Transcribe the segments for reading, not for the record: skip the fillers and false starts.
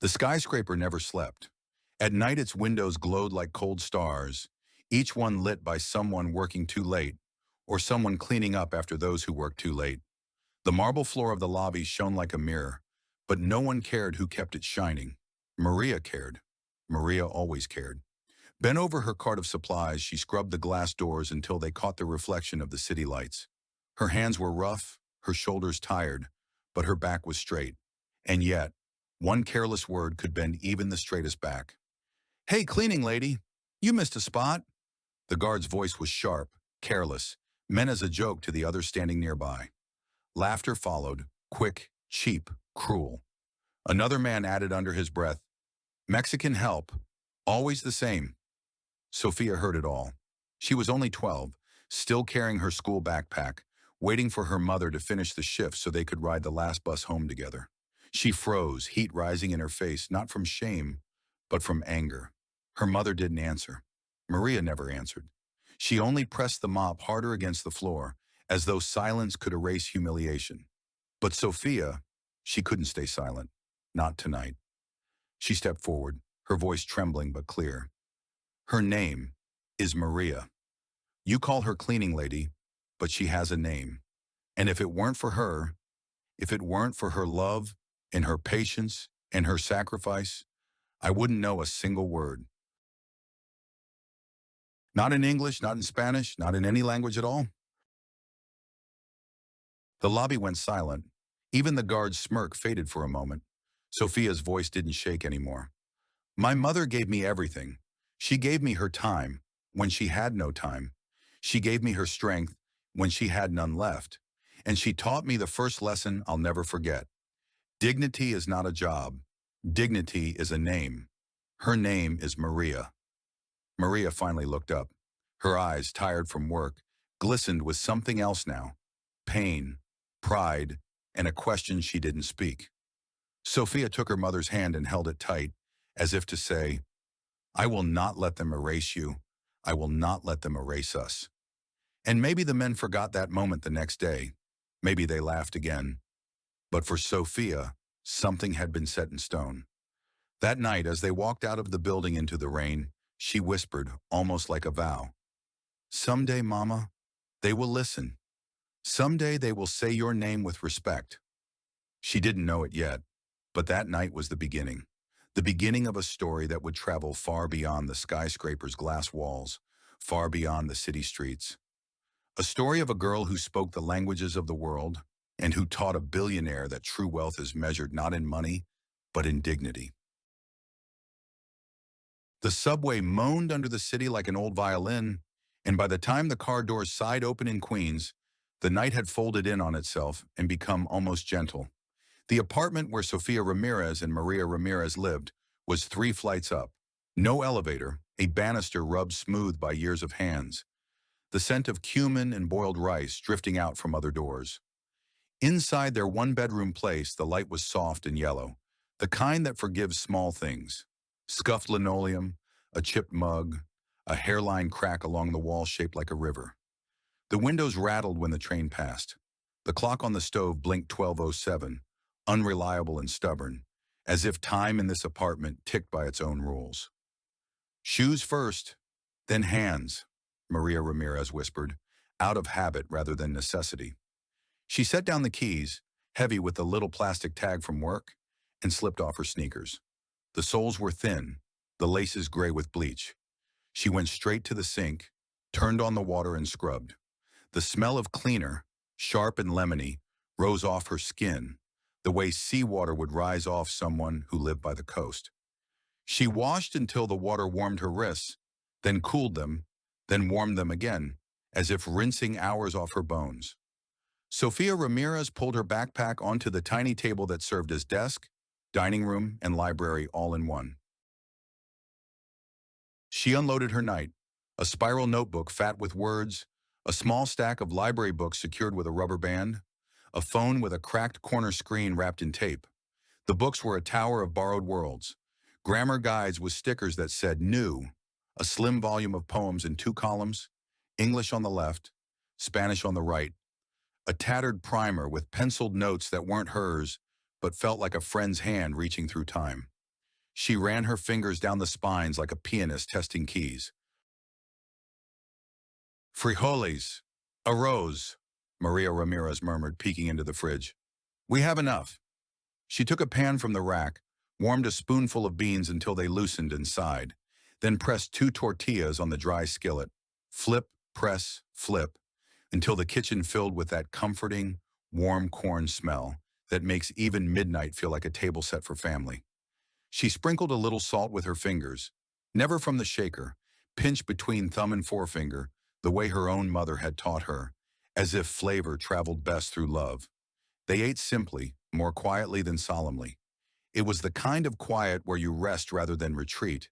The skyscraper never slept. At night its windows glowed like cold stars, each one lit by someone working too late, or someone cleaning up after those who worked too late. The marble floor of the lobby shone like a mirror, but no one cared who kept it shining. Maria cared. Maria always cared. Bent over her cart of supplies, she scrubbed the glass doors until they caught the reflection of the city lights. Her hands were rough, her shoulders tired, but her back was straight. And yet, one careless word could bend even the straightest back. "Hey, cleaning lady, you missed a spot." The guard's voice was sharp, careless, meant as a joke to the others standing nearby. Laughter followed, quick, cheap, cruel. Another man added under his breath, "Mexican help, always the same." Sofia heard it all. She was only 12, still carrying her school backpack, waiting for her mother to finish the shift so they could ride the last bus home together. She froze, heat rising in her face, not from shame, but from anger. Her mother didn't answer. Maria never answered. She only pressed the mop harder against the floor, as though silence could erase humiliation. But Sofia, she couldn't stay silent. Not tonight. She stepped forward, her voice trembling but clear. "Her name is Maria. You call her cleaning lady, but she has a name. And if it weren't for her, if it weren't for her love and her patience and her sacrifice, I wouldn't know a single word." Not in English, not in Spanish, not in any language at all. The lobby went silent. Even the guard's smirk faded for a moment. Sofia's voice didn't shake anymore. "My mother gave me everything. She gave me her time when she had no time. She gave me her strength when she had none left. And she taught me the first lesson I'll never forget. Dignity is not a job. Dignity is a name. Her name is Maria." Maria finally looked up. Her eyes, tired from work, glistened with something else now. Pain, pride, and a question she didn't speak. Sofia took her mother's hand and held it tight, as if to say, "I will not let them erase you. I will not let them erase us." And maybe the men forgot that moment the next day. Maybe they laughed again. But for Sofia, something had been set in stone. That night, as they walked out of the building into the rain, she whispered, almost like a vow, "Someday, Mama, they will listen. Someday they will say your name with respect." She didn't know it yet, but that night was the beginning of a story that would travel far beyond the skyscraper's glass walls, far beyond the city streets. A story of a girl who spoke the languages of the world and who taught a billionaire that true wealth is measured not in money, but in dignity. The subway moaned under the city like an old violin, and by the time the car doors sighed open in Queens, the night had folded in on itself and become almost gentle. The apartment where Sofia Ramirez and Maria Ramirez lived was 3 flights up. No elevator, a banister rubbed smooth by years of hands. The scent of cumin and boiled rice drifting out from other doors. Inside their one-bedroom place, the light was soft and yellow, the kind that forgives small things. Scuffed linoleum, a chipped mug, a hairline crack along the wall shaped like a river. The windows rattled when the train passed. The clock on the stove blinked 12:07, unreliable and stubborn, as if time in this apartment ticked by its own rules. "Shoes first, then hands," Maria Ramirez whispered, out of habit rather than necessity. She set down the keys, heavy with the little plastic tag from work, and slipped off her sneakers. The soles were thin, the laces gray with bleach. She went straight to the sink, turned on the water and scrubbed. The smell of cleaner, sharp and lemony, rose off her skin, the way seawater would rise off someone who lived by the coast. She washed until the water warmed her wrists, then cooled them, then warmed them again, as if rinsing hours off her bones. Sofia Ramirez pulled her backpack onto the tiny table that served as desk, dining room, and library all in one. She unloaded her night, a spiral notebook fat with words, a small stack of library books secured with a rubber band, a phone with a cracked corner screen wrapped in tape. The books were a tower of borrowed worlds, grammar guides with stickers that said new, a slim volume of poems in 2 columns, English on the left, Spanish on the right, a tattered primer with penciled notes that weren't hers but felt like a friend's hand reaching through time. She ran her fingers down the spines like a pianist testing keys. Frijoles. Arroz, Maria Ramirez murmured, peeking into the fridge. We have enough. She took a pan from the rack, warmed a spoonful of beans until they loosened inside, then pressed 2 tortillas on the dry skillet. Flip, press, flip, until the kitchen filled with that comforting, warm corn smell that makes even midnight feel like a table set for family. She sprinkled a little salt with her fingers, never from the shaker, pinched between thumb and forefinger, the way her own mother had taught her, as if flavor traveled best through love. They ate simply, more quietly than solemnly. It was the kind of quiet where you rest rather than retreat,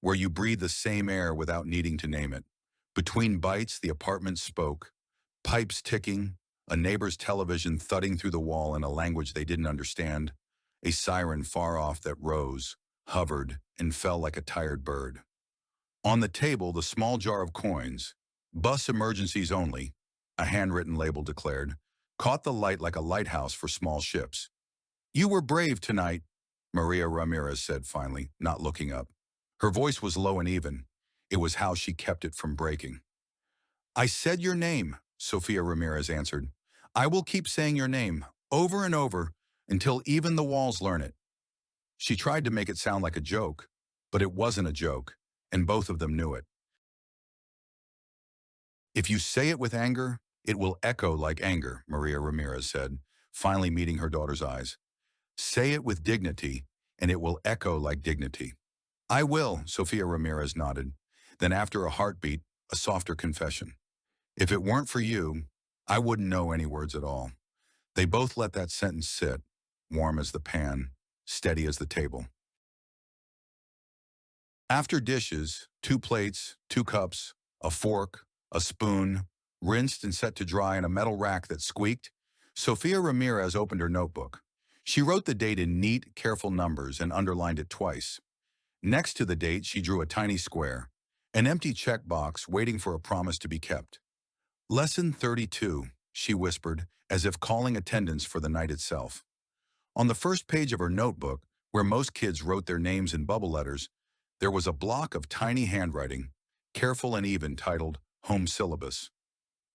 where you breathe the same air without needing to name it. Between bites, the apartment spoke, pipes ticking, a neighbor's television thudding through the wall in a language they didn't understand, a siren far off that rose, hovered, and fell like a tired bird. On the table, the small jar of coins, bus emergencies only, a handwritten label declared, caught the light like a lighthouse for small ships. You were brave tonight, Maria Ramirez said finally, not looking up. Her voice was low and even. It was how she kept it from breaking. I said your name, Sofia Ramirez answered. I will keep saying your name, over and over, until even the walls learn it. She tried to make it sound like a joke, but it wasn't a joke, and both of them knew it. If you say it with anger, it will echo like anger, Maria Ramirez said, finally meeting her daughter's eyes. Say it with dignity, and it will echo like dignity. I will, Sofia Ramirez nodded. Then after a heartbeat, a softer confession. If it weren't for you, I wouldn't know any words at all. They both let that sentence sit, warm as the pan, steady as the table. After dishes, 2 plates, 2 cups, a fork, a spoon, rinsed and set to dry in a metal rack that squeaked, Sofia Ramirez opened her notebook. She wrote the date in neat, careful numbers and underlined it twice. Next to the date, she drew a tiny square, an empty checkbox waiting for a promise to be kept. Lesson 32, she whispered, as if calling attendance for the night itself. On the first page of her notebook, where most kids wrote their names in bubble letters, there was a block of tiny handwriting, careful and even, titled Home Syllabus.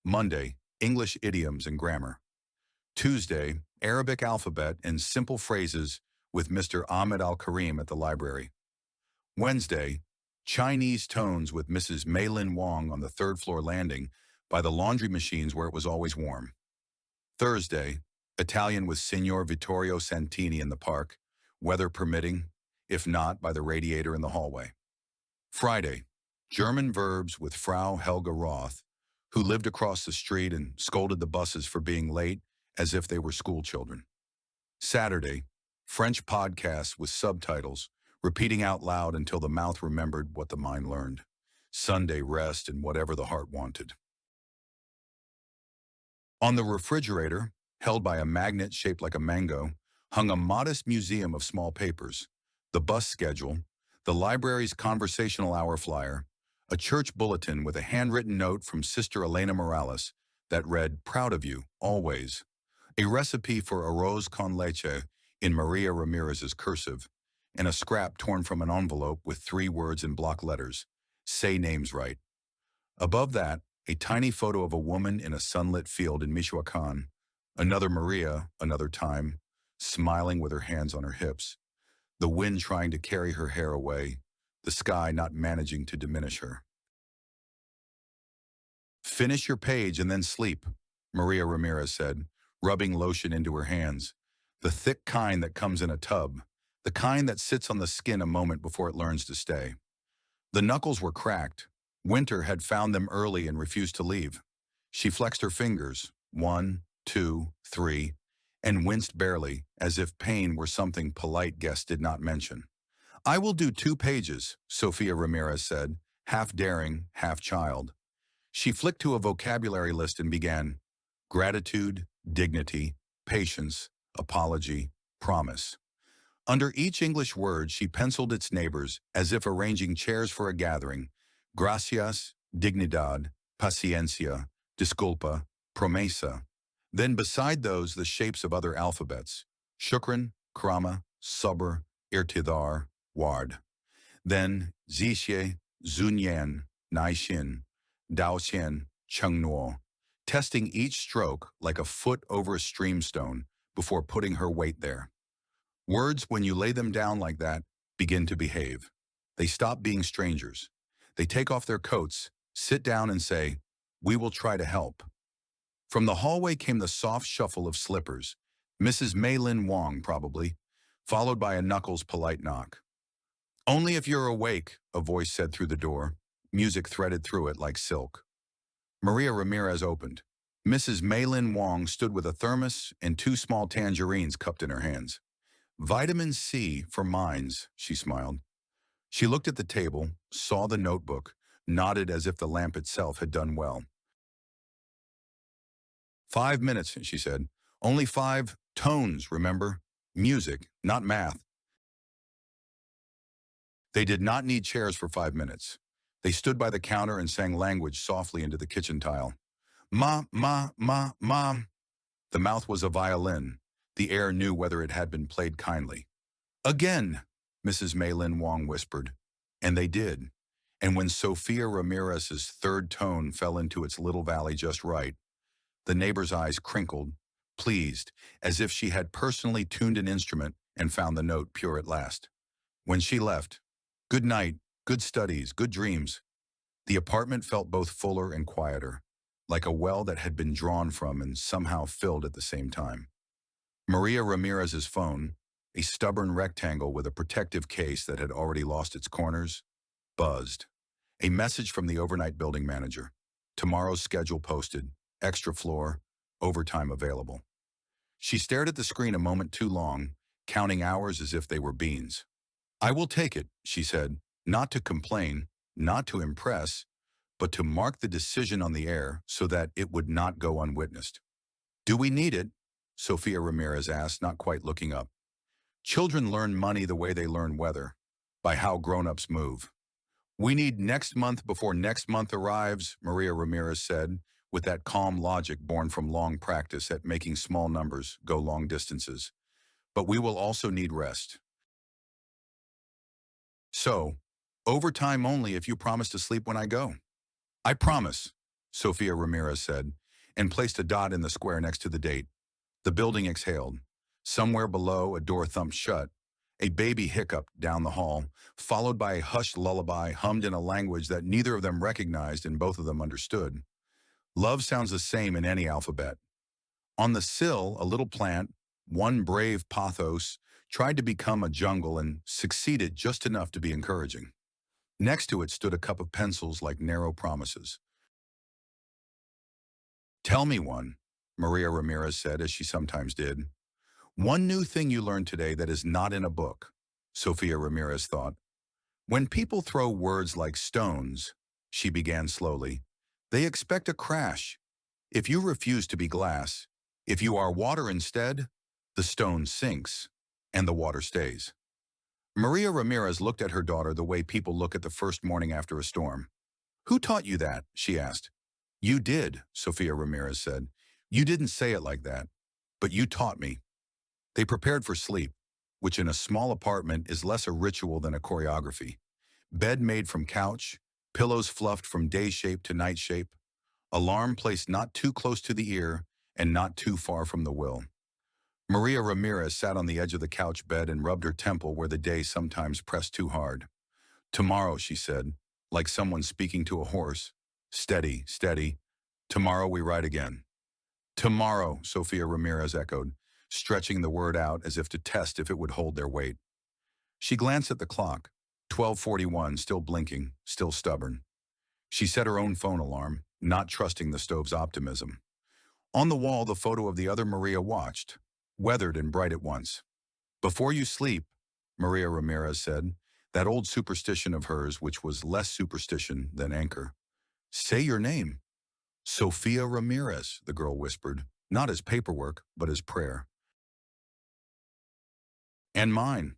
Monday, English idioms and grammar. Tuesday, Arabic alphabet and simple phrases with Mr. Ahmed Al-Karim at the library. Wednesday, Chinese tones with Mrs. Meilin Wong on the 3rd floor landing by the laundry machines where it was always warm. Thursday, Italian with Signor Vittorio Santini in the park, weather permitting, if not by the radiator in the hallway. Friday, German verbs with Frau Helga Roth, who lived across the street and scolded the buses for being late as if they were school children. Saturday, French podcasts with subtitles, repeating out loud until the mouth remembered what the mind learned. Sunday, rest and whatever the heart wanted. On the refrigerator, held by a magnet shaped like a mango, hung a modest museum of small papers, the bus schedule, the library's conversational hour flyer, a church bulletin with a handwritten note from Sister Elena Morales that read, "Proud of you, always," a recipe for arroz con leche in Maria Ramirez's cursive, and a scrap torn from an envelope with 3 words in block letters, "Say names right." Above that, a tiny photo of a woman in a sunlit field in Michoacan, another Maria, another time, smiling with her hands on her hips, the wind trying to carry her hair away, the sky not managing to diminish her. Finish your page and then sleep, Maria Ramirez said, rubbing lotion into her hands, the thick kind that comes in a tub, the kind that sits on the skin a moment before it learns to stay. The knuckles were cracked. Winter had found them early and refused to leave. She flexed her fingers, 1, 2, 3, and winced barely, as if pain were something polite guests did not mention. I will do 2 pages, Sofia Ramirez said, half daring, half child. She flicked to a vocabulary list and began, gratitude, dignity, patience, apology, promise. Under each English word, she penciled its neighbors as if arranging chairs for a gathering. Gracias, dignidad, paciencia, disculpa, promesa. Then beside those, the shapes of other alphabets. Shukran, krama, sabr, irtidar, ward. Then Zixie, Zunyan, Naixin, Daoxian, Chengnuo, testing each stroke like a foot over a streamstone before putting her weight there. Words, when you lay them down like that, begin to behave. They stop being strangers. They take off their coats, sit down and say, "We will try to help." From the hallway came the soft shuffle of slippers, Mrs. Maylin Wong probably, followed by a Knuckles polite knock. "Only if you're awake," a voice said through the door, music threaded through it like silk. Maria Ramirez opened. Mrs. Maylin Wong stood with a thermos and two small tangerines cupped in her hands. "Vitamin C for minds," she smiled. She looked at the table, saw the notebook, nodded as if the lamp itself had done well. 5 minutes, she said. "Only 5 tones, remember? Music, not math." They did not need chairs for 5 minutes. They stood by the counter and sang language softly into the kitchen tile. "Ma, ma, ma, ma." The mouth was a violin. The air knew whether it had been played kindly. "Again," Mrs. Maylin Wong whispered. And they did. And when Sofia Ramirez's third tone fell into its little valley just right, the neighbor's eyes crinkled, pleased, as if she had personally tuned an instrument and found the note pure at last. When she left, "Good night, good studies, good dreams," the apartment felt both fuller and quieter, like a well that had been drawn from and somehow filled at the same time. Maria Ramirez's phone, a stubborn rectangle with a protective case that had already lost its corners, buzzed. A message from the overnight building manager. Tomorrow's schedule posted, extra floor, overtime available. She stared at the screen a moment too long, counting hours as if they were beans. "I will take it," she said, not to complain, not to impress, but to mark the decision on the air so that it would not go unwitnessed. "Do we need it?" Sofia Ramirez asked, not quite looking up. "Children learn money the way they learn weather, by how grown-ups move." "We need next month before next month arrives," Maria Ramirez said, with that calm logic born from long practice at making small numbers go long distances. "But we will also need rest. So, overtime only if you promise to sleep when I go." "I promise," Sofia Ramirez said, and placed a dot in the square next to the date. The building exhaled. Somewhere below, a door thumped shut. A baby hiccuped down the hall, followed by a hushed lullaby hummed in a language that neither of them recognized and both of them understood. Love sounds the same in any alphabet. On the sill, a little plant, one brave pothos, tried to become a jungle and succeeded just enough to be encouraging. Next to it stood a cup of pencils like narrow promises. "Tell me one," Maria Ramirez said, as she sometimes did. "One new thing you learned today that is not in a book," Sofia Ramirez thought. "When people throw words like stones," she began slowly, "they expect a crash. If you refuse to be glass, if you are water instead, the stone sinks, and the water stays." Maria Ramirez looked at her daughter the way people look at the first morning after a storm. "Who taught you that?" she asked. "You did," Sofia Ramirez said. "You didn't say it like that, but you taught me." They prepared for sleep, which in a small apartment is less a ritual than a choreography. Bed made from couch, pillows fluffed from day shape to night shape, alarm placed not too close to the ear and not too far from the will. Maria Ramirez sat on the edge of the couch bed and rubbed her temple where the day sometimes pressed too hard. "Tomorrow," she said, like someone speaking to a horse. "Steady, steady. Tomorrow we ride again." "Tomorrow," Sofia Ramirez echoed, stretching the word out as if to test if it would hold their weight. She glanced at the clock, 12:41, still blinking, still stubborn. She set her own phone alarm, not trusting the stove's optimism. On the wall, the photo of the other Maria watched, weathered and bright at once. "Before you sleep," Maria Ramirez said, that old superstition of hers which was less superstition than anchor. "Say your name." "Sofia Ramirez," the girl whispered, not as paperwork, but as prayer. "And mine."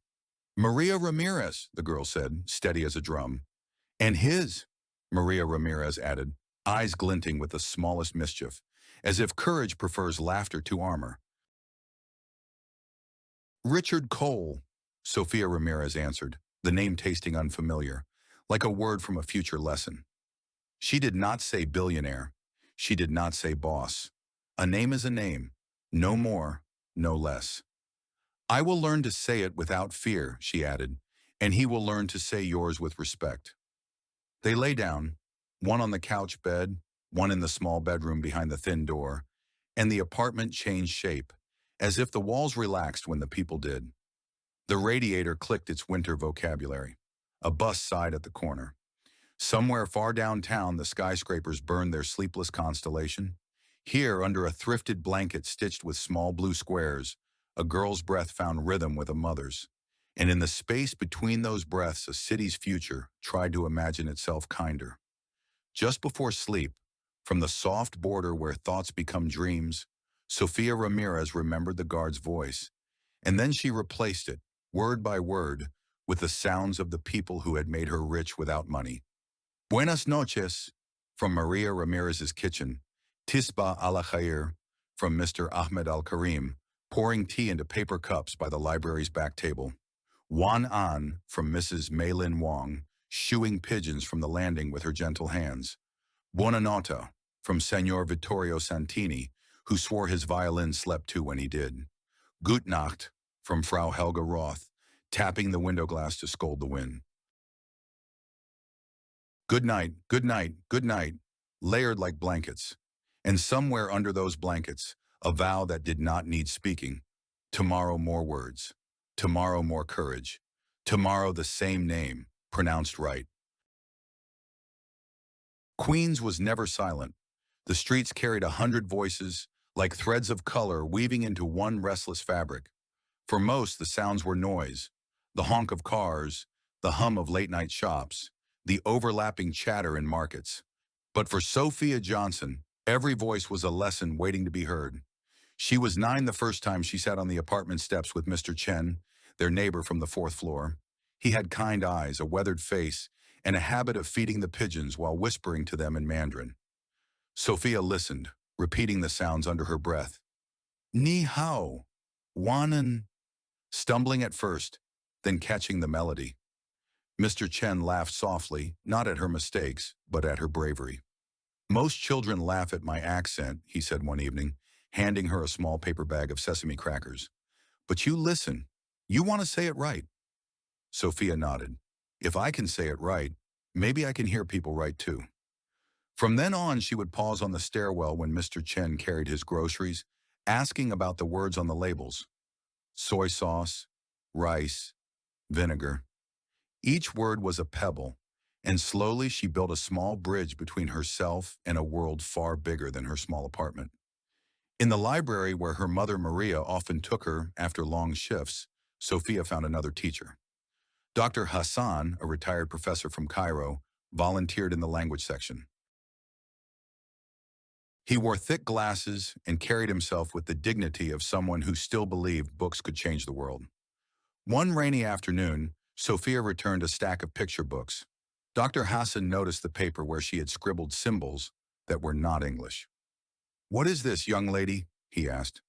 "Maria Ramirez," the girl said, steady as a drum. "And his," Maria Ramirez added, eyes glinting with the smallest mischief, as if courage prefers laughter to armor. "Richard Cole," Sofia Ramirez answered, the name tasting unfamiliar, like a word from a future lesson. She did not say billionaire. She did not say boss. A name is a name, no more, no less. I will learn to say it without fear, she added, and he will learn to say yours with respect. They lay down, one on the couch bed, one in the small bedroom behind the thin door, and the apartment changed shape, as if the walls relaxed when the people did. The radiator clicked its winter vocabulary. A bus sighed at the corner. Somewhere far downtown, the skyscrapers burned their sleepless constellation. Here, under a thrifted blanket stitched with small blue squares, a girl's breath found rhythm with a mother's. And in the space between those breaths, a city's future tried to imagine itself kinder. Just before sleep, from the soft border where thoughts become dreams, Sofia Ramirez remembered the guard's voice, and then she replaced it, word by word, with the sounds of the people who had made her rich without money. Buenas noches, from Maria Ramirez's kitchen. Tisba al khair, from Mr. Ahmed al-Karim, pouring tea into paper cups by the library's back table. Wan An, from Mrs. Maylin Wong, shooing pigeons from the landing with her gentle hands. Buona nota, from Senor Vittorio Santini, who swore his violin slept too when he did. Gut Nacht, from Frau Helga Roth, tapping the window glass to scold the wind. Good night, good night, good night, layered like blankets. And somewhere under those blankets, a vow that did not need speaking. Tomorrow more words. Tomorrow more courage. Tomorrow the same name, pronounced right. Queens was never silent. The streets carried 100 voices, like threads of color weaving into one restless fabric. For most, the sounds were noise, the honk of cars, the hum of late-night shops, the overlapping chatter in markets. But for Sophia Johnson, every voice was a lesson waiting to be heard. She was 9 the first time she sat on the apartment steps with Mr. Chen, their neighbor from the 4th floor. He had kind eyes, a weathered face, and a habit of feeding the pigeons while whispering to them in Mandarin. Sophia listened, repeating the sounds under her breath. Ni hao, wanan, stumbling at first, then catching the melody. Mr. Chen laughed softly, not at her mistakes, but at her bravery. Most children laugh at my accent, he said one evening, handing her a small paper bag of sesame crackers. But you listen. You want to say it right. Sophia nodded. If I can say it right, maybe I can hear people right too. From then on, she would pause on the stairwell when Mr. Chen carried his groceries, asking about the words on the labels. Soy sauce, rice, vinegar. Each word was a pebble, and slowly she built a small bridge between herself and a world far bigger than her small apartment. In the library where her mother Maria often took her after long shifts, Sophia found another teacher. Dr. Hassan, a retired professor from Cairo, volunteered in the language section. He wore thick glasses and carried himself with the dignity of someone who still believed books could change the world. One rainy afternoon, Sophia returned a stack of picture books. Dr. Hassan noticed the paper where she had scribbled symbols that were not English. "What is this, young lady?" he asked.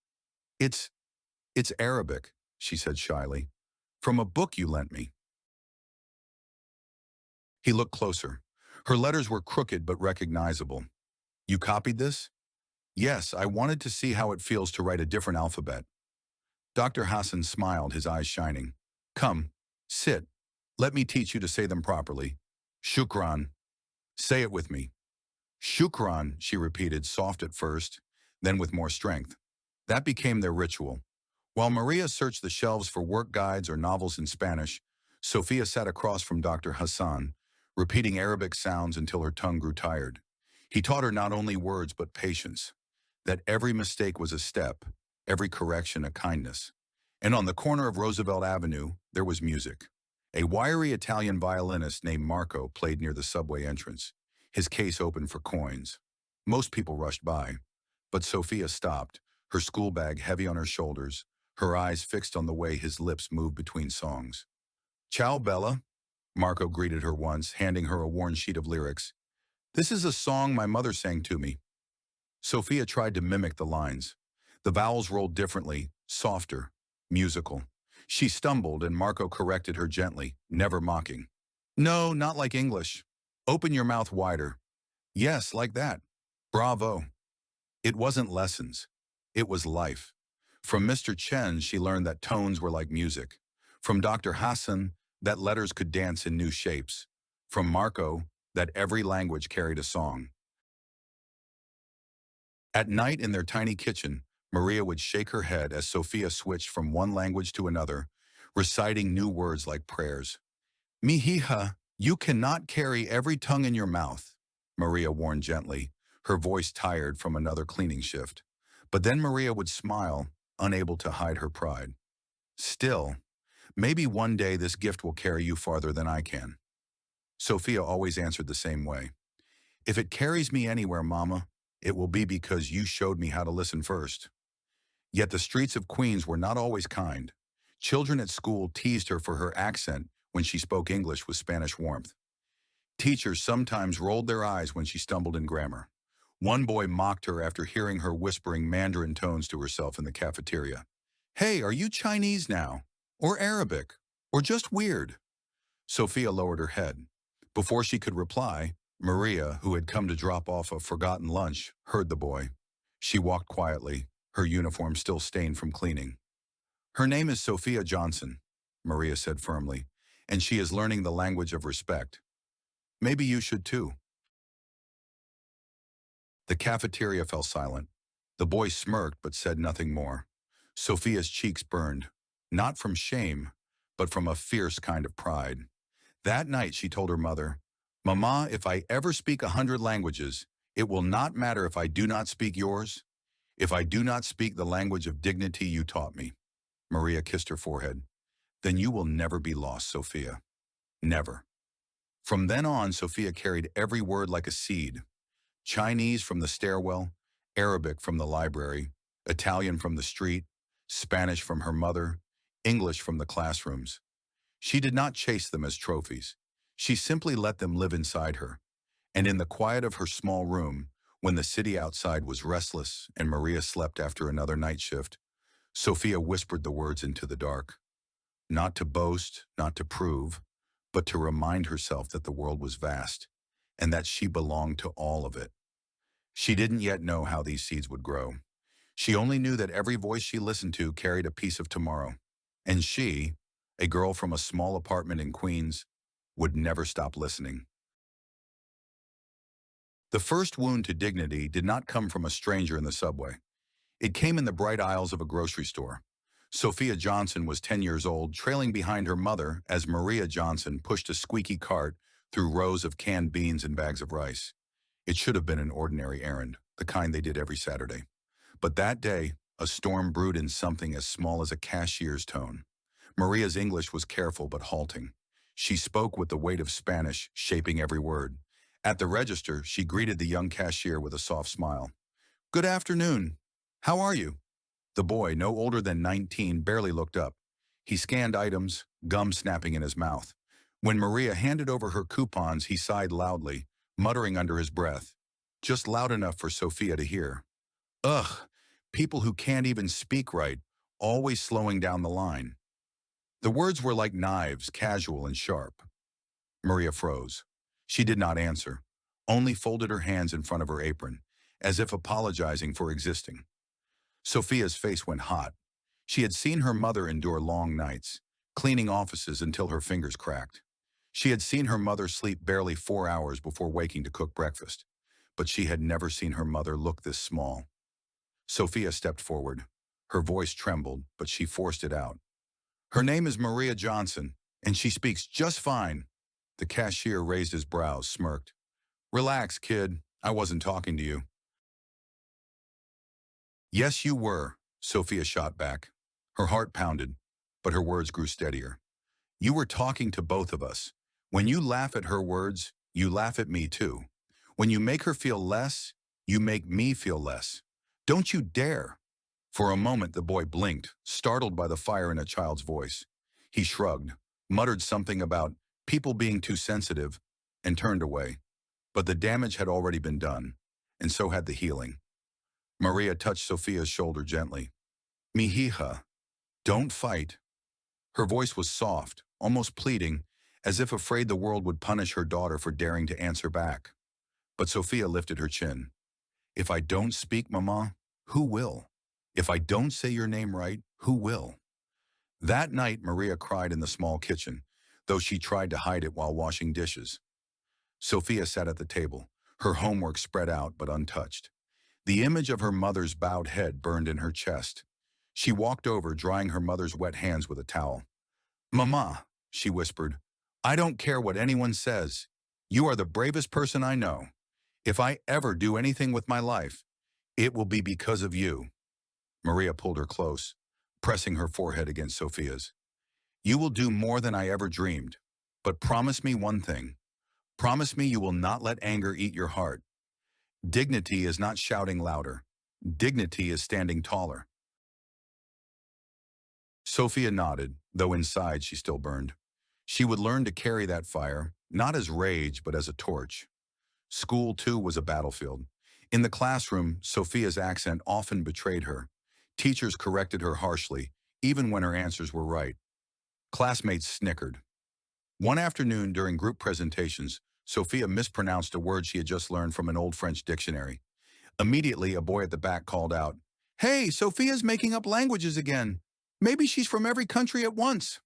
It's Arabic," she said shyly, "from a book you lent me." He looked closer. Her letters were crooked but recognizable. "You copied this?" "Yes, I wanted to see how it feels to write a different alphabet." Dr. Hassan smiled, his eyes shining. "Come, sit. Let me teach you to say them properly. Shukran. Say it with me." "Shukran," she repeated, soft at first, then with more strength. That became their ritual. While Maria searched the shelves for work guides or novels in Spanish, Sophia sat across from Dr. Hassan, repeating Arabic sounds until her tongue grew tired. He taught her not only words but patience, that every mistake was a step, every correction a kindness. And on the corner of Roosevelt Avenue, there was music. A wiry Italian violinist named Marco played near the subway entrance, his case open for coins. Most people rushed by, but Sophia stopped, her school bag heavy on her shoulders, her eyes fixed on the way his lips moved between songs. "Ciao, Bella," Marco greeted her once, handing her a worn sheet of lyrics. "This is a song my mother sang to me." Sophia tried to mimic the lines. The vowels rolled differently, softer, musical. She stumbled and Marco corrected her gently, never mocking. No, not like English. Open your mouth wider. Yes, like that. Bravo. It wasn't lessons. It was life. From Mr. Chen, she learned that tones were like music. From Dr. Hassan, that letters could dance in new shapes. From Marco, that every language carried a song. At night in their tiny kitchen, Maria would shake her head as Sofia switched from one language to another, reciting new words like prayers. Mihija, you cannot carry every tongue in your mouth, Maria warned gently, her voice tired from another cleaning shift. But then Maria would smile, unable to hide her pride. Still, maybe one day this gift will carry you farther than I can. Sofia always answered the same way. If it carries me anywhere, Mama, it will be because you showed me how to listen first. Yet the streets of Queens were not always kind. Children at school teased her for her accent when she spoke English with Spanish warmth. Teachers sometimes rolled their eyes when she stumbled in grammar. One boy mocked her after hearing her whispering Mandarin tones to herself in the cafeteria. Hey, are you Chinese now? Or Arabic? Or just weird? Sophia lowered her head. Before she could reply, Maria, who had come to drop off a forgotten lunch, heard the boy. She walked quietly, her uniform still stained from cleaning. Her name is Sophia Johnson, Maria said firmly, and she is learning the language of respect. Maybe you should too. The cafeteria fell silent. The boy smirked but said nothing more. Sophia's cheeks burned, not from shame, but from a fierce kind of pride. That night she told her mother, Mama, if I ever speak 100 languages, it will not matter if I do not speak yours, if I do not speak the language of dignity you taught me. Maria kissed her forehead. Then you will never be lost, Sophia. Never. From then on, Sophia carried every word like a seed. Chinese from the stairwell, Arabic from the library, Italian from the street, Spanish from her mother, English from the classrooms. She did not chase them as trophies. She simply let them live inside her. And in the quiet of her small room, when the city outside was restless and Maria slept after another night shift, Sophia whispered the words into the dark. Not to boast, not to prove, but to remind herself that the world was vast and that she belonged to all of it. She didn't yet know how these seeds would grow. She only knew that every voice she listened to carried a piece of tomorrow. And she, a girl from a small apartment in Queens, would never stop listening. The first wound to dignity did not come from a stranger in the subway. It came in the bright aisles of a grocery store. Sophia Johnson was 10 years old, trailing behind her mother as Maria Johnson pushed a squeaky cart through rows of canned beans and bags of rice. It should have been an ordinary errand, the kind they did every Saturday. But that day, a storm brewed in something as small as a cashier's tone. Maria's English was careful but halting. She spoke with the weight of Spanish shaping every word. At the register, she greeted the young cashier with a soft smile. Good afternoon. How are you? The boy, no older than 19, barely looked up. He scanned items, gum snapping in his mouth. When Maria handed over her coupons, he sighed loudly, muttering under his breath, just loud enough for Sophia to hear. Ugh, people who can't even speak right, always slowing down the line. The words were like knives, casual and sharp. Maria froze. She did not answer, only folded her hands in front of her apron, as if apologizing for existing. Sophia's face went hot. She had seen her mother endure long nights, cleaning offices until her fingers cracked. She had seen her mother sleep barely 4 hours before waking to cook breakfast, but she had never seen her mother look this small. Sophia stepped forward. Her voice trembled, but she forced it out. Her name is Maria Johnson, and she speaks just fine. The cashier raised his brows, smirked. Relax, kid. I wasn't talking to you. Yes, you were, Sophia shot back. Her heart pounded, but her words grew steadier. You were talking to both of us. When you laugh at her words, you laugh at me too. When you make her feel less, you make me feel less. Don't you dare. For a moment, the boy blinked, startled by the fire in a child's voice. He shrugged, muttered something about people being too sensitive, and turned away. But the damage had already been done, and so had the healing. Maria touched Sophia's shoulder gently. Mihija, don't fight. Her voice was soft, almost pleading, as if afraid the world would punish her daughter for daring to answer back. But Sofia lifted her chin. If I don't speak, Mama, who will? If I don't say your name right, who will? That night, Maria cried in the small kitchen, though she tried to hide it while washing dishes. Sofia sat at the table, her homework spread out but untouched. The image of her mother's bowed head burned in her chest. She walked over, drying her mother's wet hands with a towel. Mama, she whispered, I don't care what anyone says. You are the bravest person I know. If I ever do anything with my life, it will be because of you. Maria pulled her close, pressing her forehead against Sofia's. You will do more than I ever dreamed. But promise me one thing. Promise me you will not let anger eat your heart. Dignity is not shouting louder. Dignity is standing taller. Sofia nodded, though inside she still burned. She would learn to carry that fire, not as rage, but as a torch. School, too, was a battlefield. In the classroom, Sofia's accent often betrayed her. Teachers corrected her harshly, even when her answers were right. Classmates snickered. One afternoon during group presentations, Sofia mispronounced a word she had just learned from an old French dictionary. Immediately, a boy at the back called out, Hey, Sofia's making up languages again. Maybe she's from every country at once.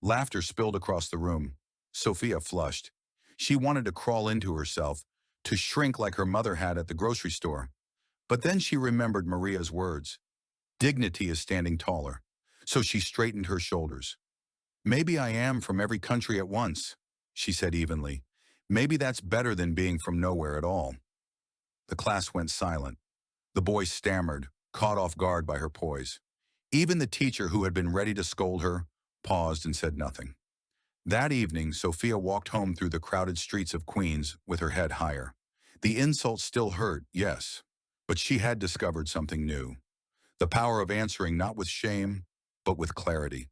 Laughter spilled across the room. Sofia flushed. She wanted to crawl into herself, to shrink like her mother had at the grocery store. But then she remembered Maria's words. Dignity is standing taller. So she straightened her shoulders. Maybe I am from every country at once, she said evenly. Maybe that's better than being from nowhere at all. The class went silent. The boy stammered, caught off guard by her poise. Even the teacher, who had been ready to scold her, paused and said nothing. That evening, Sofia walked home through the crowded streets of Queens with her head higher. The insults still hurt, yes, but she had discovered something new. The power of answering not with shame, but with clarity.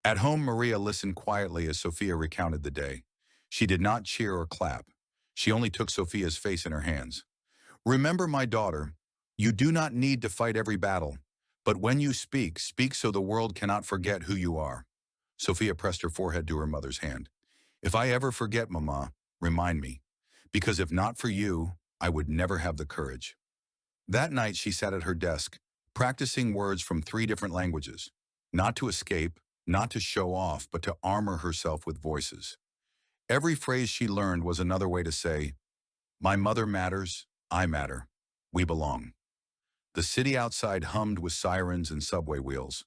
At home, Maria listened quietly as Sofia recounted the day. She did not cheer or clap. She only took Sofia's face in her hands. Remember, my daughter, you do not need to fight every battle, but when you speak, speak so the world cannot forget who you are. Sofia pressed her forehead to her mother's hand. If I ever forget, Mama, remind me, because if not for you, I would never have the courage. That night, she sat at her desk, practicing words from 3 different languages, not to escape, not to show off, but to armor herself with voices. Every phrase she learned was another way to say, my mother matters, I matter, we belong. The city outside hummed with sirens and subway wheels.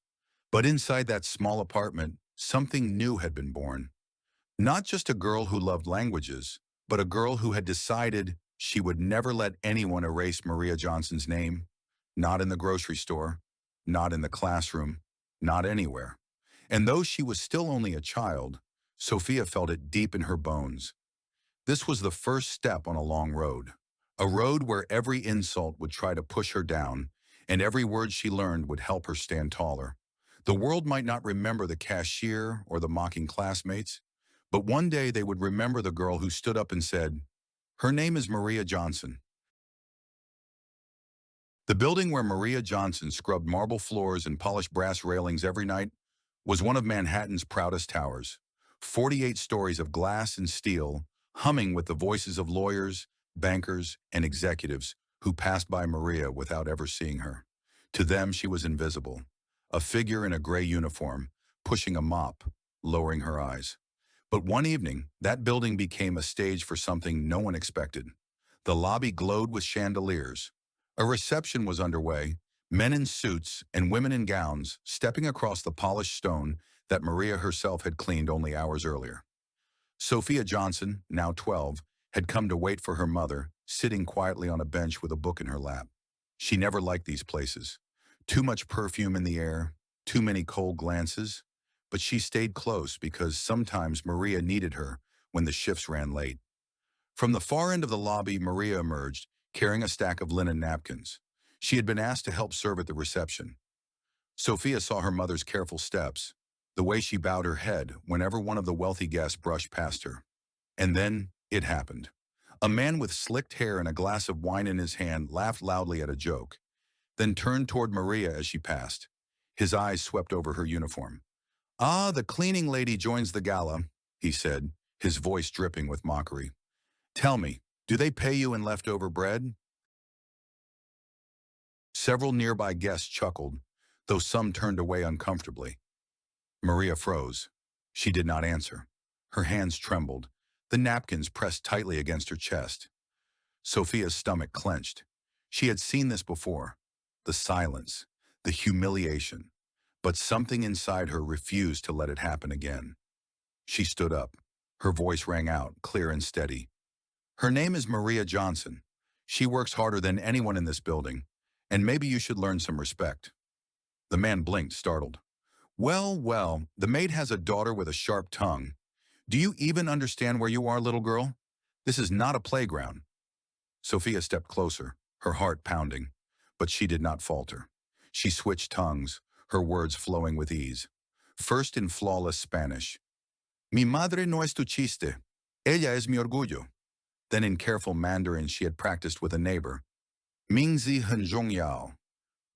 But inside that small apartment, something new had been born. Not just a girl who loved languages, but a girl who had decided she would never let anyone erase Maria Johnson's name. Not in the grocery store, not in the classroom, not anywhere. And though she was still only a child, Sofia felt it deep in her bones. This was the first step on a long road. A road where every insult would try to push her down, and every word she learned would help her stand taller. The world might not remember the cashier or the mocking classmates, but one day they would remember the girl who stood up and said, her name is Maria Johnson. The building where Maria Johnson scrubbed marble floors and polished brass railings every night was one of Manhattan's proudest towers. 48 stories of glass and steel, humming with the voices of lawyers, bankers, and executives who passed by Maria without ever seeing her. To them, she was invisible, a figure in a gray uniform, pushing a mop, lowering her eyes. But one evening, that building became a stage for something no one expected. The lobby glowed with chandeliers. A reception was underway, men in suits and women in gowns stepping across the polished stone that Maria herself had cleaned only hours earlier. Sofia Johnson, now 12, had come to wait for her mother, sitting quietly on a bench with a book in her lap. She never liked these places. Too much perfume in the air, too many cold glances. But she stayed close because sometimes Maria needed her when the shifts ran late. From the far end of the lobby, Maria emerged, carrying a stack of linen napkins. She had been asked to help serve at the reception. Sofia saw her mother's careful steps, the way she bowed her head whenever one of the wealthy guests brushed past her. And then it happened. A man with slicked hair and a glass of wine in his hand laughed loudly at a joke, then turned toward Maria as she passed. His eyes swept over her uniform. "Ah, the cleaning lady joins the gala," he said, his voice dripping with mockery. "Tell me, do they pay you in leftover bread?" Several nearby guests chuckled, though some turned away uncomfortably. Maria froze. She did not answer. Her hands trembled, the napkins pressed tightly against her chest. Sofia's stomach clenched. She had seen this before. The silence, the humiliation. But something inside her refused to let it happen again. She stood up. Her voice rang out, clear and steady. "Her name is Maria Johnson. She works harder than anyone in this building, and maybe you should learn some respect." The man blinked, startled. "Well, well, the maid has a daughter with a sharp tongue. Do you even understand where you are, little girl? This is not a playground." Sofia stepped closer, her heart pounding, but she did not falter. She switched tongues, her words flowing with ease. First in flawless Spanish. "Mi madre no es tu chiste. Ella es mi orgullo." Then in careful Mandarin she had practiced with a neighbor. "Mingzi henjong yao.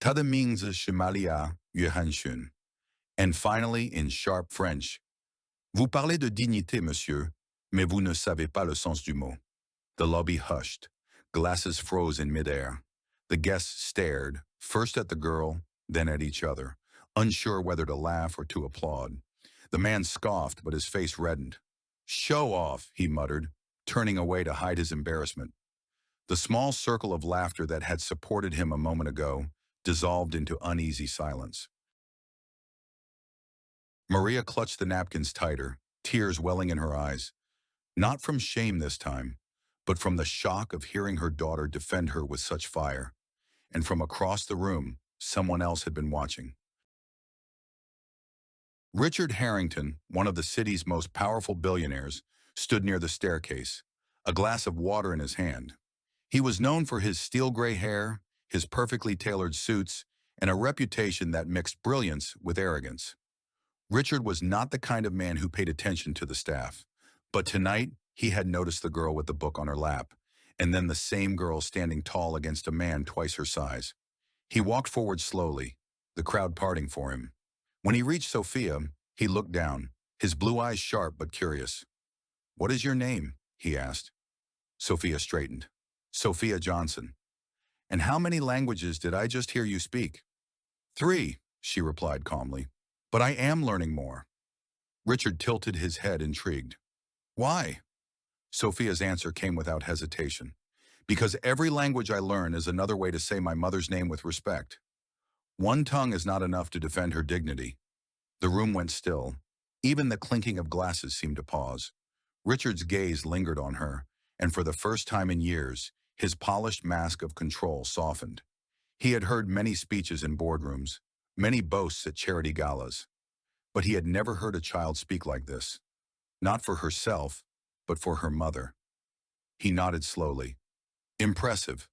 Tada mingzi shimalia yuhanshun." And finally in sharp French. "Vous parlez de dignité, monsieur, mais vous ne savez pas le sens du mot." The lobby hushed. Glasses froze in midair. The guests stared, first at the girl, then at each other, unsure whether to laugh or to applaud. The man scoffed, but his face reddened. "Show off," he muttered, turning away to hide his embarrassment. The small circle of laughter that had supported him a moment ago dissolved into uneasy silence. Maria clutched the napkins tighter, tears welling in her eyes. Not from shame this time, but from the shock of hearing her daughter defend her with such fire. And from across the room, someone else had been watching. Richard Harrington, one of the city's most powerful billionaires, stood near the staircase, a glass of water in his hand. He was known for his steel-gray hair, his perfectly tailored suits, and a reputation that mixed brilliance with arrogance. Richard was not the kind of man who paid attention to the staff, but tonight he had noticed the girl with the book on her lap, and then the same girl standing tall against a man twice her size. He walked forward slowly, the crowd parting for him. When he reached Sofia, he looked down, his blue eyes sharp but curious. "What is your name?" he asked. Sofia straightened. "Sofia Johnson." "And how many languages did I just hear you speak?" "3," she replied calmly. "But I am learning more." Richard tilted his head, intrigued. "Why?" Sofia's answer came without hesitation. "Because every language I learn is another way to say my mother's name with respect. One tongue is not enough to defend her dignity." The room went still. Even the clinking of glasses seemed to pause. Richard's gaze lingered on her, and for the first time in years, his polished mask of control softened. He had heard many speeches in boardrooms, many boasts at charity galas, but he had never heard a child speak like this. Not for herself, but for her mother. He nodded slowly. "Impressive."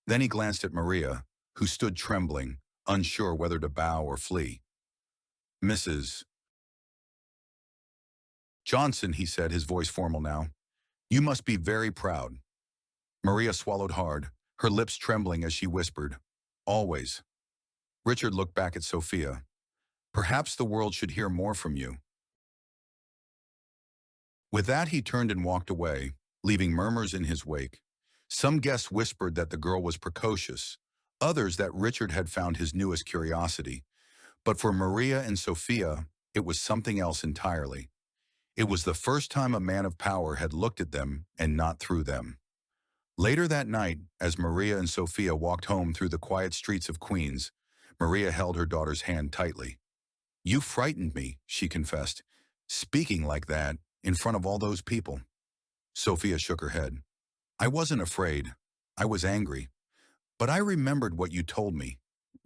Then he glanced at Maria, who stood trembling, unsure whether to bow or flee. "Mrs. Johnson," he said, his voice formal now. "You must be very proud." Maria swallowed hard, her lips trembling as she whispered, "Always." Richard looked back at Sofia. "Perhaps the world should hear more from you." With that, he turned and walked away, leaving murmurs in his wake. Some guests whispered that the girl was precocious, others that Richard had found his newest curiosity. But for Maria and Sofia, it was something else entirely. It was the first time a man of power had looked at them and not through them. Later that night, as Maria and Sofia walked home through the quiet streets of Queens, Maria held her daughter's hand tightly. "You frightened me," she confessed, "speaking like that in front of all those people." Sofia shook her head. "I wasn't afraid. I was angry. But I remembered what you told me.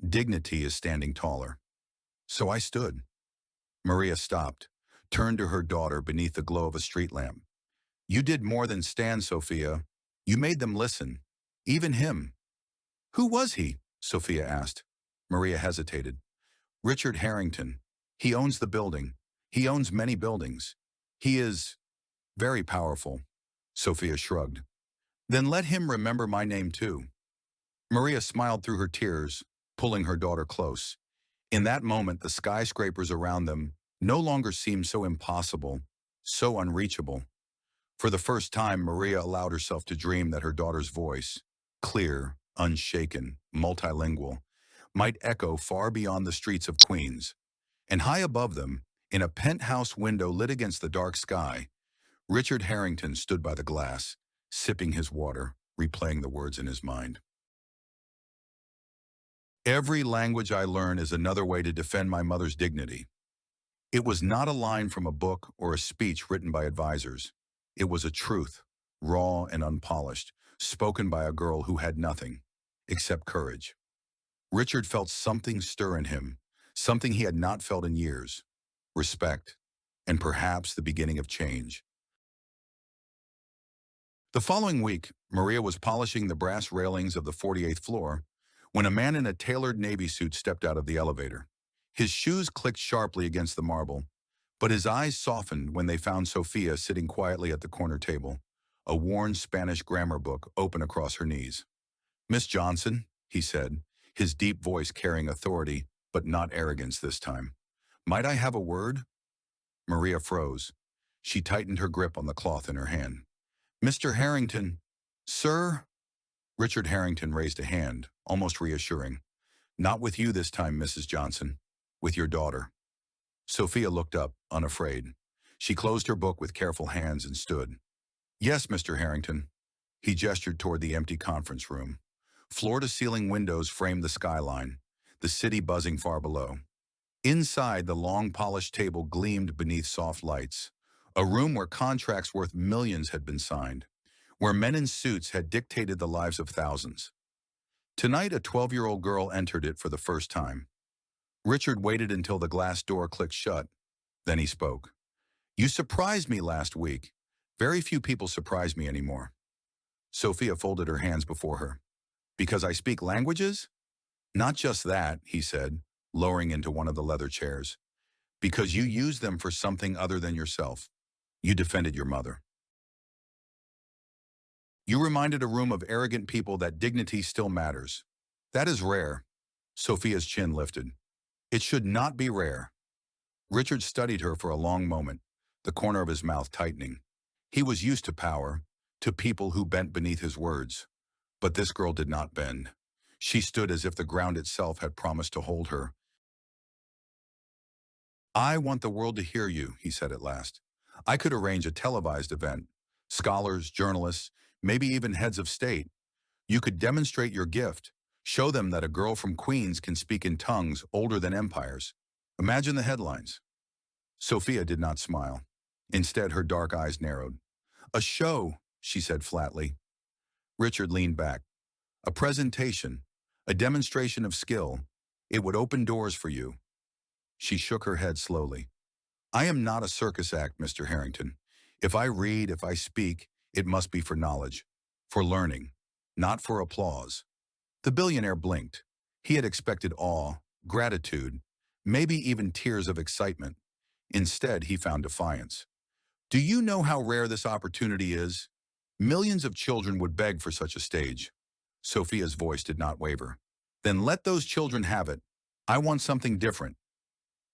Dignity is standing taller." So I stood. Maria stopped, turned to her daughter beneath the glow of a street lamp. "You did more than stand, Sofia. You made them listen. Even him." "Who was he?" Sofia asked. Maria hesitated. "Richard Harrington. He owns the building. He owns many buildings. He is very powerful." Sofia shrugged. "Then let him remember my name too." Maria smiled through her tears, pulling her daughter close. In that moment, the skyscrapers around them no longer seemed so impossible, so unreachable. For the first time, Maria allowed herself to dream that her daughter's voice, clear, unshaken, multilingual, might echo far beyond the streets of Queens. And high above them, in a penthouse window lit against the dark sky, Richard Harrington stood by the glass, sipping his water, replaying the words in his mind. Every language I learn is another way to defend my mother's dignity. It was not a line from a book or a speech written by advisors. It was a truth, raw and unpolished, spoken by a girl who had nothing except courage. Richard felt something stir in him, something he had not felt in years: respect, and perhaps the beginning of change. The following week, Maria was polishing the brass railings of the 48th floor when a man in a tailored Navy suit stepped out of the elevator. His shoes clicked sharply against the marble, but his eyes softened when they found Sofia sitting quietly at the corner table, a worn Spanish grammar book open across her knees. "Miss Johnson," he said, his deep voice carrying authority, but not arrogance this time. "Might I have a word?" Maria froze. She tightened her grip on the cloth in her hand. "Mr. Harrington." "Sir?" Richard Harrington raised a hand, almost reassuring. "Not with you this time, Mrs. Johnson. With your daughter." Sophia looked up, unafraid. She closed her book with careful hands and stood. "Yes, Mr. Harrington." He gestured toward the empty conference room. Floor-to-ceiling windows framed the skyline, the city buzzing far below. Inside, the long polished table gleamed beneath soft lights, a room where contracts worth millions had been signed, where men in suits had dictated the lives of thousands. Tonight, a 12-year-old girl entered it for the first time. Richard waited until the glass door clicked shut. Then he spoke. "You surprised me last week. Very few people surprise me anymore." Sophia folded her hands before her. "Because I speak languages?" "Not just that," he said, lowering into one of the leather chairs. "Because you use them for something other than yourself. You defended your mother. You reminded a room of arrogant people that dignity still matters. That is rare." Sophia's chin lifted. "It should not be rare." Richard studied her for a long moment, the corner of his mouth tightening. He was used to power, to people who bent beneath his words. But this girl did not bend. She stood as if the ground itself had promised to hold her. "I want the world to hear you," he said at last. "I could arrange a televised event. Scholars, journalists, maybe even heads of state. You could demonstrate your gift. Show them that a girl from Queens can speak in tongues older than empires. Imagine the headlines." Sophia did not smile. Instead, her dark eyes narrowed. "A show," she said flatly. Richard leaned back. "A presentation, a demonstration of skill. It would open doors for you." She shook her head slowly. "I am not a circus act, Mr. Harrington. If I read, if I speak, it must be for knowledge, for learning, not for applause." The billionaire blinked. He had expected awe, gratitude, maybe even tears of excitement. Instead, he found defiance. "Do you know how rare this opportunity is? Millions of children would beg for such a stage." Sophia's voice did not waver. "Then let those children have it. I want something different."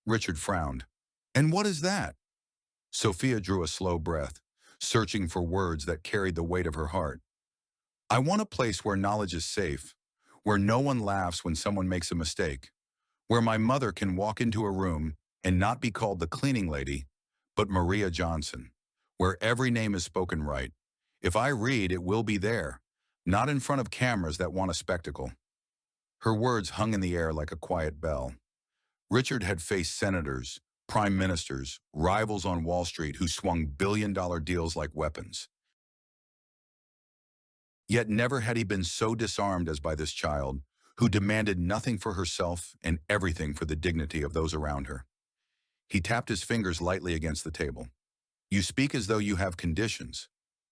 Richard frowned. "And what is that?" Sophia drew a slow breath, searching for words that carried the weight of her heart. "I want a place where knowledge is safe, where no one laughs when someone makes a mistake, where my mother can walk into a room and not be called the cleaning lady, but Maria Johnson, where every name is spoken right. If I read, it will be there, not in front of cameras that want a spectacle." Her words hung in the air like a quiet bell. Richard had faced senators, prime ministers, rivals on Wall Street who swung billion-dollar deals like weapons. Yet never had he been so disarmed as by this child, who demanded nothing for herself and everything for the dignity of those around her. He tapped his fingers lightly against the table. "You speak as though you have conditions."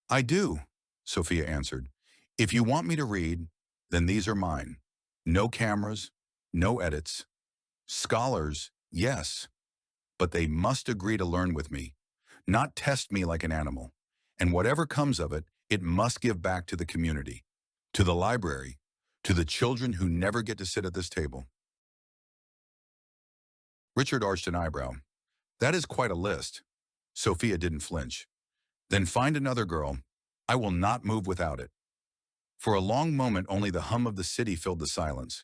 "I do," Sophia answered. "If you want me to read, then these are mine. No cameras, no edits. Scholars, yes, but they must agree to learn with me, not test me like an animal. And whatever comes of it, it must give back to the community, to the library, to the children who never get to sit at this table." Richard arched an eyebrow. That is quite a list. Sofia didn't flinch. Then find another girl. I will not move without it. For a long moment, only the hum of the city filled the silence.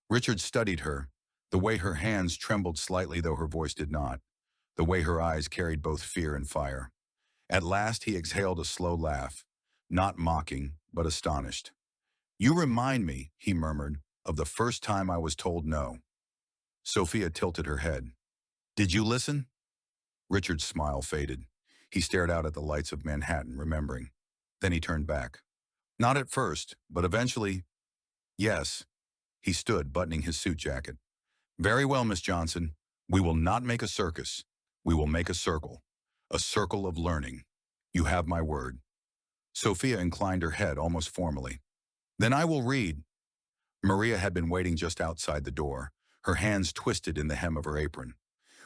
Richard studied her, the way her hands trembled slightly though her voice did not, the way her eyes carried both fear and fire. At last he exhaled a slow laugh, not mocking, but astonished. You remind me, he murmured, of the first time I was told no. Sofia tilted her head. Did you listen? Richard's smile faded. He stared out at the lights of Manhattan, remembering. Then he turned back. Not at first, but eventually, yes. He stood, buttoning his suit jacket. Very well, Miss Johnson. We will not make a circus. We will make a circle of learning. You have my word. Sofia inclined her head almost formally. Then I will read. Maria had been waiting just outside the door, her hands twisted in the hem of her apron.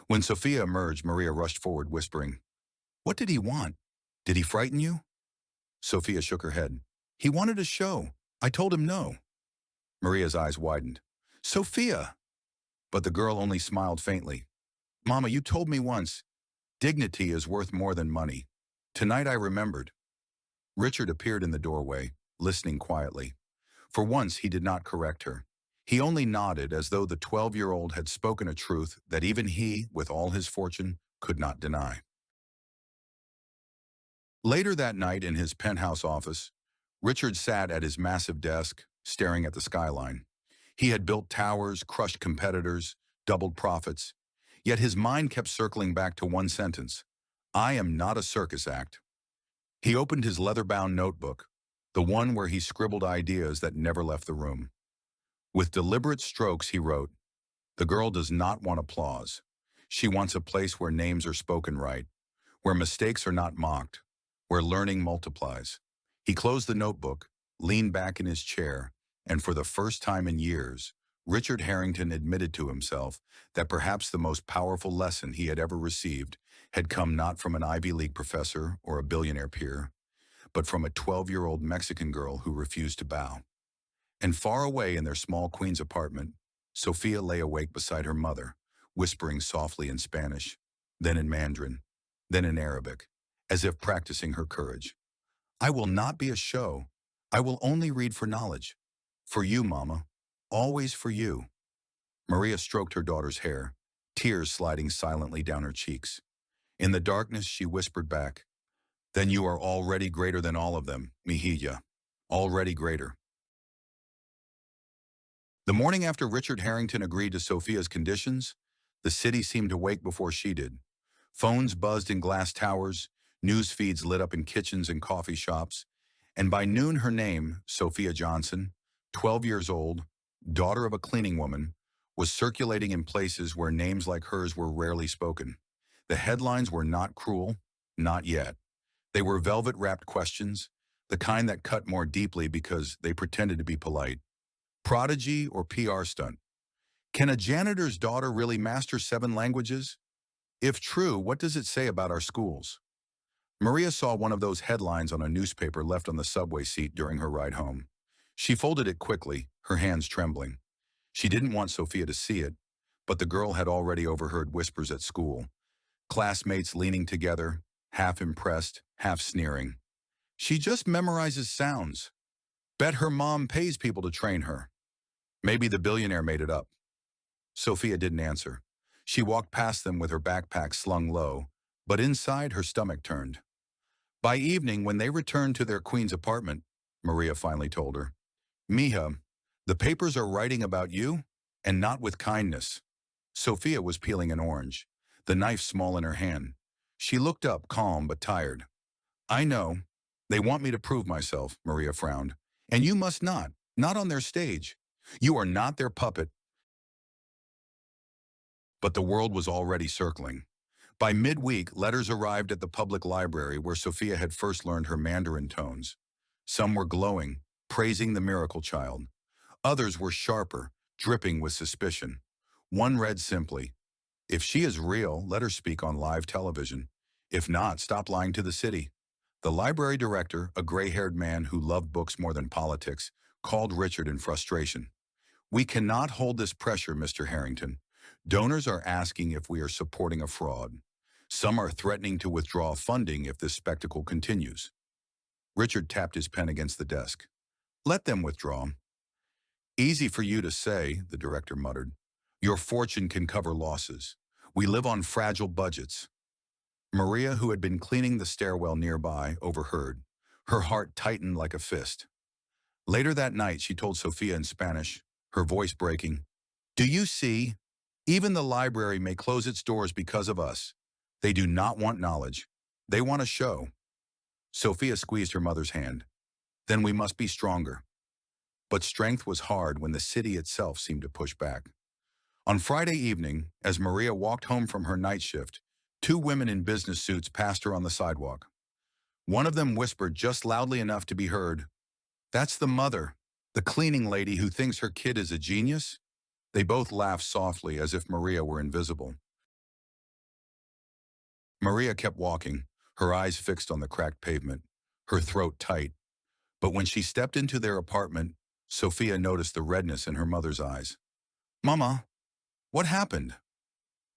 When Sofia emerged, Maria rushed forward, whispering, What did he want? Did he frighten you? Sofia shook her head. He wanted a show. I told him no. Maria's eyes widened. Sofia! But the girl only smiled faintly. Mama, you told me once, dignity is worth more than money. Tonight I remembered. Richard appeared in the doorway, listening quietly. For once he did not correct her. He only nodded as though the 12-year-old had spoken a truth that even he, with all his fortune, could not deny. Later that night in his penthouse office, Richard sat at his massive desk, staring at the skyline. He had built towers, crushed competitors, doubled profits, yet his mind kept circling back to one sentence. I am not a circus act. He opened his leather-bound notebook, the one where he scribbled ideas that never left the room. With deliberate strokes, he wrote, The girl does not want applause. She wants a place where names are spoken right, where mistakes are not mocked, where learning multiplies. He closed the notebook, leaned back in his chair, and for the first time in years, Richard Harrington admitted to himself that perhaps the most powerful lesson he had ever received had come not from an Ivy League professor or a billionaire peer, but from a 12-year-old Mexican girl who refused to bow. And far away in their small Queens apartment, Sofia lay awake beside her mother, whispering softly in Spanish, then in Mandarin, then in Arabic, as if practicing her courage. I will not be a show. I will only read for knowledge. For you, Mama. Always for you. Maria stroked her daughter's hair, tears sliding silently down her cheeks. In the darkness, she whispered back, Then you are already greater than all of them, Mejilla. Already greater. The morning after Richard Harrington agreed to Sofia's conditions, the city seemed to wake before she did. Phones buzzed in glass towers, news feeds lit up in kitchens and coffee shops, and by noon her name, Sofia Johnson, 12 years old, daughter of a cleaning woman, was circulating in places where names like hers were rarely spoken. The headlines were not cruel, not yet. They were velvet-wrapped questions, the kind that cut more deeply because they pretended to be polite. Prodigy or PR stunt? Can a janitor's daughter really master 7 languages? If true, what does it say about our schools? Maria saw one of those headlines on a newspaper left on the subway seat during her ride home. She folded it quickly, her hands trembling. She didn't want Sofia to see it, but the girl had already overheard whispers at school. Classmates leaning together, half impressed, half sneering. She just memorizes sounds. Bet her mom pays people to train her. Maybe the billionaire made it up. Sofia didn't answer. She walked past them with her backpack slung low, but inside her stomach turned. By evening, when they returned to their Queen's apartment, Maria finally told her, Mija, the papers are writing about you, and not with kindness. Sofia was peeling an orange, the knife small in her hand. She looked up, calm but tired. I know. They want me to prove myself, Maria frowned. And you must not on their stage. You are not their puppet. But the world was already circling. By midweek, letters arrived at the public library where Sofia had first learned her Mandarin tones. Some were glowing, praising the miracle child. Others were sharper, dripping with suspicion. One read simply, If she is real, let her speak on live television. If not, stop lying to the city. The library director, a gray-haired man who loved books more than politics, called Richard in frustration. We cannot hold this pressure, Mr. Harrington. Donors are asking if we are supporting a fraud. Some are threatening to withdraw funding if this spectacle continues. Richard tapped his pen against the desk. Let them withdraw. Easy for you to say, the director muttered. Your fortune can cover losses. We live on fragile budgets. Maria, who had been cleaning the stairwell nearby, overheard. Her heart tightened like a fist. Later that night, she told Sofia in Spanish, her voice breaking, Do you see? Even the library may close its doors because of us. They do not want knowledge. They want a show. Sofia squeezed her mother's hand. Then we must be stronger. But strength was hard when the city itself seemed to push back. On Friday evening, as Maria walked home from her night shift, two women in business suits passed her on the sidewalk. One of them whispered just loudly enough to be heard, That's the mother, the cleaning lady who thinks her kid is a genius. They both laughed softly as if Maria were invisible. Maria kept walking, her eyes fixed on the cracked pavement, her throat tight. But when she stepped into their apartment, Sofia noticed the redness in her mother's eyes. Mama, what happened?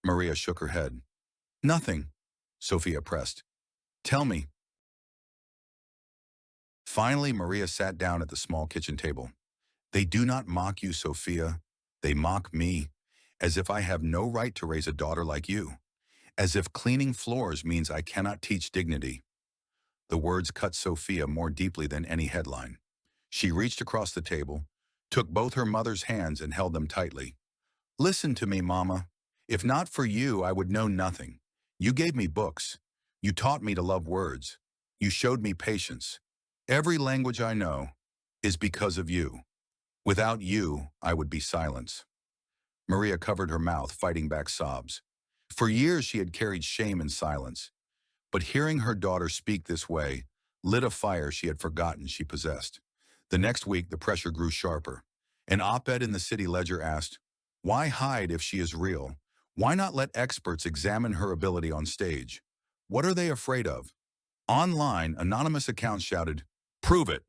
Maria shook her head. Nothing, Sofia pressed. Tell me. Finally, Maria sat down at the small kitchen table. They do not mock you, Sofia. They mock me, as if I have no right to raise a daughter like you, as if cleaning floors means I cannot teach dignity. The words cut Sofia more deeply than any headline. She reached across the table, took both her mother's hands and held them tightly. Listen to me, Mama. If not for you, I would know nothing. You gave me books. You taught me to love words. You showed me patience. Every language I know is because of you. Without you, I would be silence. Maria covered her mouth, fighting back sobs. For years she had carried shame in silence. But hearing her daughter speak this way lit a fire she had forgotten she possessed. The next week, the pressure grew sharper. An op-ed in the City Ledger asked, Why hide if she is real? Why not let experts examine her ability on stage? What are they afraid of? Online, anonymous accounts shouted, Prove it!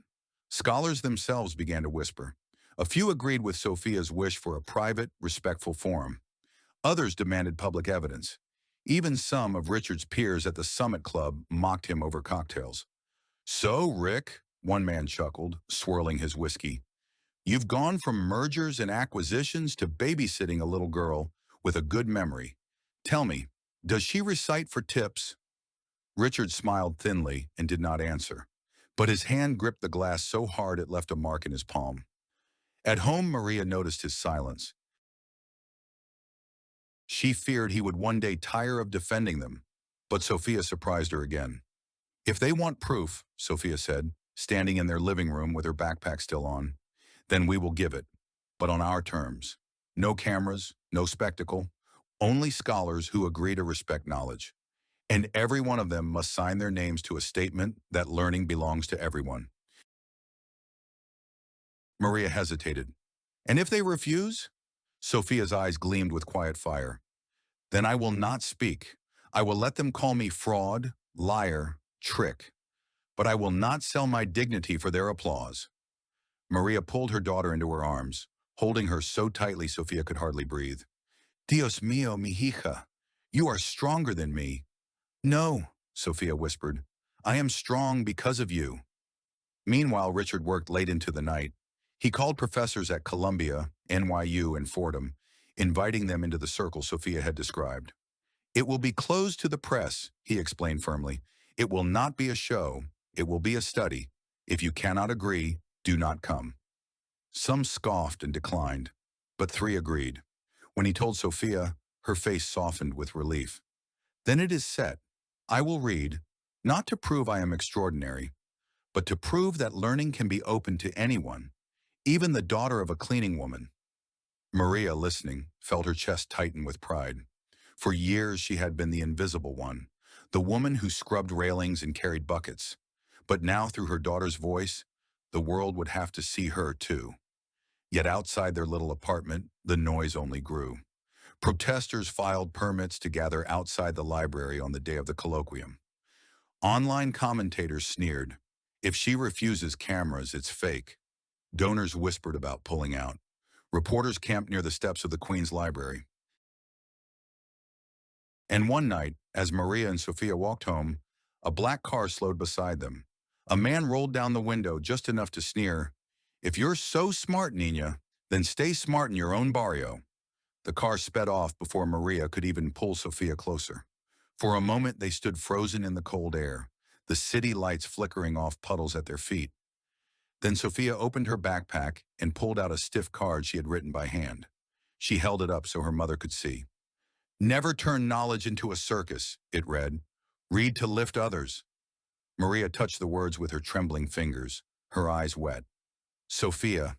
Scholars themselves began to whisper. A few agreed with Sofia's wish for a private, respectful forum. Others demanded public evidence. Even some of Richard's peers at the Summit Club mocked him over cocktails. So, Rick, one man chuckled, swirling his whiskey, you've gone from mergers and acquisitions to babysitting a little girl with a good memory. Tell me, does she recite for tips? Richard smiled thinly and did not answer, but his hand gripped the glass so hard it left a mark in his palm. At home, Maria noticed his silence. She feared he would one day tire of defending them, but Sofia surprised her again. If they want proof, Sofia said, standing in their living room with her backpack still on, then we will give it, but on our terms. No cameras, no spectacle, only scholars who agree to respect knowledge. And every one of them must sign their names to a statement that learning belongs to everyone. Maria hesitated. And if they refuse? Sofia's eyes gleamed with quiet fire. Then I will not speak. I will let them call me fraud, liar, trick. But I will not sell my dignity for their applause. Maria pulled her daughter into her arms, holding her so tightly Sofia could hardly breathe. Dios mío, mi hija, you are stronger than me. No, Sofia whispered. I am strong because of you. Meanwhile, Richard worked late into the night. He called professors at Columbia, NYU, and Fordham, inviting them into the circle Sofia had described. It will be closed to the press, he explained firmly. It will not be a show. It will be a study. If you cannot agree, do not come. Some scoffed and declined, but 3 agreed. When he told Sofia, her face softened with relief. Then it is set. I will read, not to prove I am extraordinary, but to prove that learning can be open to anyone, even the daughter of a cleaning woman. Maria, listening, felt her chest tighten with pride. For years she had been the invisible one, the woman who scrubbed railings and carried buckets. But now, through her daughter's voice, the world would have to see her too. Yet outside their little apartment, the noise only grew. Protesters filed permits to gather outside the library on the day of the colloquium. Online commentators sneered. If she refuses cameras, it's fake. Donors whispered about pulling out. Reporters camped near the steps of the Queen's Library. And one night, as Maria and Sofia walked home, a black car slowed beside them. A man rolled down the window just enough to sneer, "If you're so smart, Nina, then stay smart in your own barrio." The car sped off before Maria could even pull Sofia closer. For a moment, they stood frozen in the cold air, the city lights flickering off puddles at their feet. Then Sofia opened her backpack and pulled out a stiff card she had written by hand. She held it up so her mother could see. "Never turn knowledge into a circus," it read. "Read to lift others." Maria touched the words with her trembling fingers, her eyes wet. "Sofia,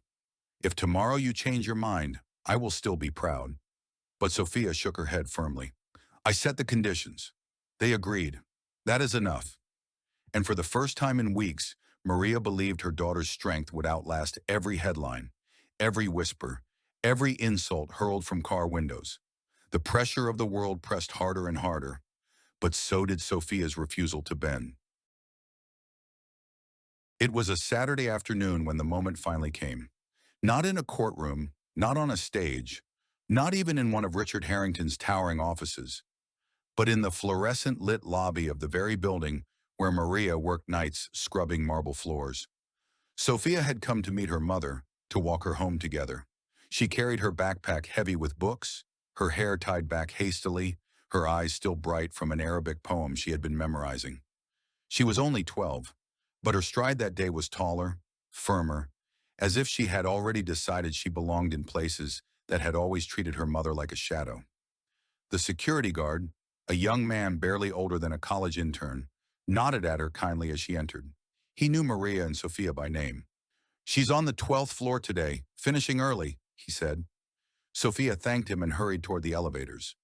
if tomorrow you change your mind, I will still be proud." But Sofia shook her head firmly. "I set the conditions. They agreed. That is enough." And for the first time in weeks, Maria believed her daughter's strength would outlast every headline, every whisper, every insult hurled from car windows. The pressure of the world pressed harder and harder, but so did Sofia's refusal to bend. It was a Saturday afternoon when the moment finally came. Not in a courtroom, not on a stage, not even in one of Richard Harrington's towering offices, but in the fluorescent lit lobby of the very building where Maria worked nights scrubbing marble floors. Sofia had come to meet her mother, to walk her home together. She carried her backpack heavy with books, her hair tied back hastily, her eyes still bright from an Arabic poem she had been memorizing. She was only 12, but her stride that day was taller, firmer, as if she had already decided she belonged in places that had always treated her mother like a shadow. The security guard, a young man barely older than a college intern, nodded at her kindly as she entered. He knew Maria and Sofia by name. "She's on the 12th floor today, finishing early," he said. Sofia thanked him and hurried toward the elevators.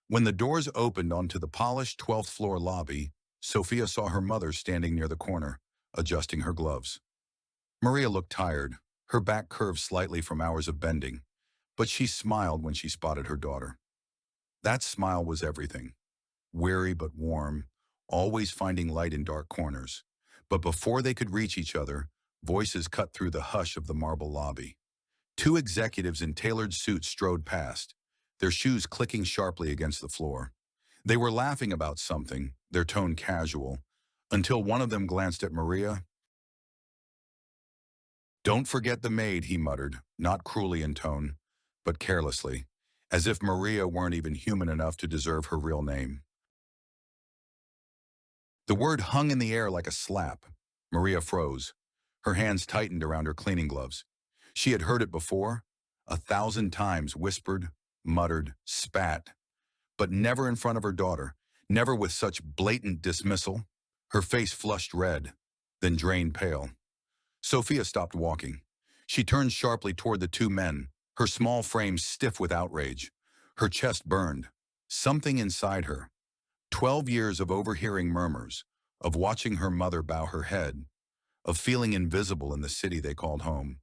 When the doors opened onto the polished 12th floor lobby, Sofia saw her mother standing near the corner, adjusting her gloves. Maria looked tired, her back curved slightly from hours of bending, but she smiled when she spotted her daughter. That smile was everything. Weary but warm, always finding light in dark corners. But before they could reach each other, voices cut through the hush of the marble lobby. Two executives in tailored suits strode past, their shoes clicking sharply against the floor. They were laughing about something, their tone casual, until one of them glanced at Maria. "Don't forget the maid," he muttered, not cruelly in tone, but carelessly, as if Maria weren't even human enough to deserve her real name. The word hung in the air like a slap. Maria froze. Her hands tightened around her cleaning gloves. She had heard it before, 1,000 times, whispered, muttered, spat, but never in front of her daughter, never with such blatant dismissal. Her face flushed red, then drained pale. Sofia stopped walking. She turned sharply toward the two men, her small frame stiff with outrage. Her chest burned. Something inside her, 12 years of overhearing murmurs, of watching her mother bow her head, of feeling invisible in the city they called home,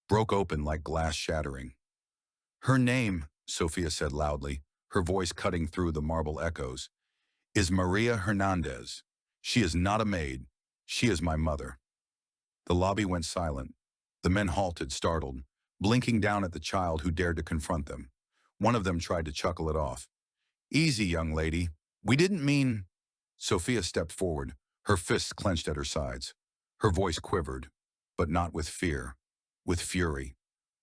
broke open like glass shattering. "Her name," Sofia said loudly, her voice cutting through the marble echoes, "is Maria Hernandez. She is not a maid. She is my mother." The lobby went silent. The men halted, startled, blinking down at the child who dared to confront them. One of them tried to chuckle it off. "Easy, young lady. We didn't mean—" Sofia stepped forward, her fists clenched at her sides. Her voice quivered, but not with fear, with fury.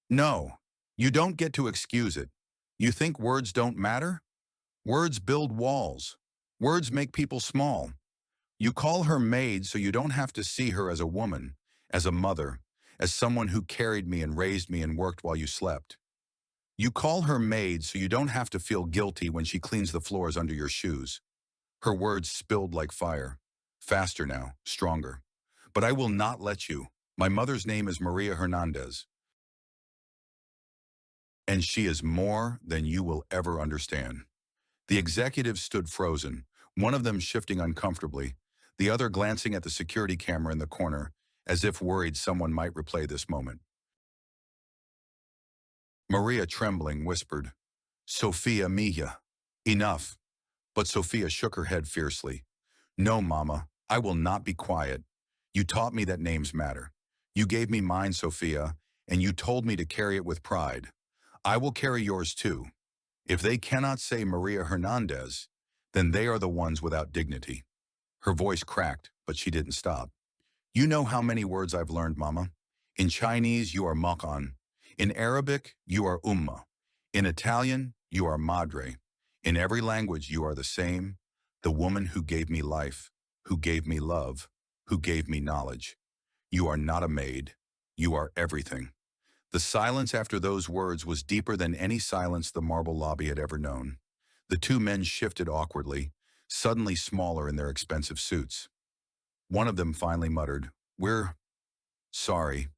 "No, you don't get to excuse it. You think words don't matter? Words build walls. Words make people small. You call her maid so you don't have to see her as a woman, as a mother, as someone who carried me and raised me and worked while you slept. You call her maid so you don't have to feel guilty when she cleans the floors under your shoes." Her words spilled like fire. Faster now, stronger. "But I will not let you. My mother's name is Maria Hernandez. And she is more than you will ever understand." The executives stood frozen, one of them shifting uncomfortably, the other glancing at the security camera in the corner, as if worried someone might replay this moment. Maria, trembling, whispered, "Sofia Mia, enough." But Sofia shook her head fiercely. "No, Mama, I will not be quiet. You taught me that names matter. You gave me mine, Sofia, and you told me to carry it with pride. I will carry yours too. If they cannot say Maria Hernandez, then they are the ones without dignity. Her voice cracked, but she didn't stop. You know how many words I've learned, Mama? In Chinese, you are makan. In Arabic, you are umma. In Italian, you are madre. In every language, you are the same, the woman who gave me life, who gave me love, who gave me knowledge. You are not a maid. You are everything. The silence after those words was deeper than any silence the marble lobby had ever known. The two men shifted awkwardly, suddenly smaller in their expensive suits. One of them finally muttered, "We're sorry."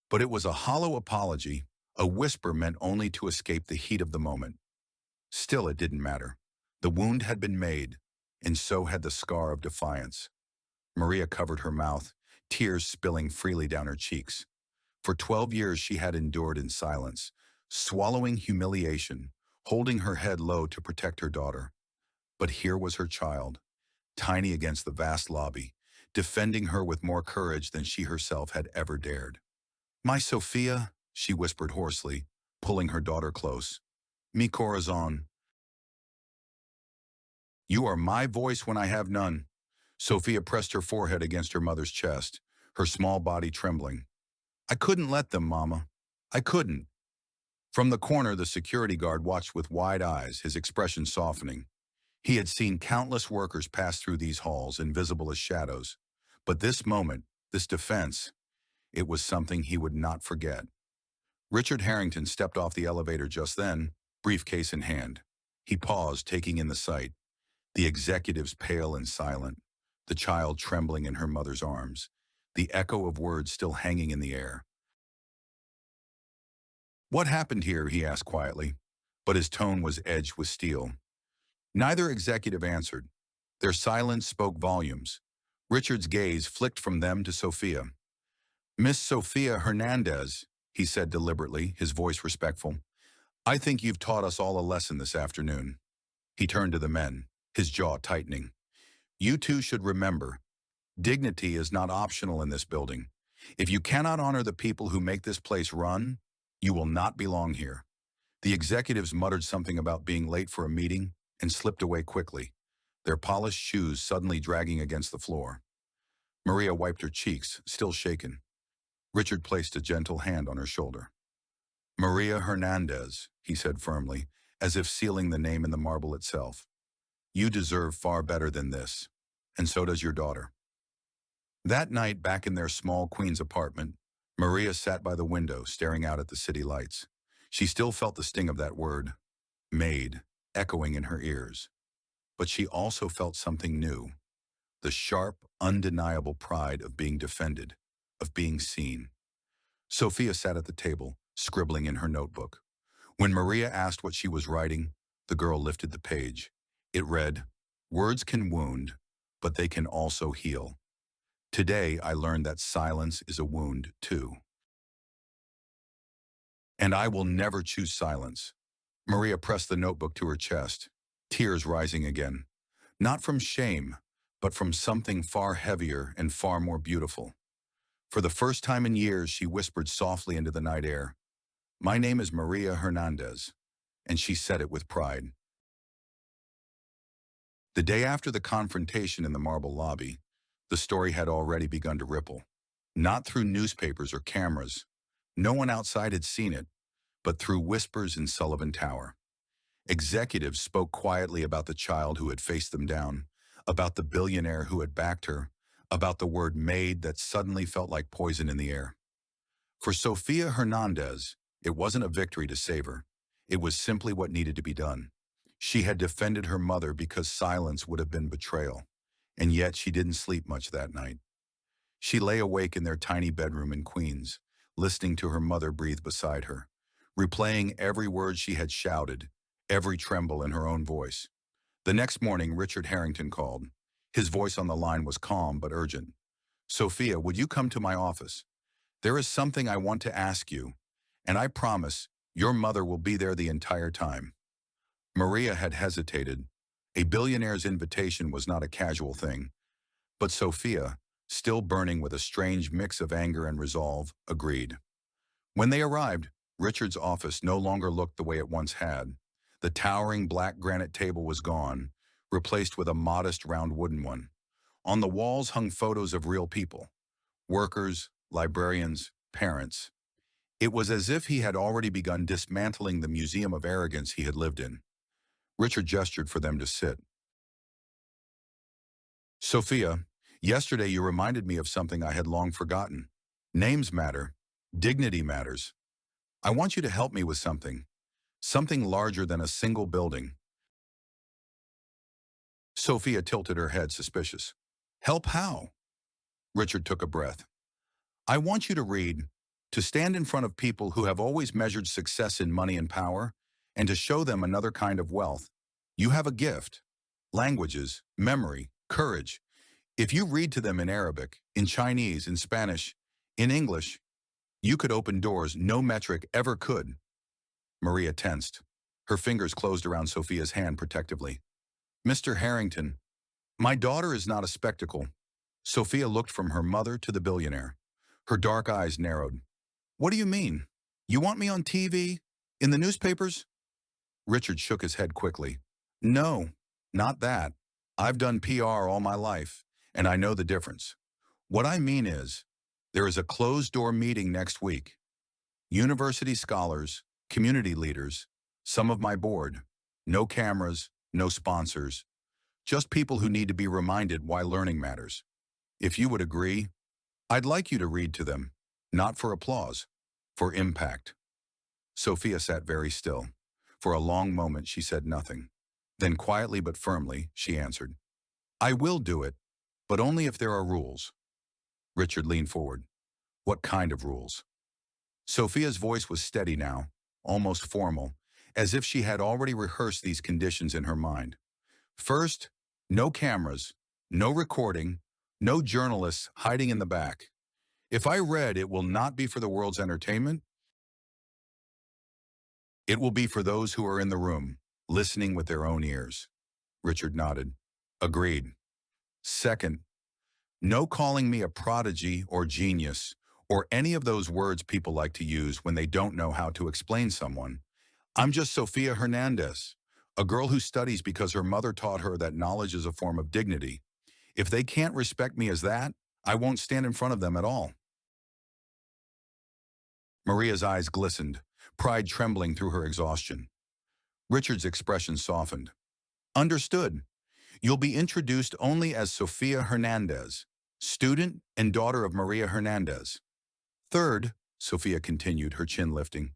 But it was a hollow apology, a whisper meant only to escape the heat of the moment. Still, it didn't matter. The wound had been made, and so had the scar of defiance. Maria covered her mouth, tears spilling freely down her cheeks. For 12 years she had endured in silence, swallowing humiliation, holding her head low to protect her daughter. But here was her child, tiny against the vast lobby, defending her with more courage than she herself had ever dared. "My Sofia," she whispered hoarsely, pulling her daughter close. "Mi corazon. You are my voice when I have none." Sofia pressed her forehead against her mother's chest, her small body trembling. "I couldn't let them, Mama. I couldn't." From the corner, the security guard watched with wide eyes, his expression softening. He had seen countless workers pass through these halls, invisible as shadows. But this moment, this defense, it was something he would not forget. Richard Harrington stepped off the elevator just then, briefcase in hand. He paused, taking in the sight. The executives pale and silent, the child trembling in her mother's arms, the echo of words still hanging in the air. "What happened here?" he asked quietly, but his tone was edged with steel. Neither executive answered. Their silence spoke volumes. Richard's gaze flicked from them to Sofia. "Miss Sofia Hernandez," he said deliberately, his voice respectful, "I think you've taught us all a lesson this afternoon." He turned to the men, his jaw tightening. "You two should remember, dignity is not optional in this building. If you cannot honor the people who make this place run, you will not belong here." The executives muttered something about being late for a meeting and slipped away quickly, their polished shoes suddenly dragging against the floor. Maria wiped her cheeks, still shaken. Richard placed a gentle hand on her shoulder. "Maria Hernandez," he said firmly, as if sealing the name in the marble itself. "You deserve far better than this, and so does your daughter." That night, back in their small Queens apartment, Maria sat by the window, staring out at the city lights. She still felt the sting of that word, maid, echoing in her ears. But she also felt something new, the sharp, undeniable pride of being defended, of being seen. Sofia sat at the table, scribbling in her notebook. When Maria asked what she was writing, the girl lifted the page. It read, "Words can wound, but they can also heal. Today I learned that silence is a wound too. And I will never choose silence." Maria pressed the notebook to her chest, tears rising again. Not from shame, but from something far heavier and far more beautiful. For the first time in years, she whispered softly into the night air, "My name is Maria Hernandez," and she said it with pride. The day after the confrontation in the marble lobby, the story had already begun to ripple. Not through newspapers or cameras. No one outside had seen it, but through whispers in Sullivan Tower. Executives spoke quietly about the child who had faced them down, about the billionaire who had backed her, about the word maid that suddenly felt like poison in the air. For Sofia Hernandez, it wasn't a victory to save her. It was simply what needed to be done. She had defended her mother because silence would have been betrayal, and yet she didn't sleep much that night. She lay awake in their tiny bedroom in Queens, listening to her mother breathe beside her, replaying every word she had shouted, every tremble in her own voice. The next morning, Richard Harrington called. His voice on the line was calm but urgent. "Sofia, would you come to my office? There is something I want to ask you, and I promise your mother will be there the entire time." Maria had hesitated. A billionaire's invitation was not a casual thing. But Sofia, still burning with a strange mix of anger and resolve, agreed. When they arrived, Richard's office no longer looked the way it once had. The towering black granite table was gone, replaced with a modest round wooden one. On the walls hung photos of real people, workers, librarians, parents. It was as if he had already begun dismantling the museum of arrogance he had lived in. Richard gestured for them to sit. Sophia, yesterday you reminded me of something I had long forgotten. Names matter. Dignity matters. I want you to help me with something larger than a single building. Sophia tilted her head, suspicious. Help how? Richard took a breath. I want you to read, to stand in front of people who have always measured success in money and power, and to show them another kind of wealth. You have a gift. Languages, memory, courage. If you read to them in Arabic, in Chinese, in Spanish, in English, you could open doors no metric ever could. Maria tensed. Her fingers closed around Sophia's hand protectively. Mr. Harrington, my daughter is not a spectacle. Sophia looked from her mother to the billionaire. Her dark eyes narrowed. What do you mean? You want me on TV? In the newspapers? Richard shook his head quickly. No, not that. I've done PR all my life, and I know the difference. What I mean is, there is a closed-door meeting next week. University scholars, community leaders, some of my board. No cameras, no sponsors. Just people who need to be reminded why learning matters. If you would agree, I'd like you to read to them, not for applause, for impact. Sophia sat very still. For a long moment she said nothing. Then quietly but firmly, she answered, I will do it, but only if there are rules. Richard leaned forward. What kind of rules? Sophia's voice was steady now, almost formal, as if she had already rehearsed these conditions in her mind. First, no cameras, no recording, no journalists hiding in the back. If I read it will not be for the world's entertainment, it will be for those who are in the room, listening with their own ears. Richard nodded. Agreed. Second, no calling me a prodigy or genius, or any of those words people like to use when they don't know how to explain someone. I'm just Sofia Hernandez, a girl who studies because her mother taught her that knowledge is a form of dignity. If they can't respect me as that, I won't stand in front of them at all. Maria's eyes glistened, pride trembling through her exhaustion. Richard's expression softened. Understood. You'll be introduced only as Sofia Hernandez, student and daughter of Maria Hernandez. Third, Sophia continued, her chin lifting,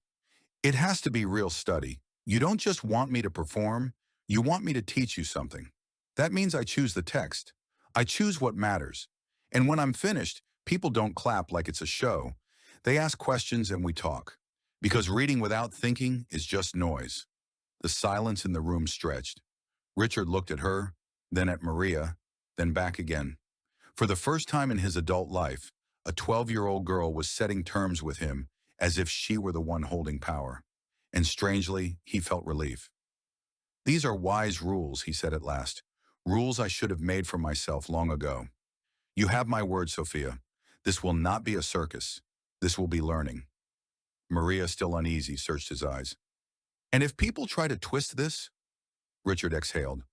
it has to be real study. You don't just want me to perform, you want me to teach you something. That means I choose the text. I choose what matters. And when I'm finished, people don't clap like it's a show. They ask questions and we talk. Because reading without thinking is just noise. The silence in the room stretched. Richard looked at her, then at Maria, then back again. For the first time in his adult life, a 12-year-old girl was setting terms with him as if she were the one holding power. And strangely, he felt relief. These are wise rules, he said at last. Rules I should have made for myself long ago. You have my word, Sophia. This will not be a circus. This will be learning. Maria, still uneasy, searched his eyes. And if people try to twist this? Richard exhaled.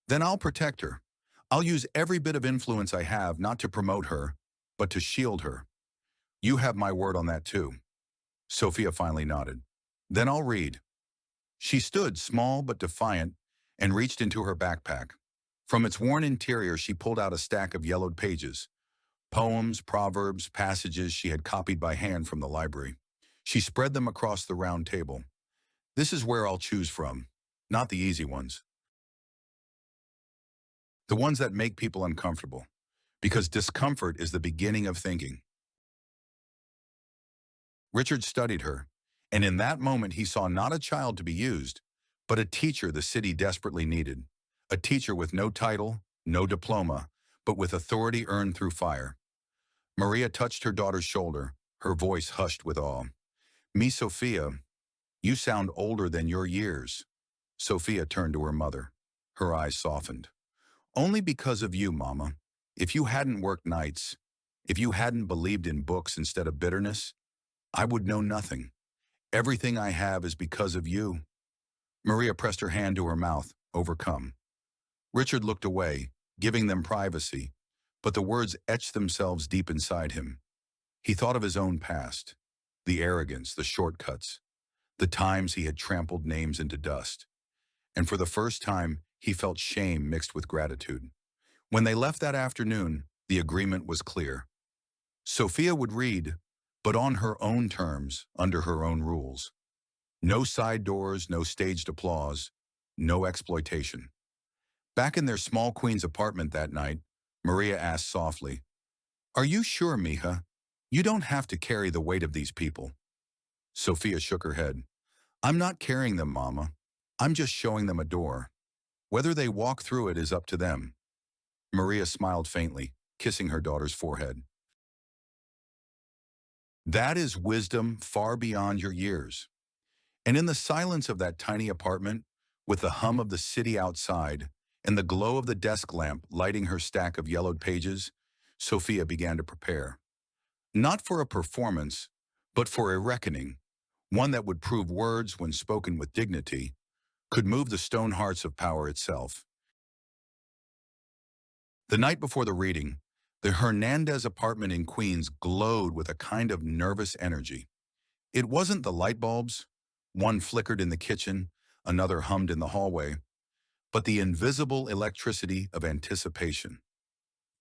Then I'll protect her. I'll use every bit of influence I have not to promote her, but to shield her. You have my word on that too. Sophia finally nodded. Then I'll read. She stood, small but defiant, and reached into her backpack. From its worn interior, she pulled out a stack of yellowed pages. Poems, proverbs, passages she had copied by hand from the library. She spread them across the round table. This is where I'll choose from, not the easy ones. The ones that make people uncomfortable, because discomfort is the beginning of thinking. Richard studied her, and in that moment he saw not a child to be used, but a teacher the city desperately needed. A teacher with no title, no diploma, but with authority earned through fire. Maria touched her daughter's shoulder, her voice hushed with awe. Me, Sophia, you sound older than your years. Sophia turned to her mother. Her eyes softened. Only because of you, Mama. If you hadn't worked nights, if you hadn't believed in books instead of bitterness, I would know nothing. Everything I have is because of you. Maria pressed her hand to her mouth, overcome. Richard looked away, giving them privacy, but the words etched themselves deep inside him. He thought of his own past, the arrogance, the shortcuts, the times he had trampled names into dust. And for the first time, he felt shame mixed with gratitude. When they left that afternoon, the agreement was clear. Sofia would read, but on her own terms, under her own rules. No side doors, no staged applause, no exploitation. Back in their small Queens apartment that night, Maria asked softly, "Are you sure, Mija? You don't have to carry the weight of these people." Sofia shook her head. "I'm not carrying them, Mama. I'm just showing them a door. Whether they walk through it is up to them." Maria smiled faintly, kissing her daughter's forehead. "That is wisdom far beyond your years." And in the silence of that tiny apartment, with the hum of the city outside and the glow of the desk lamp lighting her stack of yellowed pages, Sofia began to prepare. Not for a performance, but for a reckoning, one that would prove words, when spoken with dignity, could move the stone hearts of power itself. The night before the reading, the Hernandez apartment in Queens glowed with a kind of nervous energy. It wasn't the light bulbs, one flickered in the kitchen, another hummed in the hallway, but the invisible electricity of anticipation.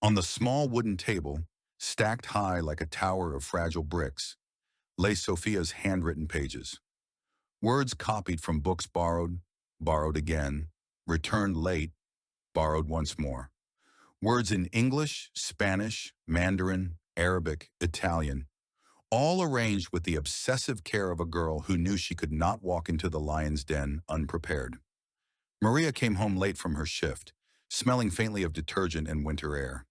On the small wooden table, stacked high like a tower of fragile bricks, lay Sofia's handwritten pages. Words copied from books borrowed, borrowed again, returned late, borrowed once more. Words in English, Spanish, Mandarin, Arabic, Italian, all arranged with the obsessive care of a girl who knew she could not walk into the lion's den unprepared. Maria came home late from her shift, smelling faintly of detergent and winter air.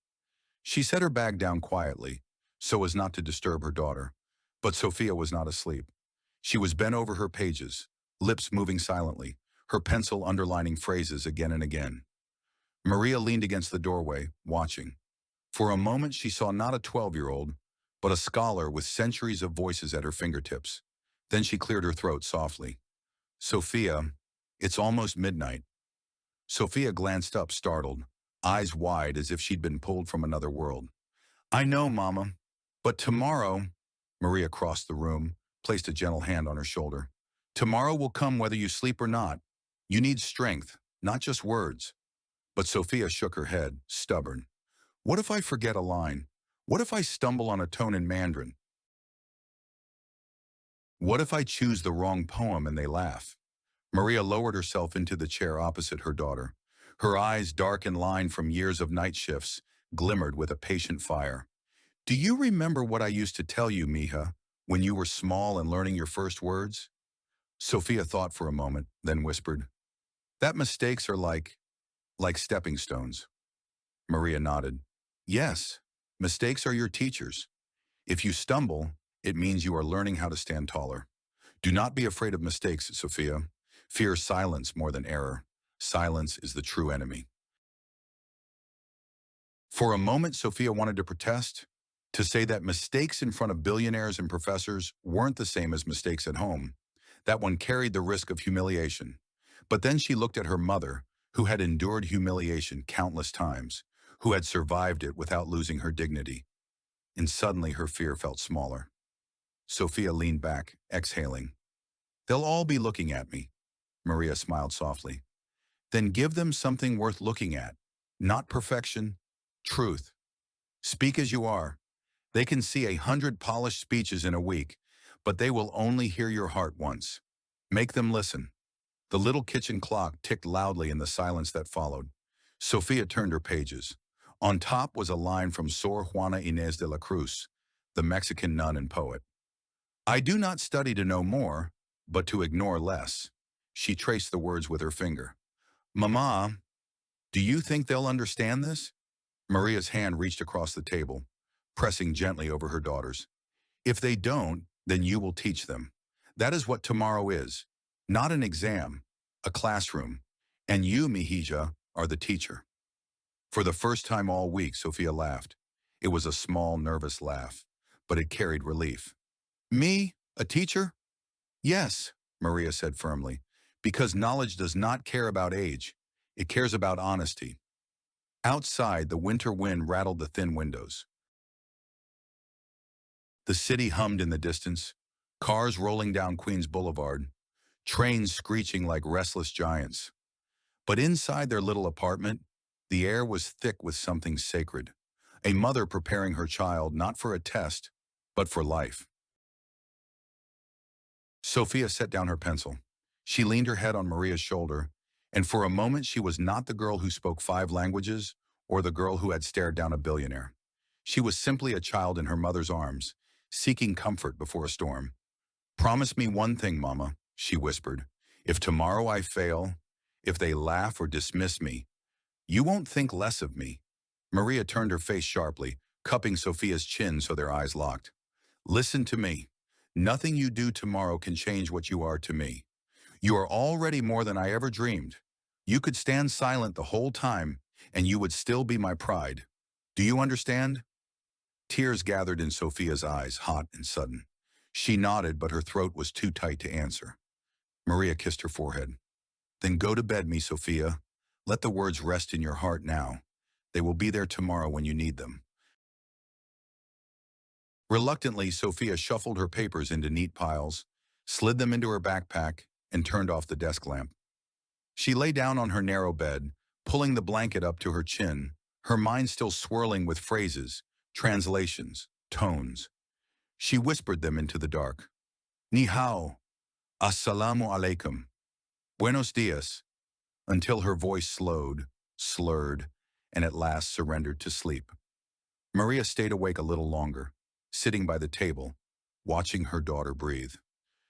She set her bag down quietly, so as not to disturb her daughter, but Sofia was not asleep. She was bent over her pages, lips moving silently, her pencil underlining phrases again and again. Maria leaned against the doorway, watching. For a moment she saw not a 12-year-old, but a scholar with centuries of voices at her fingertips. Then she cleared her throat softly. "Sofia, it's almost midnight." Sofia glanced up, startled, eyes wide as if she'd been pulled from another world. "I know, Mama, but tomorrow—" Maria crossed the room, placed a gentle hand on her shoulder. "Tomorrow will come whether you sleep or not. You need strength, not just words." But Sofia shook her head, stubborn. "What if I forget a line? What if I stumble on a tone in Mandarin? What if I choose the wrong poem and they laugh?" Maria lowered herself into the chair opposite her daughter. Her eyes, dark and lined from years of night shifts, glimmered with a patient fire. "Do you remember what I used to tell you, Mija, when you were small and learning your first words?" Sofia thought for a moment, then whispered, "That mistakes are like stepping stones." Maria nodded. "Yes, mistakes are your teachers. If you stumble, it means you are learning how to stand taller. Do not be afraid of mistakes, Sofia. Fear silence more than error. Silence is the true enemy." For a moment, Sofia wanted to protest, to say that mistakes in front of billionaires and professors weren't the same as mistakes at home. That one carried the risk of humiliation. But then she looked at her mother, who had endured humiliation countless times, who had survived it without losing her dignity. And suddenly her fear felt smaller. Sofia leaned back, exhaling. "They'll all be looking at me." Maria smiled softly. "Then give them something worth looking at. Not perfection, truth. Speak as you are. They can see 100 polished speeches in a week, but they will only hear your heart once. Make them listen." The little kitchen clock ticked loudly in the silence that followed. Sofia turned her pages. On top was a line from Sor Juana Inés de la Cruz, the Mexican nun and poet. "I do not study to know more, but to ignore less." She traced the words with her finger. "Mama, do you think they'll understand this?" Maria's hand reached across the table, pressing gently over her daughter's. "If they don't, then you will teach them. That is what tomorrow is. Not an exam, a classroom. And you, Mihija, are the teacher." For the first time all week, Sofia laughed. It was a small, nervous laugh, but it carried relief. "Me? A teacher?" "Yes," Maria said firmly, "because knowledge does not care about age. It cares about honesty. Outside, the winter wind rattled the thin windows. The city hummed in the distance, cars rolling down Queens Boulevard, trains screeching like restless giants. But inside their little apartment, the air was thick with something sacred. A mother preparing her child not for a test, but for life. Sofia set down her pencil. She leaned her head on Maria's shoulder, and for a moment she was not the girl who spoke 5 languages or the girl who had stared down a billionaire. She was simply a child in her mother's arms, seeking comfort before a storm. "Promise me one thing, Mama," she whispered. "If tomorrow I fail, if they laugh or dismiss me, you won't think less of me." Maria turned her face sharply, cupping Sofia's chin so their eyes locked. "Listen to me. Nothing you do tomorrow can change what you are to me. You are already more than I ever dreamed. You could stand silent the whole time, and you would still be my pride. Do you understand?" Tears gathered in Sofia's eyes, hot and sudden. She nodded, but her throat was too tight to answer. Maria kissed her forehead. "Then go to bed, me Sofia. Let the words rest in your heart now. They will be there tomorrow when you need them." Reluctantly, Sofia shuffled her papers into neat piles, slid them into her backpack, and turned off the desk lamp. She lay down on her narrow bed, pulling the blanket up to her chin, her mind still swirling with phrases, translations, tones. She whispered them into the dark. "Ni hao, assalamu alaikum, buenos dias," until her voice slowed, slurred, and at last surrendered to sleep. Maria stayed awake a little longer, sitting by the table, watching her daughter breathe.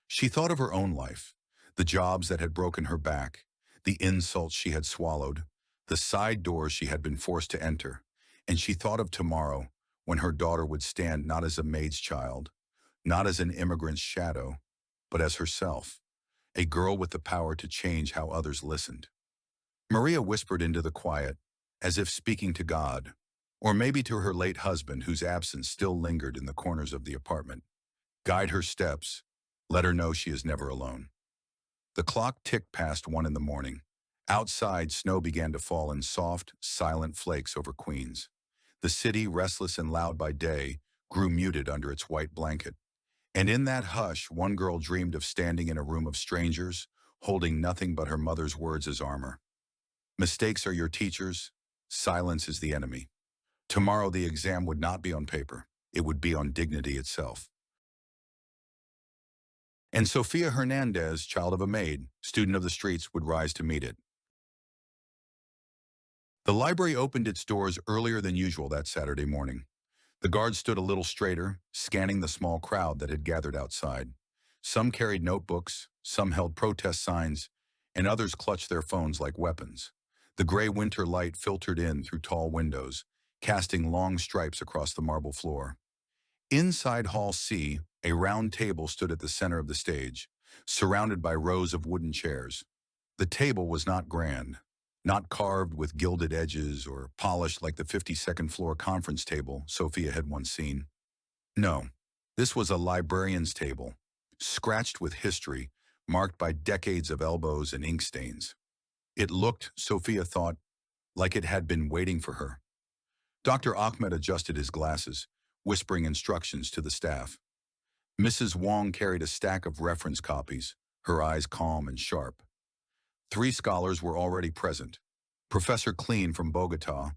She thought of her own life, the jobs that had broken her back, the insults she had swallowed, the side doors she had been forced to enter, and she thought of tomorrow when her daughter would stand not as a maid's child, not as an immigrant's shadow, but as herself, a girl with the power to change how others listened. Maria whispered into the quiet, as if speaking to God, or maybe to her late husband whose absence still lingered in the corners of the apartment. "Guide her steps. Let her know she is never alone." The clock ticked past 1 in the morning. Outside, snow began to fall in soft, silent flakes over Queens. The city, restless and loud by day, grew muted under its white blanket. And in that hush, one girl dreamed of standing in a room of strangers, holding nothing but her mother's words as armor. "Mistakes are your teachers. Silence is the enemy." Tomorrow the exam would not be on paper. It would be on dignity itself. And Sofia Hernandez, child of a maid, student of the streets, would rise to meet it. The library opened its doors earlier than usual that Saturday morning. The guards stood a little straighter, scanning the small crowd that had gathered outside. Some carried notebooks, some held protest signs, and others clutched their phones like weapons. The gray winter light filtered in through tall windows, casting long stripes across the marble floor. Inside Hall C, a round table stood at the center of the stage, surrounded by rows of wooden chairs. The table was not grand, not carved with gilded edges or polished like the 52nd floor conference table Sofia had once seen. No, this was a librarian's table, scratched with history, marked by decades of elbows and ink stains. It looked, Sofia thought, like it had been waiting for her. Dr. Ahmed adjusted his glasses, whispering instructions to the staff. Mrs. Wong carried a stack of reference copies, her eyes calm and sharp. 3 scholars were already present. Professor Clean from Bogota,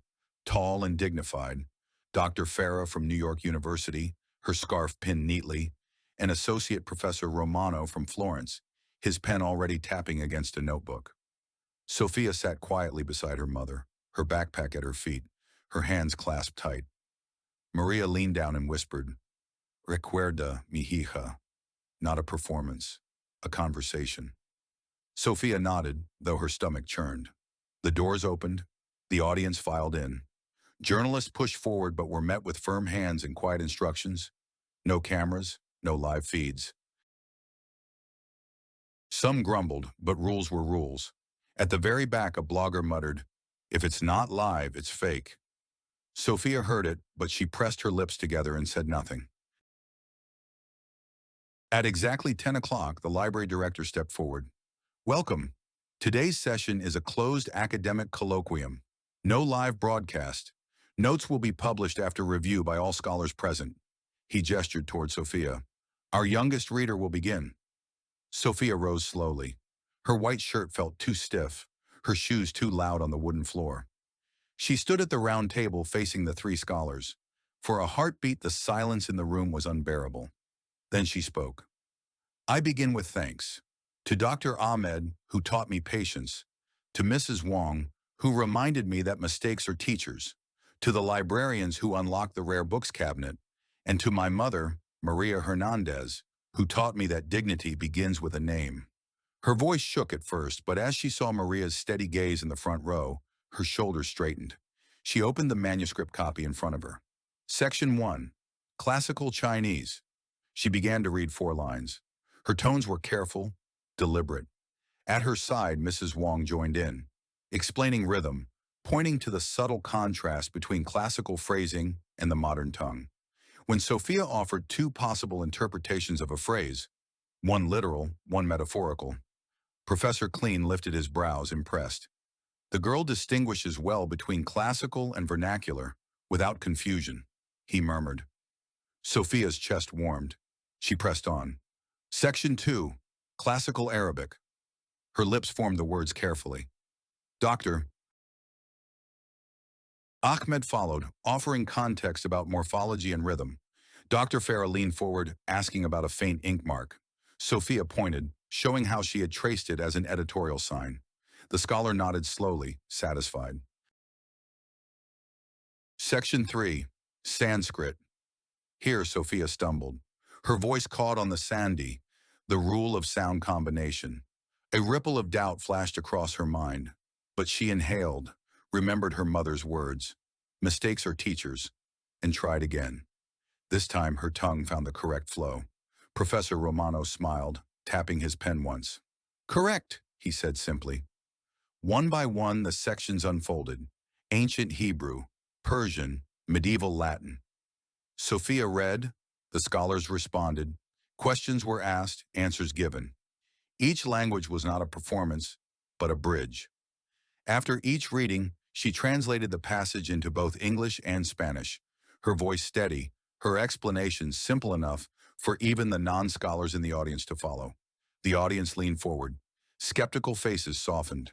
tall and dignified, Dr. Farah from New York University, her scarf pinned neatly, and Associate Professor Romano from Florence, his pen already tapping against a notebook. Sofia sat quietly beside her mother, her backpack at her feet, her hands clasped tight. Maria leaned down and whispered, "Recuerda, mi hija," not a performance, a conversation. Sofia nodded, though her stomach churned. The doors opened. The audience filed in. Journalists pushed forward but were met with firm hands and quiet instructions. No cameras, no live feeds. Some grumbled, but rules were rules. At the very back, a blogger muttered, "If it's not live, it's fake." Sofia heard it, but she pressed her lips together and said nothing. At exactly 10 o'clock, the library director stepped forward. "Welcome. Today's session is a closed academic colloquium. No live broadcast. Notes will be published after review by all scholars present. He gestured toward Sofia. Our youngest reader will begin. Sofia rose slowly. Her white shirt felt too stiff, her shoes too loud on the wooden floor. She stood at the round table facing the three scholars. For a heartbeat, the silence in the room was unbearable. Then she spoke. I begin with thanks. To Dr. Ahmed, who taught me patience. To Mrs. Wong, who reminded me that mistakes are teachers. To the librarians who unlocked the rare books cabinet. And to my mother, Maria Hernandez, who taught me that dignity begins with a name. Her voice shook at first, but as she saw Maria's steady gaze in the front row, her shoulders straightened. She opened the manuscript copy in front of her. Section 1. Classical Chinese. She began to read 4 lines. Her tones were careful, deliberate. At her side, Mrs. Wong joined in, explaining rhythm, pointing to the subtle contrast between classical phrasing and the modern tongue. When Sofia offered 2 possible interpretations of a phrase, one literal, one metaphorical, Professor Clean lifted his brows, impressed. The girl distinguishes well between classical and vernacular, without confusion, he murmured. Sofia's chest warmed. She pressed on. Section 2. Classical Arabic. Her lips formed the words carefully. Doctor. Ahmed followed, offering context about morphology and rhythm. Dr. Farah leaned forward, asking about a faint ink mark. Sofia pointed, showing how she had traced it as an editorial sign. The scholar nodded slowly, satisfied. Section 3. Sanskrit. Here Sofia stumbled. Her voice caught on the sandhi, the rule of sound combination. A ripple of doubt flashed across her mind, but she inhaled, remembered her mother's words. Mistakes are teachers, and tried again. This time her tongue found the correct flow. Professor Romano smiled, tapping his pen once. Correct, he said simply. One by one the sections unfolded. Ancient Hebrew, Persian, medieval Latin. Sofia read, the scholars responded. Questions were asked, answers given. Each language was not a performance, but a bridge. After each reading, she translated the passage into both English and Spanish, her voice steady, her explanations simple enough for even the non-scholars in the audience to follow. The audience leaned forward. Skeptical faces softened.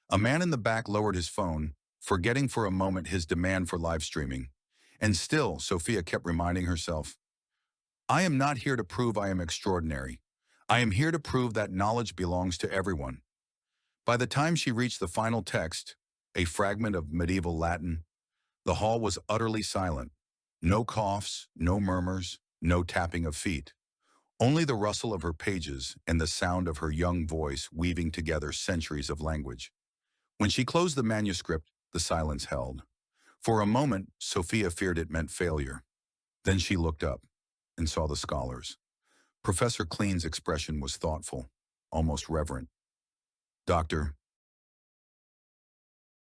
A man in the back lowered his phone, forgetting for a moment his demand for live streaming. And still, Sofia kept reminding herself, I am not here to prove I am extraordinary. I am here to prove that knowledge belongs to everyone. By the time she reached the final text, a fragment of medieval Latin, the hall was utterly silent. No coughs, no murmurs, no tapping of feet. Only the rustle of her pages and the sound of her young voice weaving together centuries of language. When she closed the manuscript, the silence held. For a moment, Sofia feared it meant failure. Then she looked up and saw the scholars. Professor Clean's expression was thoughtful, almost reverent. Doctor.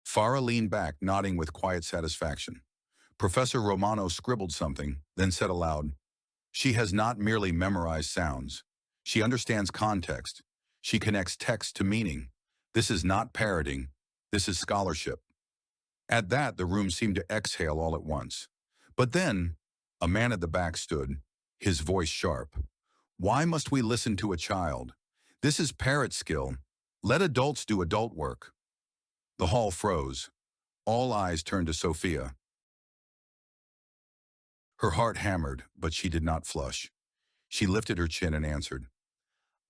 Farah leaned back, nodding with quiet satisfaction. Professor Romano scribbled something, then said aloud, She has not merely memorized sounds. She understands context. She connects text to meaning. This is not parroting. This is scholarship. At that, the room seemed to exhale all at once. But then, a man at the back stood, his voice sharp. Why must we listen to a child? This is parrot skill. Let adults do adult work. The hall froze. All eyes turned to Sofia. Her heart hammered, but she did not flush. She lifted her chin and answered,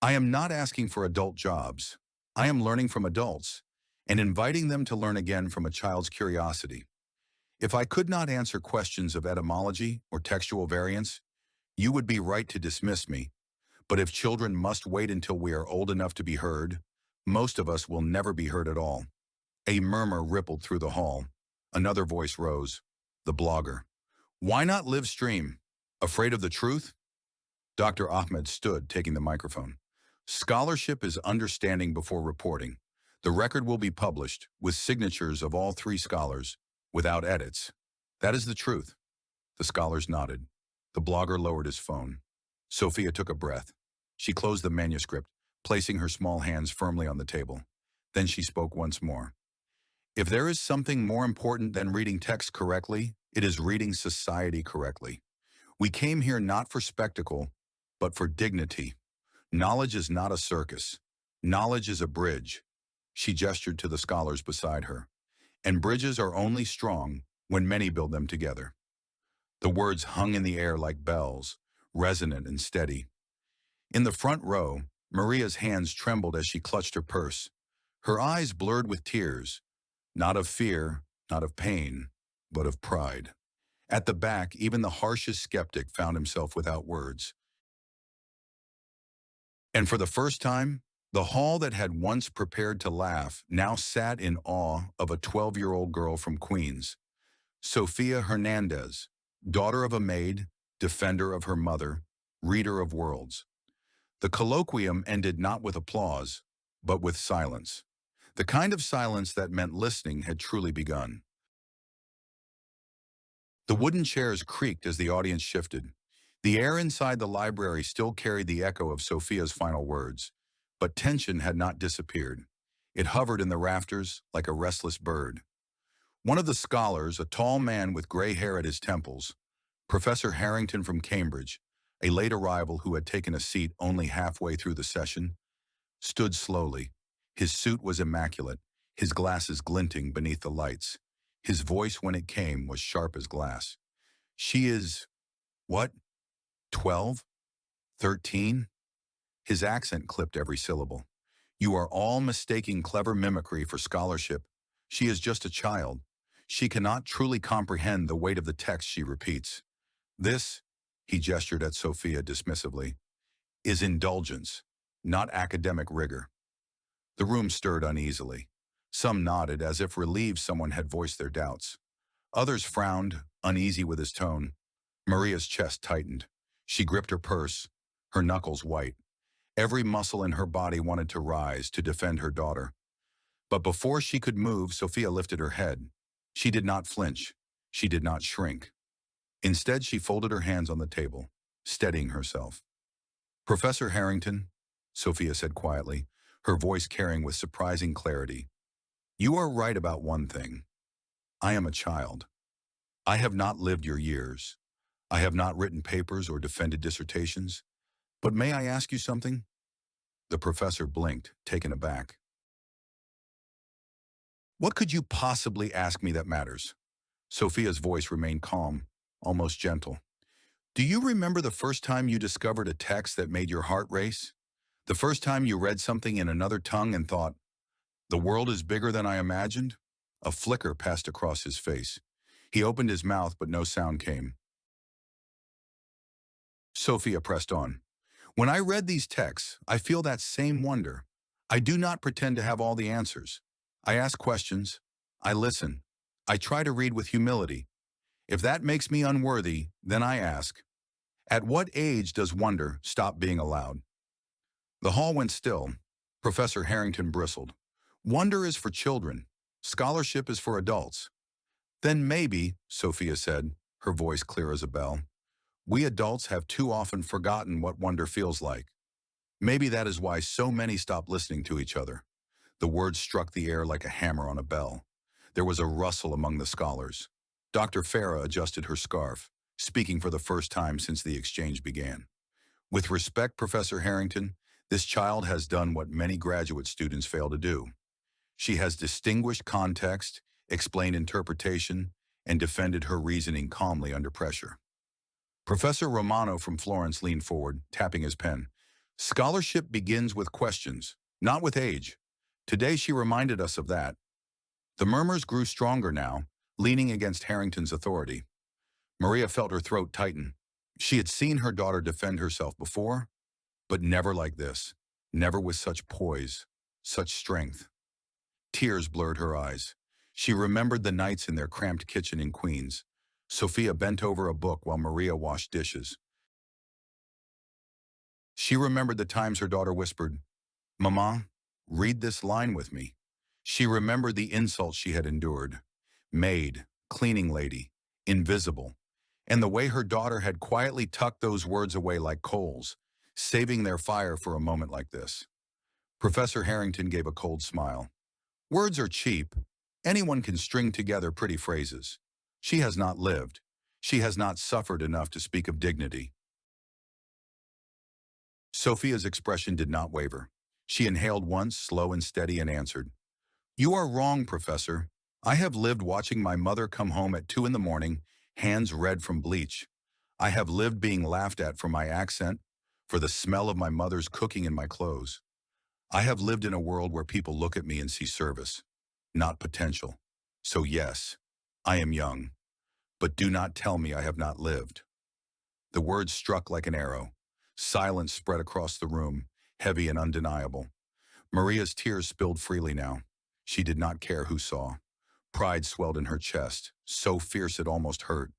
I am not asking for adult jobs. I am learning from adults and inviting them to learn again from a child's curiosity. If I could not answer questions of etymology or textual variance, you would be right to dismiss me. But if children must wait until we are old enough to be heard, most of us will never be heard at all. A murmur rippled through the hall. Another voice rose, the blogger. Why not live stream? Afraid of the truth? Dr. Ahmed stood, taking the microphone. Scholarship is understanding before reporting. The record will be published, with signatures of all 3 scholars, without edits. That is the truth. The scholars nodded. The blogger lowered his phone. Sofia took a breath. She closed the manuscript, placing her small hands firmly on the table. Then she spoke once more. If there is something more important than reading text correctly, it is reading society correctly. We came here not for spectacle, but for dignity. Knowledge is not a circus. Knowledge is a bridge. She gestured to the scholars beside her. And bridges are only strong when many build them together. The words hung in the air like bells, resonant and steady. In the front row, Maria's hands trembled as she clutched her purse. Her eyes blurred with tears, not of fear, not of pain, but of pride. At the back, even the harshest skeptic found himself without words. And for the first time, the hall that had once prepared to laugh now sat in awe of a 12-year-old girl from Queens, Sofia Hernandez, daughter of a maid, defender of her mother, reader of worlds. The colloquium ended not with applause, but with silence. The kind of silence that meant listening had truly begun. The wooden chairs creaked as the audience shifted. The air inside the library still carried the echo of Sofia's final words, but tension had not disappeared. It hovered in the rafters like a restless bird. One of the scholars, a tall man with gray hair at his temples, Professor Harrington from Cambridge, a late arrival who had taken a seat only halfway through the session, stood slowly. His suit was immaculate, his glasses glinting beneath the lights. His voice, when it came, was sharp as glass. She is, what, 12? 13? His accent clipped every syllable. You are all mistaking clever mimicry for scholarship. She is just a child. She cannot truly comprehend the weight of the text she repeats. This, he gestured at Sofia dismissively, is indulgence, not academic rigor. The room stirred uneasily. Some nodded as if relieved someone had voiced their doubts. Others frowned, uneasy with his tone. Maria's chest tightened. She gripped her purse, her knuckles white. Every muscle in her body wanted to rise to defend her daughter. But before she could move, Sofia lifted her head. She did not flinch. She did not shrink. Instead, she folded her hands on the table, steadying herself. Professor Harrington, Sofia said quietly, her voice carrying with surprising clarity, you are right about one thing. I am a child. I have not lived your years. I have not written papers or defended dissertations. But may I ask you something? The professor blinked, taken aback. What could you possibly ask me that matters? Sofia's voice remained calm, almost gentle. Do you remember the first time you discovered a text that made your heart race? The first time you read something in another tongue and thought, the world is bigger than I imagined? A flicker passed across his face. He opened his mouth, but no sound came. Sofia pressed on. When I read these texts, I feel that same wonder. I do not pretend to have all the answers. I ask questions. I listen. I try to read with humility. If that makes me unworthy, then I ask, at what age does wonder stop being allowed? The hall went still. Professor Harrington bristled. Wonder is for children. Scholarship is for adults. Then maybe, Sofia said, her voice clear as a bell, we adults have too often forgotten what wonder feels like. Maybe that is why so many stop listening to each other. The words struck the air like a hammer on a bell. There was a rustle among the scholars. Dr. Farah adjusted her scarf, speaking for the first time since the exchange began. With respect, Professor Harrington, this child has done what many graduate students fail to do. She has distinguished context, explained interpretation, and defended her reasoning calmly under pressure. Professor Romano from Florence leaned forward, tapping his pen. Scholarship begins with questions, not with age. Today she reminded us of that. The murmurs grew stronger now, leaning against Harrington's authority. Maria felt her throat tighten. She had seen her daughter defend herself before, but never like this, never with such poise, such strength. Tears blurred her eyes. She remembered the nights in their cramped kitchen in Queens. Sofia bent over a book while Maria washed dishes. She remembered the times her daughter whispered, Mama, read this line with me. She remembered the insults she had endured. Maid, cleaning lady, invisible. And the way her daughter had quietly tucked those words away like coals, saving their fire for a moment like this. Professor Harrington gave a cold smile. Words are cheap. Anyone can string together pretty phrases. She has not lived. She has not suffered enough to speak of dignity. Sophia's expression did not waver. She inhaled once, slow and steady, and answered, "You are wrong, Professor. I have lived watching my mother come home at 2 in the morning, hands red from bleach. I have lived being laughed at for my accent, for the smell of my mother's cooking in my clothes. I have lived in a world where people look at me and see service, not potential. So yes, I am young, but do not tell me I have not lived." The words struck like an arrow. Silence spread across the room, heavy and undeniable. Maria's tears spilled freely now. She did not care who saw. Pride swelled in her chest, so fierce it almost hurt.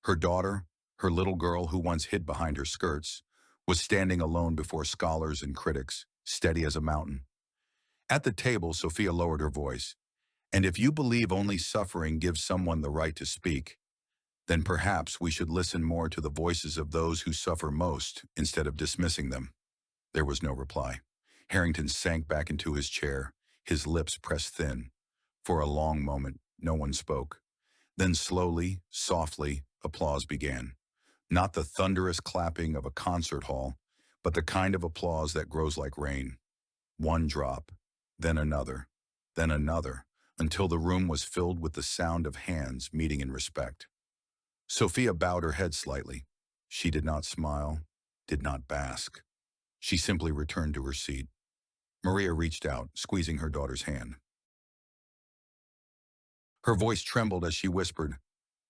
Her daughter, her little girl who once hid behind her skirts, was standing alone before scholars and critics, steady as a mountain. At the table, Sophia lowered her voice. "And if you believe only suffering gives someone the right to speak, then perhaps we should listen more to the voices of those who suffer most instead of dismissing them." There was no reply. Harrington sank back into his chair, his lips pressed thin. For a long moment, no one spoke. Then slowly, softly, applause began. Not the thunderous clapping of a concert hall, but the kind of applause that grows like rain. One drop, then another, until the room was filled with the sound of hands meeting in respect. Sophia bowed her head slightly. She did not smile, did not bask. She simply returned to her seat. Maria reached out, squeezing her daughter's hand. Her voice trembled as she whispered,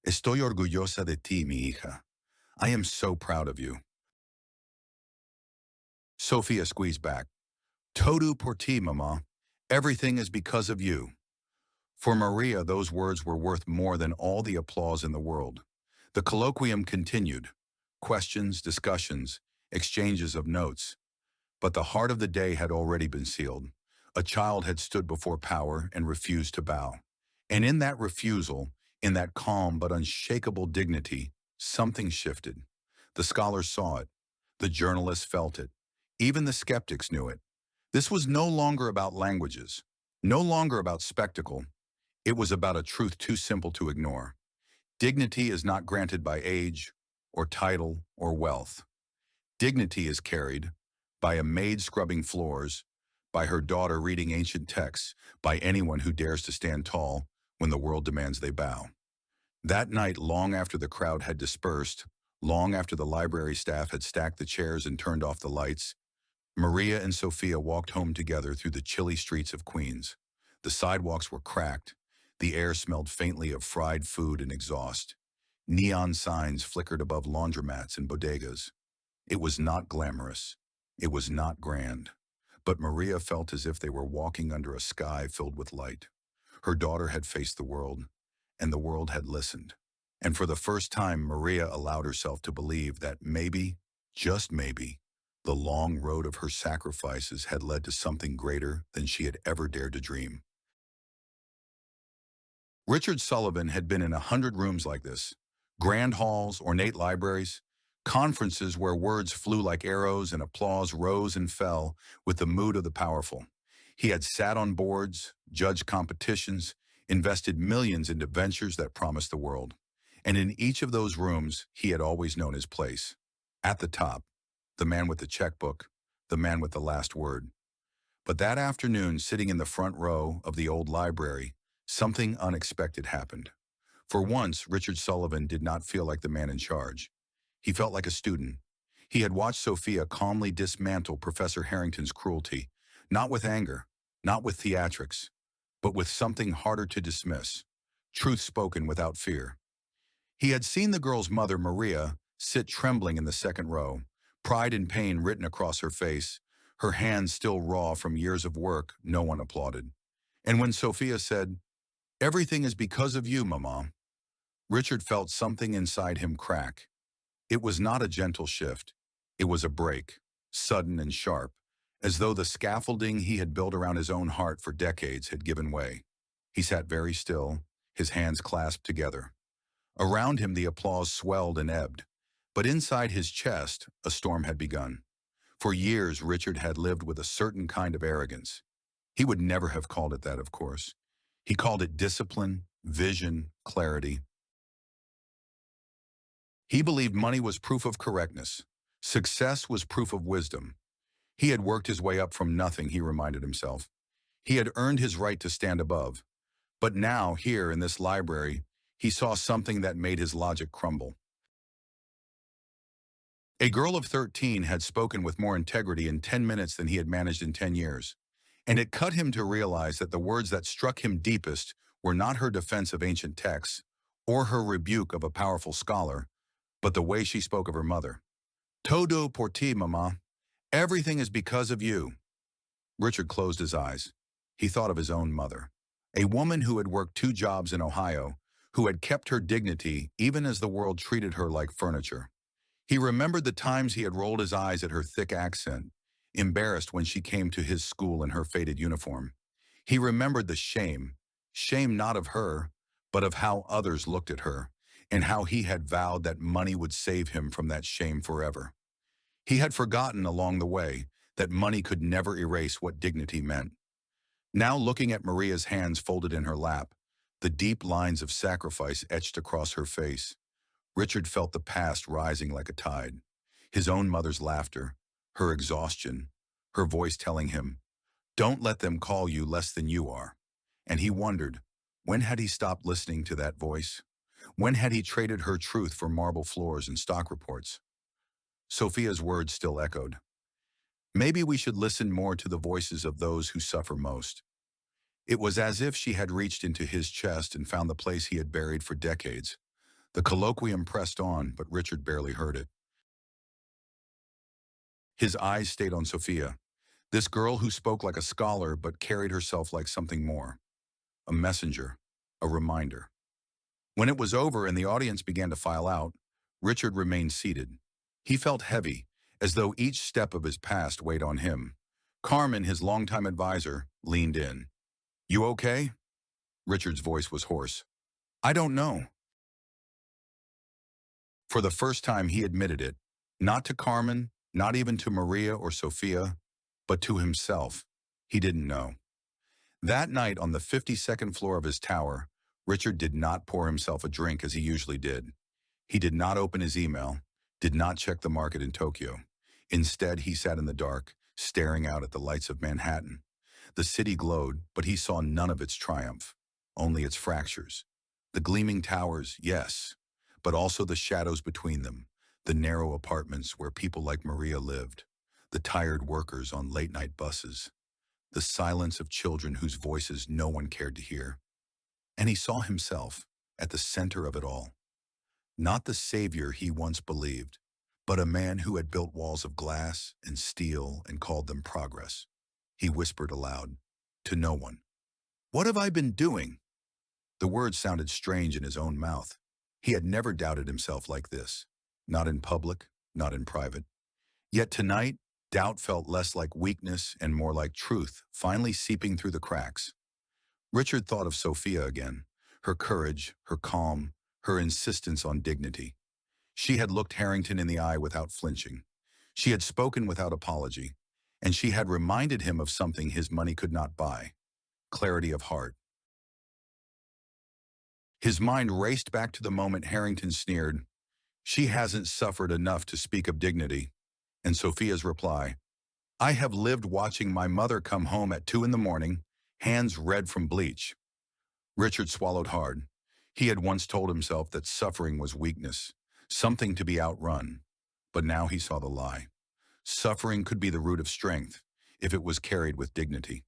"Estoy orgullosa de ti, mi hija. I am so proud of you." Sophia squeezed back. "Todo por ti, mama. Everything is because of you." For Maria, those words were worth more than all the applause in the world. The colloquium continued. Questions, discussions, exchanges of notes. But the heart of the day had already been sealed. A child had stood before power and refused to bow. And in that refusal, in that calm but unshakable dignity, something shifted. The scholars saw it. The journalists felt it. Even the skeptics knew it. This was no longer about languages, no longer about spectacle. It was about a truth too simple to ignore. Dignity is not granted by age, or title, or wealth. Dignity is carried by a maid scrubbing floors, by her daughter reading ancient texts, by anyone who dares to stand tall when the world demands they bow. That night, long after the crowd had dispersed, long after the library staff had stacked the chairs and turned off the lights, Maria and Sophia walked home together through the chilly streets of Queens. The sidewalks were cracked. The air smelled faintly of fried food and exhaust. Neon signs flickered above laundromats and bodegas. It was not glamorous. It was not grand. But Maria felt as if they were walking under a sky filled with light. Her daughter had faced the world, and the world had listened. And for the first time, Maria allowed herself to believe that maybe, just maybe, the long road of her sacrifices had led to something greater than she had ever dared to dream. Richard Sullivan had been in 100 rooms like this, grand halls, ornate libraries, conferences where words flew like arrows and applause rose and fell with the mood of the powerful. He had sat on boards, judged competitions, invested millions into ventures that promised the world. And in each of those rooms, he had always known his place. At the top, the man with the checkbook, the man with the last word. But that afternoon, sitting in the front row of the old library, something unexpected happened. For once, Richard Sullivan did not feel like the man in charge. He felt like a student. He had watched Sophia calmly dismantle Professor Harrington's cruelty, not with anger, not with theatrics, but with something harder to dismiss, truth spoken without fear. He had seen the girl's mother, Maria, sit trembling in the second row, pride and pain written across her face, her hands still raw from years of work. No one applauded. And when Sophia said, "Everything is because of you, Mama," Richard felt something inside him crack. It was not a gentle shift. It was a break, sudden and sharp, as though the scaffolding he had built around his own heart for decades had given way. He sat very still, his hands clasped together. Around him the applause swelled and ebbed, but inside his chest a storm had begun. For years Richard had lived with a certain kind of arrogance. He would never have called it that, of course. He called it discipline, vision, clarity. He believed money was proof of correctness. Success was proof of wisdom. He had worked his way up from nothing, he reminded himself. He had earned his right to stand above. But now, here in this library, he saw something that made his logic crumble. A girl of 13 had spoken with more integrity in 10 minutes than he had managed in 10 years. And it cut him to realize that the words that struck him deepest were not her defense of ancient texts or her rebuke of a powerful scholar, but the way she spoke of her mother. Todo por ti, mama. Everything is because of you. Richard closed his eyes. He thought of his own mother, a woman who had worked 2 jobs in Ohio, who had kept her dignity even as the world treated her like furniture. He remembered the times he had rolled his eyes at her thick accent, embarrassed when she came to his school in her faded uniform. He remembered the shame not of her, but of how others looked at her, and how he had vowed that money would save him from that shame forever. He had forgotten along the way that money could never erase what dignity meant. Now looking at Maria's hands folded in her lap, the deep lines of sacrifice etched across her face, Richard felt the past rising like a tide. His own mother's laughter, her exhaustion, her voice telling him, "Don't let them call you less than you are." And he wondered, when had he stopped listening to that voice? When had he traded her truth for marble floors and stock reports? Sofia's words still echoed. Maybe we should listen more to the voices of those who suffer most. It was as if she had reached into his chest and found the place he had buried for decades. The colloquium pressed on, but Richard barely heard it. His eyes stayed on Sofia, this girl who spoke like a scholar but carried herself like something more. A messenger, a reminder. When it was over and the audience began to file out, Richard remained seated. He felt heavy, as though each step of his past weighed on him. Carmen, his longtime advisor, leaned in. "You okay?" Richard's voice was hoarse. "I don't know." For the first time he admitted it, not to Carmen, not even to Maria or Sofia, but to himself. He didn't know. That night on the 52nd floor of his tower, Richard did not pour himself a drink as he usually did. He did not open his email, did not check the market in Tokyo. Instead, he sat in the dark, staring out at the lights of Manhattan. The city glowed, but he saw none of its triumph, only its fractures. The gleaming towers, yes, but also the shadows between them, the narrow apartments where people like Maria lived, the tired workers on late-night buses, the silence of children whose voices no one cared to hear. And he saw himself at the center of it all. Not the savior he once believed, but a man who had built walls of glass and steel and called them progress. He whispered aloud, to no one, "What have I been doing?" The words sounded strange in his own mouth. He had never doubted himself like this, not in public, not in private. Yet tonight, doubt felt less like weakness and more like truth, finally seeping through the cracks. Richard thought of Sofia again, her courage, her calm, her insistence on dignity. She had looked Harrington in the eye without flinching. She had spoken without apology, and she had reminded him of something his money could not buy: clarity of heart. His mind raced back to the moment Harrington sneered, "She hasn't suffered enough to speak of dignity," and Sofia's reply, "I have lived watching my mother come home at 2 in the morning, hands red from bleach." Richard swallowed hard. He had once told himself that suffering was weakness, something to be outrun. But now he saw the lie. Suffering could be the root of strength, if it was carried with dignity.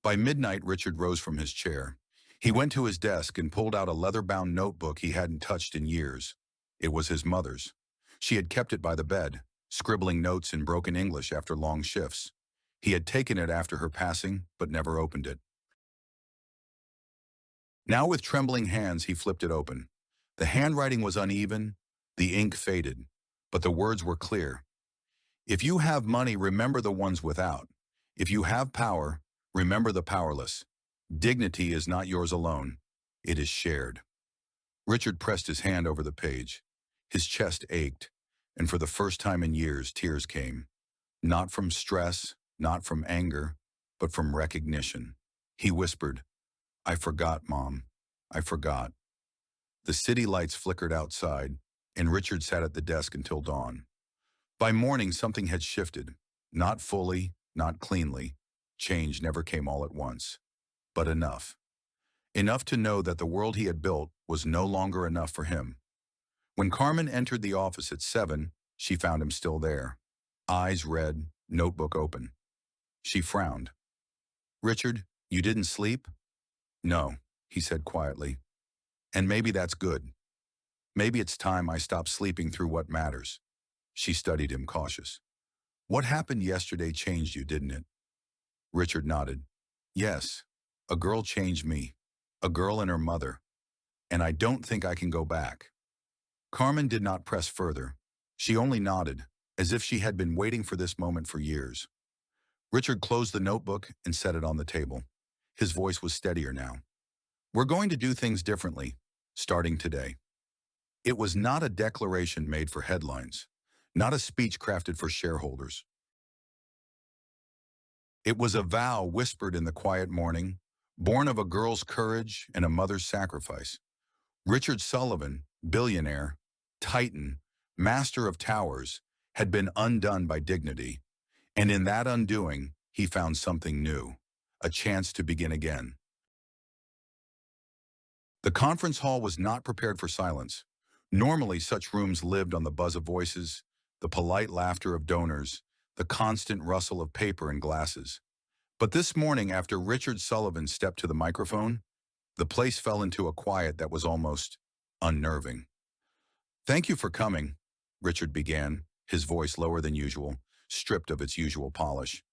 By midnight, Richard rose from his chair. He went to his desk and pulled out a leather-bound notebook he hadn't touched in years. It was his mother's. She had kept it by the bed, scribbling notes in broken English after long shifts. He had taken it after her passing, but never opened it. Now with trembling hands, he flipped it open. The handwriting was uneven, the ink faded, but the words were clear. "If you have money, remember the ones without. If you have power, remember the powerless. Dignity is not yours alone. It is shared." Richard pressed his hand over the page. His chest ached, and for the first time in years, tears came. Not from stress, not from anger, but from recognition. He whispered, "I forgot, Mom. I forgot." The city lights flickered outside, and Richard sat at the desk until dawn. By morning, something had shifted. Not fully, not cleanly. Change never came all at once, but enough. Enough to know that the world he had built was no longer enough for him. When Carmen entered the office at 7, she found him still there. Eyes red, notebook open. She frowned. "Richard, you didn't sleep?" "No," he said quietly. "And maybe that's good. Maybe it's time I stopped sleeping through what matters." She studied him, cautious. "What happened yesterday changed you, didn't it?" Richard nodded. "Yes, a girl changed me. A girl and her mother. And I don't think I can go back." Carmen did not press further. She only nodded, as if she had been waiting for this moment for years. Richard closed the notebook and set it on the table. His voice was steadier now. "We're going to do things differently, starting today." It was not a declaration made for headlines, not a speech crafted for shareholders. It was a vow whispered in the quiet morning, born of a girl's courage and a mother's sacrifice. Richard Sullivan, billionaire, titan, master of towers, had been undone by dignity, and in that undoing, he found something new, a chance to begin again. The conference hall was not prepared for silence. Normally, such rooms lived on the buzz of voices, the polite laughter of donors, the constant rustle of paper and glasses. But this morning, after Richard Sullivan stepped to the microphone, the place fell into a quiet that was almost unnerving. "Thank you for coming," Richard began, his voice lower than usual, stripped of its usual polish.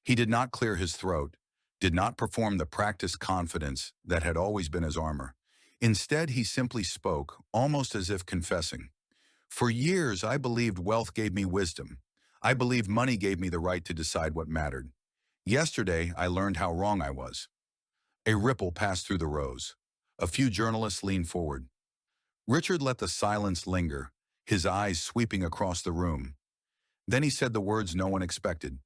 He did not clear his throat, did not perform the practiced confidence that had always been his armor. Instead, he simply spoke, almost as if confessing. "For years, I believed wealth gave me wisdom. I believed money gave me the right to decide what mattered. Yesterday, I learned how wrong I was." A ripple passed through the rows. A few journalists leaned forward. Richard let the silence linger, his eyes sweeping across the room. Then he said the words no one expected.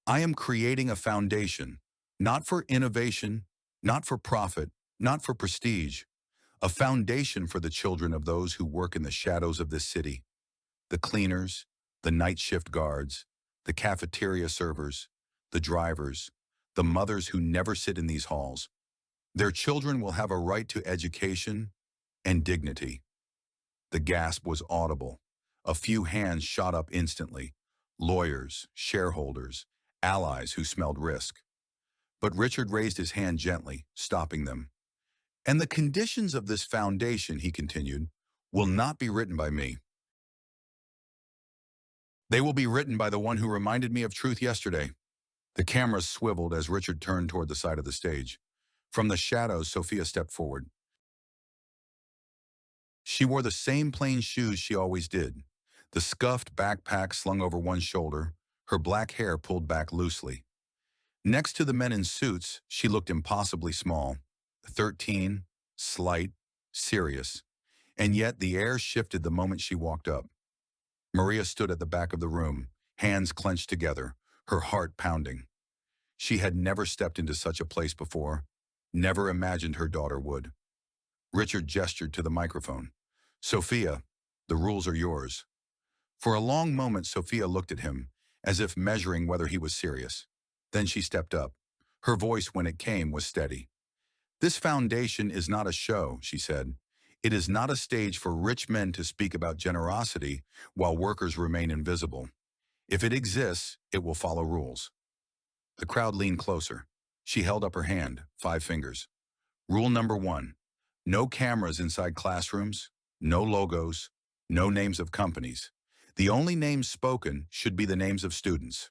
"I am creating a foundation, not for innovation, not for profit, not for prestige. A foundation for the children of those who work in the shadows of this city. The cleaners, the night shift guards, the cafeteria servers, the drivers, the mothers who never sit in these halls. Their children will have a right to education and dignity." The gasp was audible. A few hands shot up instantly. Lawyers, shareholders, allies who smelled risk. But Richard raised his hand gently, stopping them. "And the conditions of this foundation," he continued, "will not be written by me. They will be written by the one who reminded me of truth yesterday." The cameras swiveled as Richard turned toward the side of the stage. From the shadows, Sofia stepped forward. She wore the same plain shoes she always did, the scuffed backpack slung over one shoulder, her black hair pulled back loosely. Next to the men in suits, she looked impossibly small, 13, slight, serious, and yet the air shifted the moment she walked up. Maria stood at the back of the room, hands clenched together, her heart pounding. She had never stepped into such a place before, never imagined her daughter would. Richard gestured to the microphone. "Sofia, the rules are yours." For a long moment, Sofia looked at him, as if measuring whether he was serious. Then she stepped up. Her voice, when it came, was steady. "This foundation is not a show," she said. "It is not a stage for rich men to speak about generosity while workers remain invisible. If it exists, it will follow rules." The crowd leaned closer. She held up her hand, 5 fingers. "Rule number 1, no cameras inside classrooms, no logos, no names of companies. The only names spoken should be the names of students."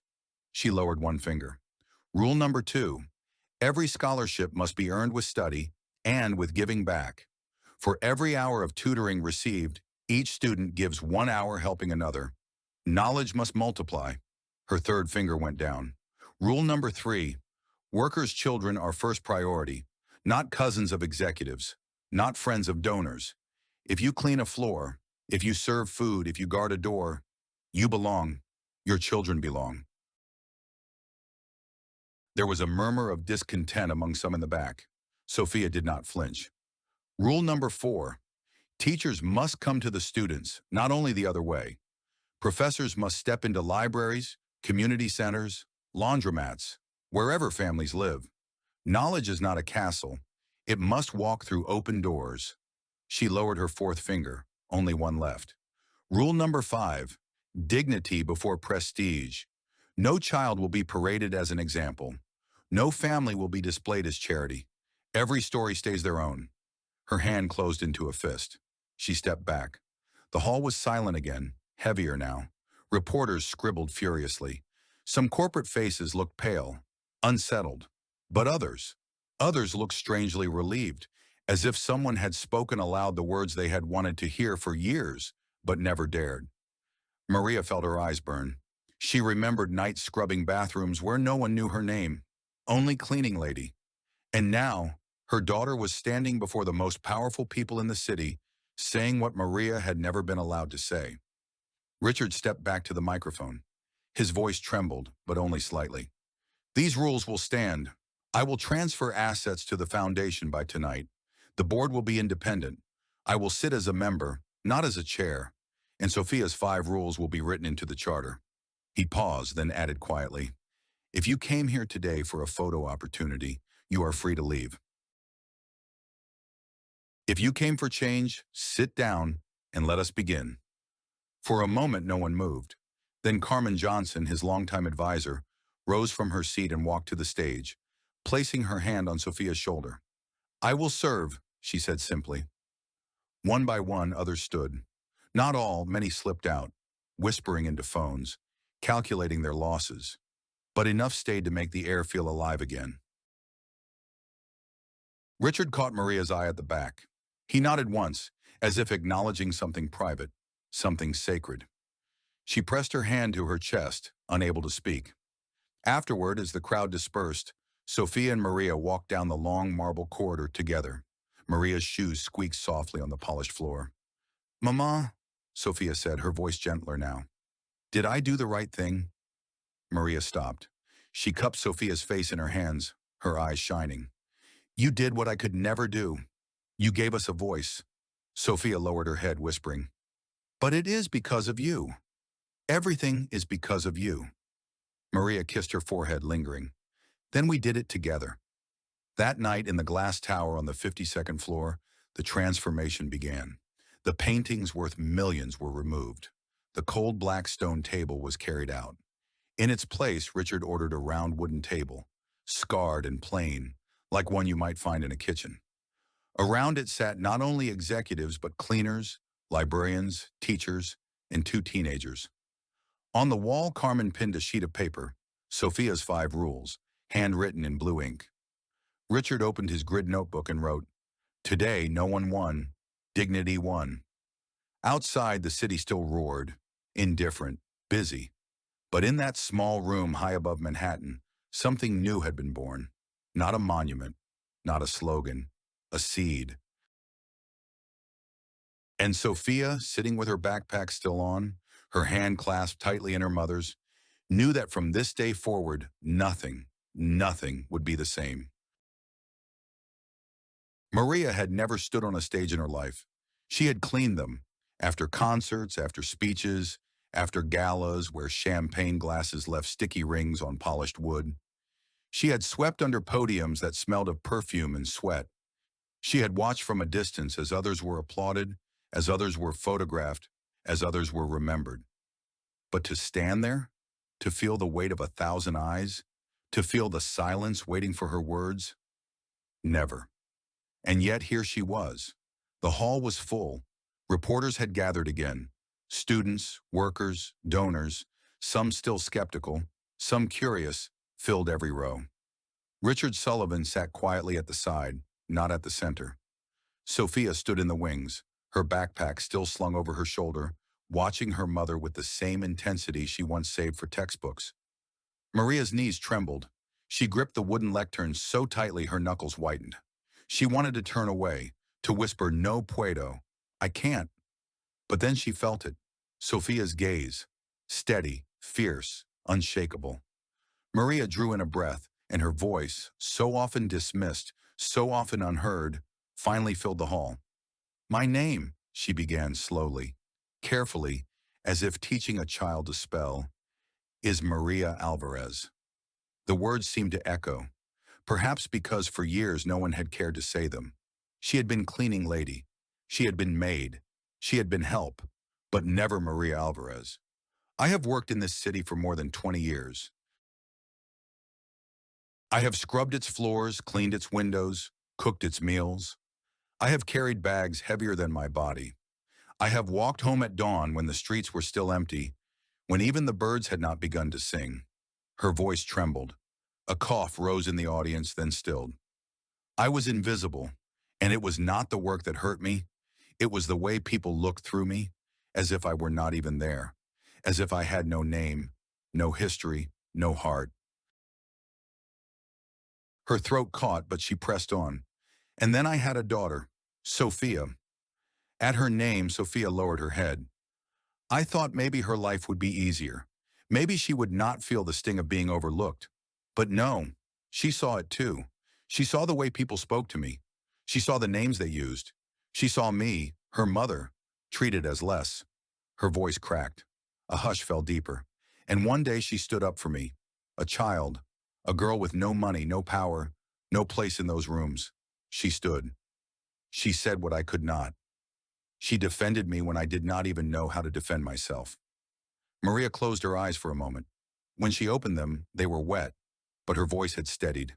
She lowered 1 finger. "Rule number 2, every scholarship must be earned with study and with giving back. For every hour of tutoring received, each student gives 1 hour helping another. Knowledge must multiply." Her 3rd finger went down. "Rule number 3, workers' children are first priority, not cousins of executives, not friends of donors. If you clean a floor, if you serve food, if you guard a door, you belong. Your children belong." There was a murmur of discontent among some in the back. Sofia did not flinch. Rule number 4. Teachers must come to the students, not only the other way. Professors must step into libraries, community centers, laundromats, wherever families live. Knowledge is not a castle. It must walk through open doors. She lowered her fourth finger, only one left. Rule number 5. Dignity before prestige. No child will be paraded as an example. No family will be displayed as charity. Every story stays their own. Her hand closed into a fist. She stepped back. The hall was silent again, heavier now. Reporters scribbled furiously. Some corporate faces looked pale, unsettled. But others looked strangely relieved, as if someone had spoken aloud the words they had wanted to hear for years, but never dared. Maria felt her eyes burn. She remembered night scrubbing bathrooms where no one knew her name, only cleaning lady. And now, her daughter was standing before the most powerful people in the city, saying what Maria had never been allowed to say. Richard stepped back to the microphone. His voice trembled, but only slightly. These rules will stand. I will transfer assets to the foundation by tonight. The board will be independent. I will sit as a member, not as a chair. And Sofia's 5 rules will be written into the charter. He paused, then added quietly, if you came here today for a photo opportunity, you are free to leave. If you came for change, sit down and let us begin. For a moment, no one moved. Then Carmen Johnson, his longtime advisor, rose from her seat and walked to the stage, placing her hand on Sofia's shoulder. I will serve, she said simply. One by one, others stood. Not all, many slipped out, whispering into phones, calculating their losses. But enough stayed to make the air feel alive again. Richard caught Maria's eye at the back. He nodded once, as if acknowledging something private, something sacred. She pressed her hand to her chest, unable to speak. Afterward, as the crowd dispersed, Sofia and Maria walked down the long marble corridor together. Maria's shoes squeaked softly on the polished floor. Mama, Sofia said, her voice gentler now. Did I do the right thing? Maria stopped. She cupped Sofia's face in her hands, her eyes shining. You did what I could never do. You gave us a voice. Sofia lowered her head, whispering, but it is because of you. Everything is because of you. Maria kissed her forehead, lingering. Then we did it together. That night in the glass tower on the 52nd floor, the transformation began. The paintings worth millions were removed. The cold black stone table was carried out. In its place, Richard ordered a round wooden table, scarred and plain, like one you might find in a kitchen. Around it sat not only executives but cleaners, librarians, teachers, and 2 teenagers. On the wall, Carmen pinned a sheet of paper, Sofia's 5 rules, handwritten in blue ink. Richard opened his grid notebook and wrote, Today, no one won. Dignity won. Outside, the city still roared, indifferent, busy. But in that small room high above Manhattan, something new had been born. Not a monument, not a slogan, a seed. And Sofia, sitting with her backpack still on, her hand clasped tightly in her mother's, knew that from this day forward, nothing would be the same. Maria had never stood on a stage in her life. She had cleaned them, after concerts, after speeches, after galas where champagne glasses left sticky rings on polished wood. She had swept under podiums that smelled of perfume and sweat. She had watched from a distance as others were applauded, as others were photographed, as others were remembered. But to stand there, to feel the weight of 1,000 eyes, to feel the silence waiting for her words? Never. And yet here she was. The hall was full. Reporters had gathered again. Students, workers, donors, some still skeptical, some curious, filled every row. Richard Sullivan sat quietly at the side, not at the center. Sofia stood in the wings, her backpack still slung over her shoulder, watching her mother with the same intensity she once saved for textbooks. Maria's knees trembled. She gripped the wooden lectern so tightly her knuckles whitened. She wanted to turn away, to whisper, no puedo, I can't. But then she felt it, Sofia's gaze, steady, fierce, unshakable. Maria drew in a breath, and her voice, so often dismissed, so often unheard, finally filled the hall. "My name," she began slowly, carefully, as if teaching a child to spell, "is Maria Alvarez." The words seemed to echo, perhaps because for years no one had cared to say them. She had been cleaning lady. She had been maid. She had been help, but never Maria Alvarez. "I have worked in this city for more than 20 years. I have scrubbed its floors, cleaned its windows, cooked its meals. I have carried bags heavier than my body. I have walked home at dawn when the streets were still empty, when even the birds had not begun to sing." Her voice trembled. A cough rose in the audience, then stilled. "I was invisible, and it was not the work that hurt me. It was the way people looked through me, as if I were not even there, as if I had no name, no history, no heart." Her throat caught, but she pressed on. "And then I had a daughter, Sofia." At her name, Sofia lowered her head. "I thought maybe her life would be easier. Maybe she would not feel the sting of being overlooked. But no, she saw it too. She saw the way people spoke to me. She saw the names they used. She saw me, her mother, treated as less." Her voice cracked. A hush fell deeper. "And one day she stood up for me. A child, a girl with no money, no power, no place in those rooms. She stood. She said what I could not. She defended me when I did not even know how to defend myself." Maria closed her eyes for a moment. When she opened them, they were wet, but her voice had steadied.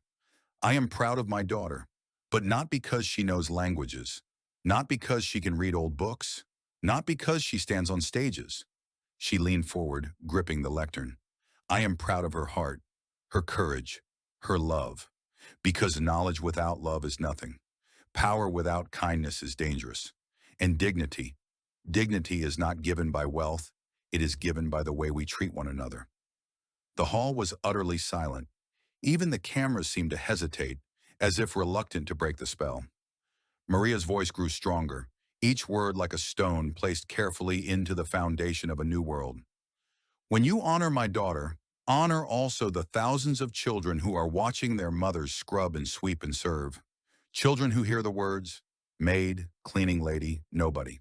"I am proud of my daughter, but not because she knows languages, not because she can read old books, not because she stands on stages." She leaned forward, gripping the lectern. "I am proud of her heart, her courage, her love, because knowledge without love is nothing. Power without kindness is dangerous. And dignity is not given by wealth, it is given by the way we treat one another." The hall was utterly silent. Even the cameras seemed to hesitate, as if reluctant to break the spell. Maria's voice grew stronger, each word like a stone placed carefully into the foundation of a new world. "When you honor my daughter, honor also the thousands of children who are watching their mothers scrub and sweep and serve. Children who hear the words, maid, cleaning lady, nobody.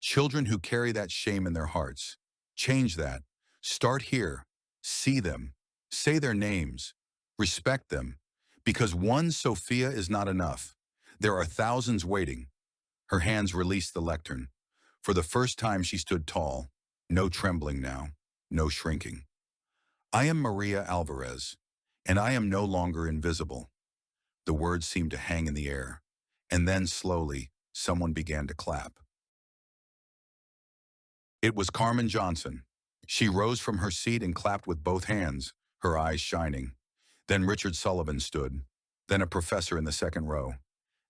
Children who carry that shame in their hearts. Change that. Start here. See them. Say their names. Respect them. Because one Sofia is not enough. There are thousands waiting." Her hands released the lectern. For the first time she stood tall. No trembling now. No shrinking. "I am Maria Alvarez, and I am no longer invisible." The words seemed to hang in the air. And then slowly, someone began to clap. It was Carmen Johnson. She rose from her seat and clapped with both hands, her eyes shining. Then Richard Sullivan stood. Then a professor in the second row.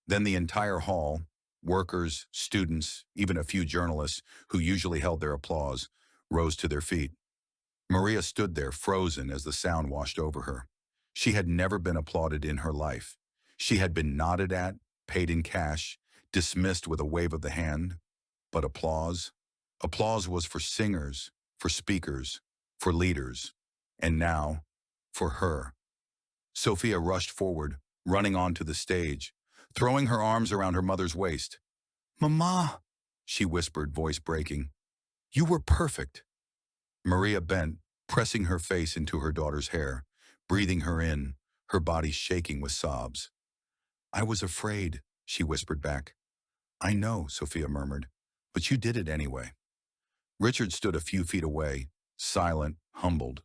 Then the entire hall, workers, students, even a few journalists who usually held their applause, rose to their feet. Maria stood there frozen as the sound washed over her. She had never been applauded in her life. She had been nodded at, paid in cash, dismissed with a wave of the hand. But applause? Applause was for singers, for speakers, for leaders. And now, for her. Sofia rushed forward, running onto the stage, throwing her arms around her mother's waist. "Mama," she whispered, voice breaking. "You were perfect." Maria bent, pressing her face into her daughter's hair, breathing her in, her body shaking with sobs. "I was afraid," she whispered back. "I know," Sofia murmured, "but you did it anyway." Richard stood a few feet away, silent, humbled.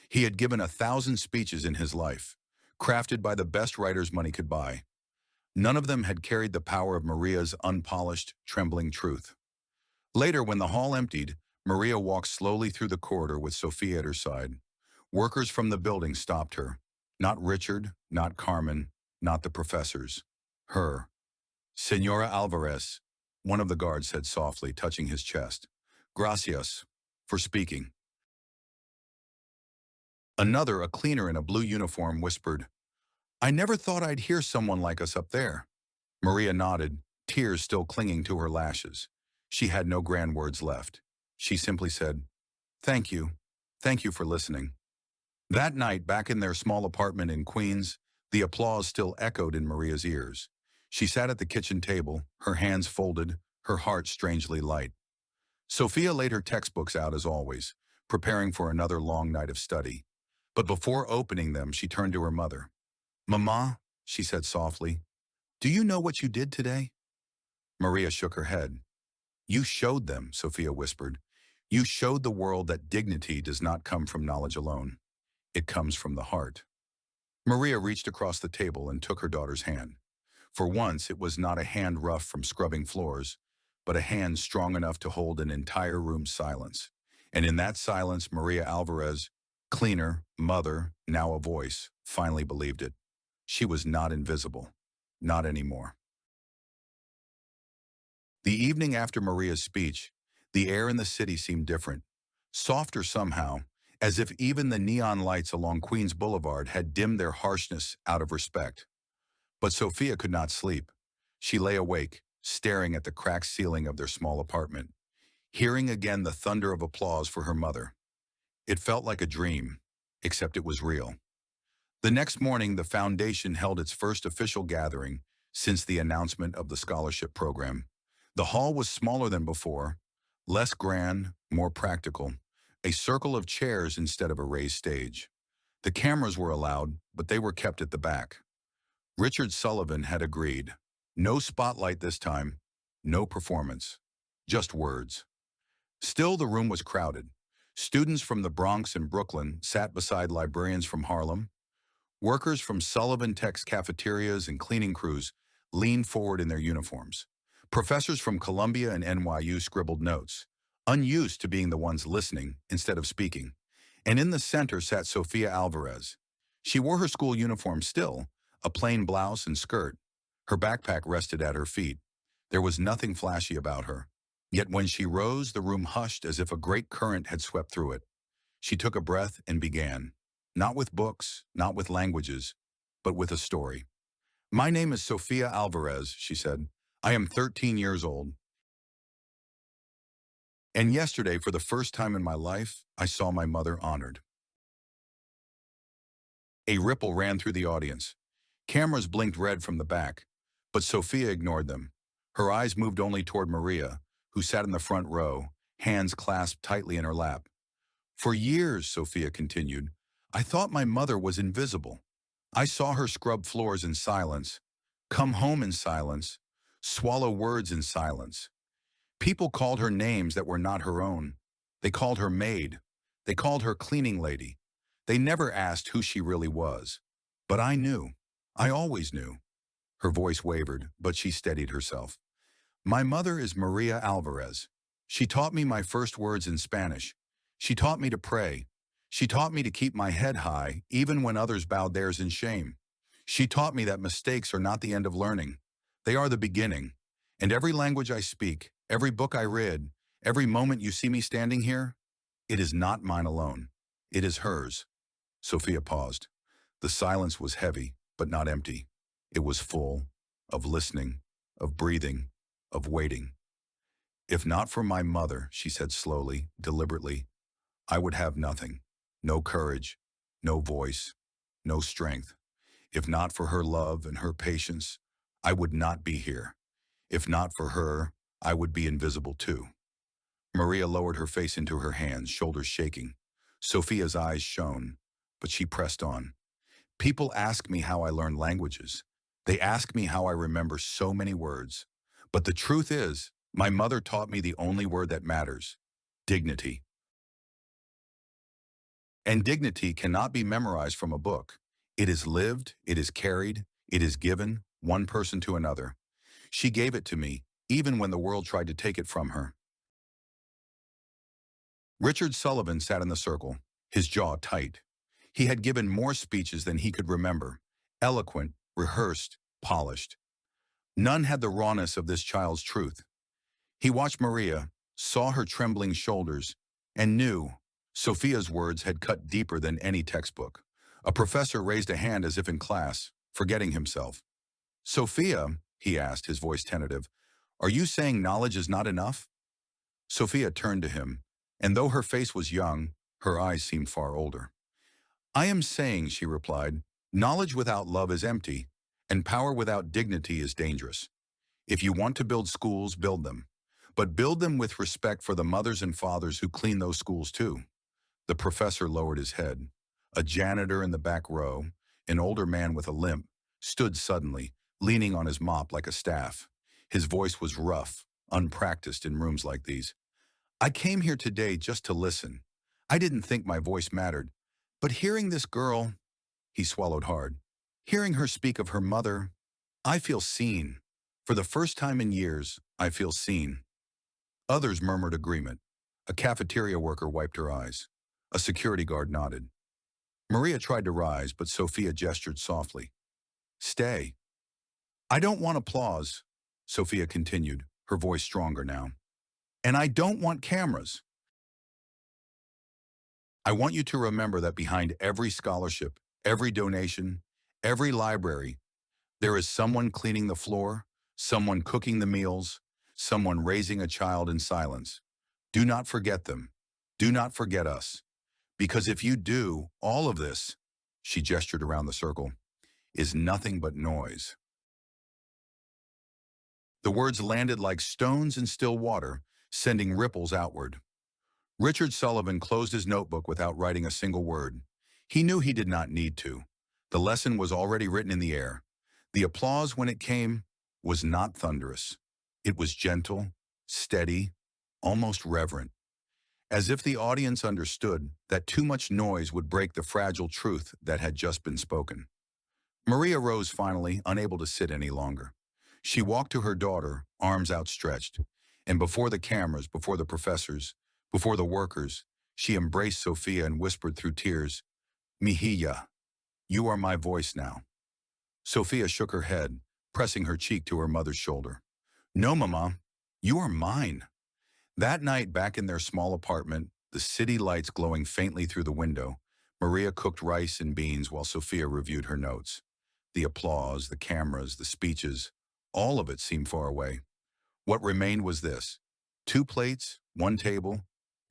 He had given 1,000 speeches in his life, crafted by the best writers money could buy. None of them had carried the power of Maria's unpolished, trembling truth. Later, when the hall emptied, Maria walked slowly through the corridor with Sofia at her side. Workers from the building stopped her. Not Richard, not Carmen, not the professors. Her. "Senora Alvarez," one of the guards said softly, touching his chest. "Gracias for speaking." Another, a cleaner in a blue uniform, whispered, "I never thought I'd hear someone like us up there." Maria nodded, tears still clinging to her lashes. She had no grand words left. She simply said, "Thank you. Thank you for listening." That night, back in their small apartment in Queens, the applause still echoed in Maria's ears. She sat at the kitchen table, her hands folded, her heart strangely light. Sophia laid her textbooks out as always, preparing for another long night of study. But before opening them, she turned to her mother. "Mama," she said softly, "do you know what you did today?" Maria shook her head. "You showed them," Sophia whispered. "You showed the world that dignity does not come from knowledge alone. It comes from the heart." Maria reached across the table and took her daughter's hand. For once, it was not a hand rough from scrubbing floors, but a hand strong enough to hold an entire room's silence. And in that silence, Maria Alvarez, cleaner, mother, now a voice, finally believed it. She was not invisible. Not anymore. The evening after Maria's speech, the air in the city seemed different, softer somehow, as if even the neon lights along Queens Boulevard had dimmed their harshness out of respect. But Sophia could not sleep. She lay awake, staring at the cracked ceiling of their small apartment, hearing again the thunder of applause for her mother. It felt like a dream, except it was real. The next morning, the foundation held its first official gathering since the announcement of the scholarship program. The hall was smaller than before, less grand, more practical, a circle of chairs instead of a raised stage. The cameras were allowed, but they were kept at the back. Richard Sullivan had agreed. No spotlight this time, no performance, just words. Still, the room was crowded. Students from the Bronx and Brooklyn sat beside librarians from Harlem. Workers from Sullivan Tech's cafeterias and cleaning crews leaned forward in their uniforms. Professors from Columbia and NYU scribbled notes, unused to being the ones listening instead of speaking. And in the center sat Sofia Alvarez. She wore her school uniform still, a plain blouse and skirt. Her backpack rested at her feet. There was nothing flashy about her. Yet when she rose, the room hushed as if a great current had swept through it. She took a breath and began. Not with books, not with languages, but with a story. "My name is Sofia Alvarez," she said. "I am 13 years old. And yesterday, for the first time in my life, I saw my mother honored." A ripple ran through the audience. Cameras blinked red from the back, but Sophia ignored them. Her eyes moved only toward Maria, who sat in the front row, hands clasped tightly in her lap. "For years," Sophia continued, "I thought my mother was invisible. I saw her scrub floors in silence, come home in silence, swallow words in silence. People called her names that were not her own. They called her maid. They called her cleaning lady. They never asked who she really was. But I knew. I always knew." Her voice wavered, but she steadied herself. "My mother is Maria Alvarez. She taught me my first words in Spanish. She taught me to pray. She taught me to keep my head high, even when others bowed theirs in shame. She taught me that mistakes are not the end of learning. They are the beginning. And every language I speak, every book I read, every moment you see me standing here, it is not mine alone. It is hers." Sophia paused. The silence was heavy, but not empty. It was full of listening, of breathing, of waiting. "If not for my mother," she said slowly, deliberately, "I would have nothing. No courage, no voice, no strength. If not for her love and her patience, I would not be here. If not for her, I would be invisible too." Maria lowered her face into her hands, shoulders shaking. Sophia's eyes shone, but she pressed on. "People ask me how I learn languages. They ask me how I remember so many words. But the truth is, my mother taught me the only word that matters: dignity. And dignity cannot be memorized from a book. It is lived, it is carried, it is given, one person to another. She gave it to me, even when the world tried to take it from her." Richard Sullivan sat in the circle, his jaw tight. He had given more speeches than he could remember, eloquent, rehearsed, polished. None had the rawness of this child's truth. He watched Maria, saw her trembling shoulders, and knew Sophia's words had cut deeper than any textbook. A professor raised a hand as if in class, forgetting himself. "Sophia," he asked, his voice tentative, "are you saying knowledge is not enough?" Sophia turned to him, and though her face was young, her eyes seemed far older. I am saying, she replied, knowledge without love is empty, and power without dignity is dangerous. If you want to build schools, build them. But build them with respect for the mothers and fathers who clean those schools too. The professor lowered his head. A janitor in the back row, an older man with a limp, stood suddenly, leaning on his mop like a staff. His voice was rough, unpracticed in rooms like these. I came here today just to listen. I didn't think my voice mattered. But hearing this girl, he swallowed hard. Hearing her speak of her mother, I feel seen. For the first time in years, I feel seen. Others murmured agreement. A cafeteria worker wiped her eyes. A security guard nodded. Maria tried to rise, but Sofia gestured softly. Stay. I don't want applause, Sofia continued, her voice stronger now. And I don't want cameras. I want you to remember that behind every scholarship, every donation, every library, there is someone cleaning the floor, someone cooking the meals, someone raising a child in silence. Do not forget them. Do not forget us. Because if you do, all of this, she gestured around the circle, is nothing but noise. The words landed like stones in still water, sending ripples outward. Richard Sullivan closed his notebook without writing a single word. He knew he did not need to. The lesson was already written in the air. The applause, when it came, was not thunderous. It was gentle, steady, almost reverent, as if the audience understood that too much noise would break the fragile truth that had just been spoken. Maria rose finally, unable to sit any longer. She walked to her daughter, arms outstretched, and before the cameras, before the professors, before the workers, she embraced Sofia and whispered through tears, Mihilla, you are my voice now. Sofia shook her head, pressing her cheek to her mother's shoulder. No, Mama, you are mine. That night, back in their small apartment, the city lights glowing faintly through the window, Maria cooked rice and beans while Sofia reviewed her notes. The applause, the cameras, the speeches, all of it seemed far away. What remained was this: 2 plates, 1 table,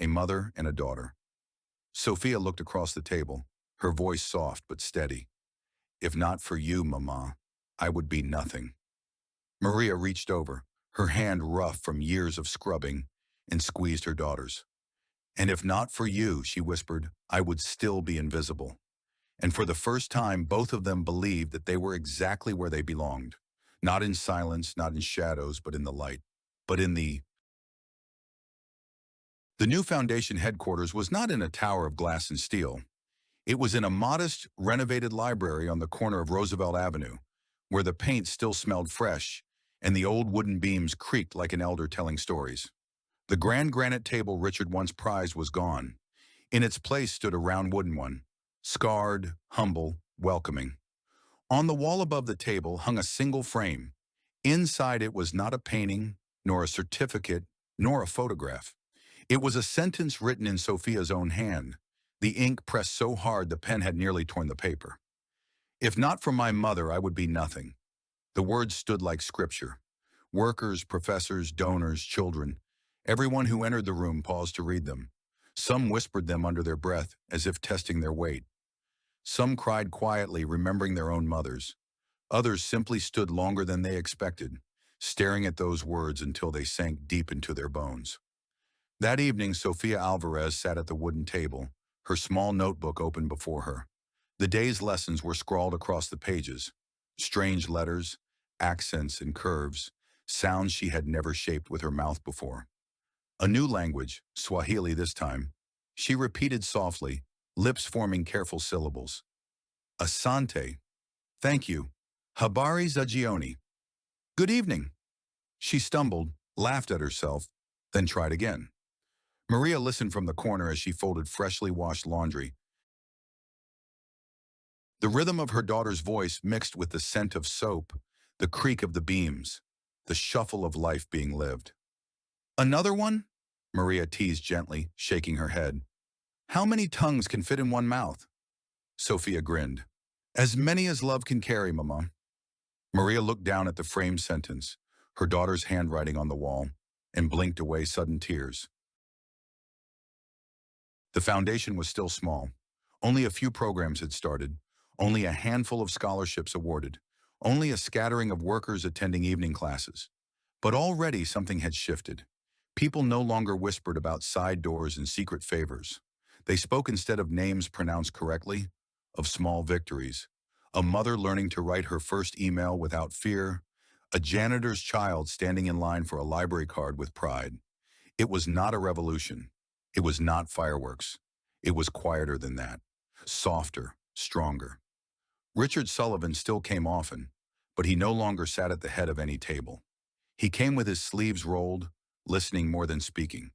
a mother and a daughter. Sofia looked across the table, her voice soft but steady. If not for you, Mama, I would be nothing. Maria reached over, her hand rough from years of scrubbing, and squeezed her daughter's. And if not for you, she whispered, I would still be invisible. And for the first time, both of them believed that they were exactly where they belonged. Not in silence, not in shadows, but in the light. But in The new foundation headquarters was not in a tower of glass and steel. It was in a modest, renovated library on the corner of Roosevelt Avenue, where the paint still smelled fresh and the old wooden beams creaked like an elder telling stories. The grand granite table Richard once prized was gone. In its place stood a round wooden one, scarred, humble, welcoming. On the wall above the table hung a single frame. Inside it was not a painting, nor a certificate, nor a photograph. It was a sentence written in Sofia's own hand, the ink pressed so hard the pen had nearly torn the paper. If not for my mother, I would be nothing. The words stood like scripture. Workers, professors, donors, children, everyone who entered the room paused to read them. Some whispered them under their breath, as if testing their weight. Some cried quietly, remembering their own mothers. Others simply stood longer than they expected, staring at those words until they sank deep into their bones. That evening, Sofia Alvarez sat at the wooden table, her small notebook open before her. The day's lessons were scrawled across the pages. Strange letters, accents and curves, sounds she had never shaped with her mouth before. A new language, Swahili this time. She repeated softly, lips forming careful syllables. Asante. Thank you. Habari za jioni. Good evening. She stumbled, laughed at herself, then tried again. Maria listened from the corner as she folded freshly washed laundry. The rhythm of her daughter's voice mixed with the scent of soap, the creak of the beams, the shuffle of life being lived. Another one? Maria teased gently, shaking her head. How many tongues can fit in one mouth? Sofia grinned. As many as love can carry, Mama. Maria looked down at the framed sentence, her daughter's handwriting on the wall, and blinked away sudden tears. The foundation was still small, Only a few programs had started, only a handful of scholarships awarded, only a scattering of workers attending evening classes. But already something had shifted. People no longer whispered about side doors and secret favors. They spoke instead of names pronounced correctly, of small victories. A mother learning to write her first email without fear, a janitor's child standing in line for a library card with pride. It was not a revolution. It was not fireworks. It was quieter than that, softer, stronger. Richard Sullivan still came often, but he no longer sat at the head of any table. He came with his sleeves rolled, listening more than speaking.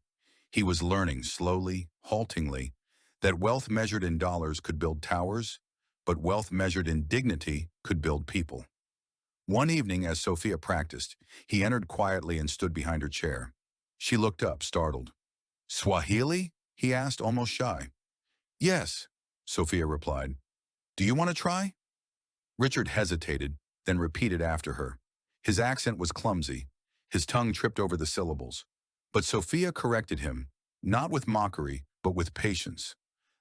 He was learning slowly, haltingly, that wealth measured in dollars could build towers, but wealth measured in dignity could build people. One evening, as Sofia practiced, he entered quietly and stood behind her chair. She looked up, startled. "Swahili?" he asked, almost shy. "Yes," Sofia replied. "Do you want to try?" Richard hesitated, then repeated after her. His accent was clumsy. His tongue tripped over the syllables. But Sofia corrected him, not with mockery, but with patience.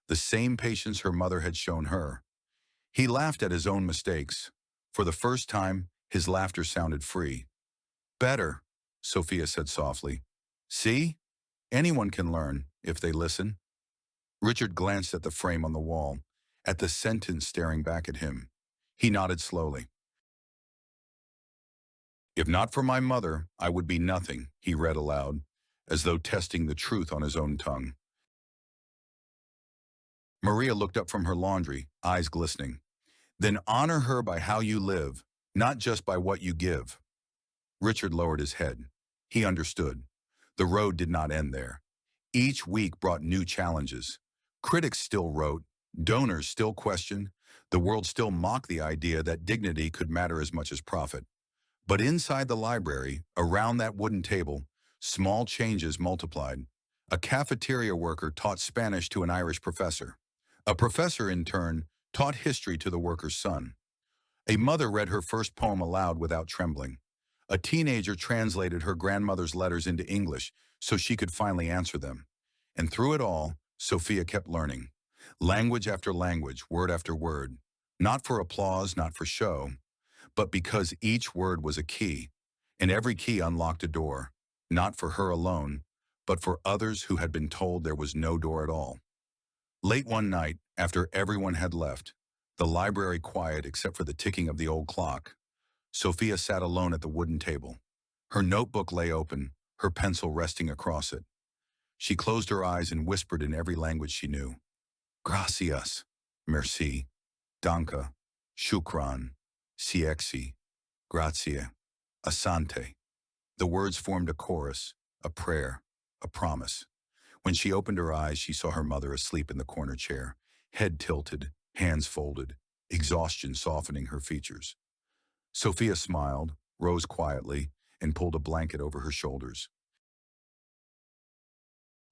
The same patience her mother had shown her. He laughed at his own mistakes. For the first time, his laughter sounded free. "Better," Sofia said softly. "See? Anyone can learn, if they listen." Richard glanced at the frame on the wall, at the sentence staring back at him. He nodded slowly. "If not for my mother, I would be nothing," he read aloud, as though testing the truth on his own tongue. Maria looked up from her laundry, eyes glistening. "Then honor her by how you live, not just by what you give." Richard lowered his head. He understood. The road did not end there. Each week brought new challenges. Critics still wrote, donors still questioned, the world still mocked the idea that dignity could matter as much as profit. But inside the library, around that wooden table, small changes multiplied. A cafeteria worker taught Spanish to an Irish professor. A professor, in turn, taught history to the worker's son. A mother read her first poem aloud without trembling. A teenager translated her grandmother's letters into English so she could finally answer them. And through it all, Sofia kept learning. Language after language, word after word. Not for applause, not for show, but because each word was a key, and every key unlocked a door, not for her alone, but for others who had been told there was no door at all. Late one night, after everyone had left, the library quiet except for the ticking of the old clock, Sofia sat alone at the wooden table. Her notebook lay open, her pencil resting across it. She closed her eyes and whispered in every language she knew. Gracias, merci, danke, shukran, siexi, grazie, asante. The words formed a chorus, a prayer, a promise. When she opened her eyes, she saw her mother asleep in the corner chair, head tilted, hands folded, exhaustion softening her features. Sofia smiled, rose quietly, and pulled a blanket over her shoulders.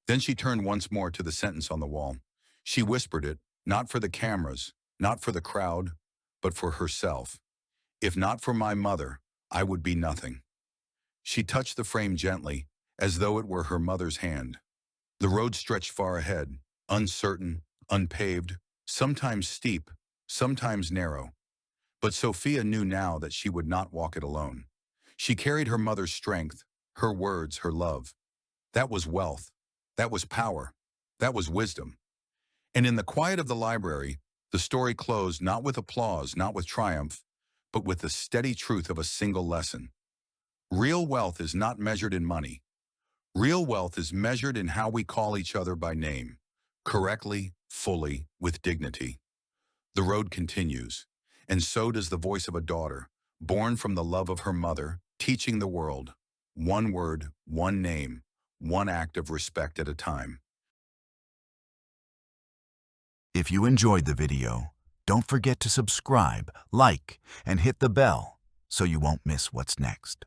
Then she turned once more to the sentence on the wall. She whispered it, not for the cameras, not for the crowd, but for herself. If not for my mother, I would be nothing. She touched the frame gently, as though it were her mother's hand. The road stretched far ahead, uncertain, unpaved, sometimes steep, sometimes narrow. But Sofia knew now that she would not walk it alone. She carried her mother's strength, her words, her love. That was wealth. That was power. That was wisdom. And in the quiet of the library, the story closed not with applause, not with triumph, but with the steady truth of a single lesson. Real wealth is not measured in money. Real wealth is measured in how we call each other by name, correctly, fully, with dignity. The road continues, and so does the voice of a daughter, born from the love of her mother, teaching the world, one word, one name, one act of respect at a time. If you enjoyed the video, don't forget to subscribe, like, and hit the bell so you won't miss what's next.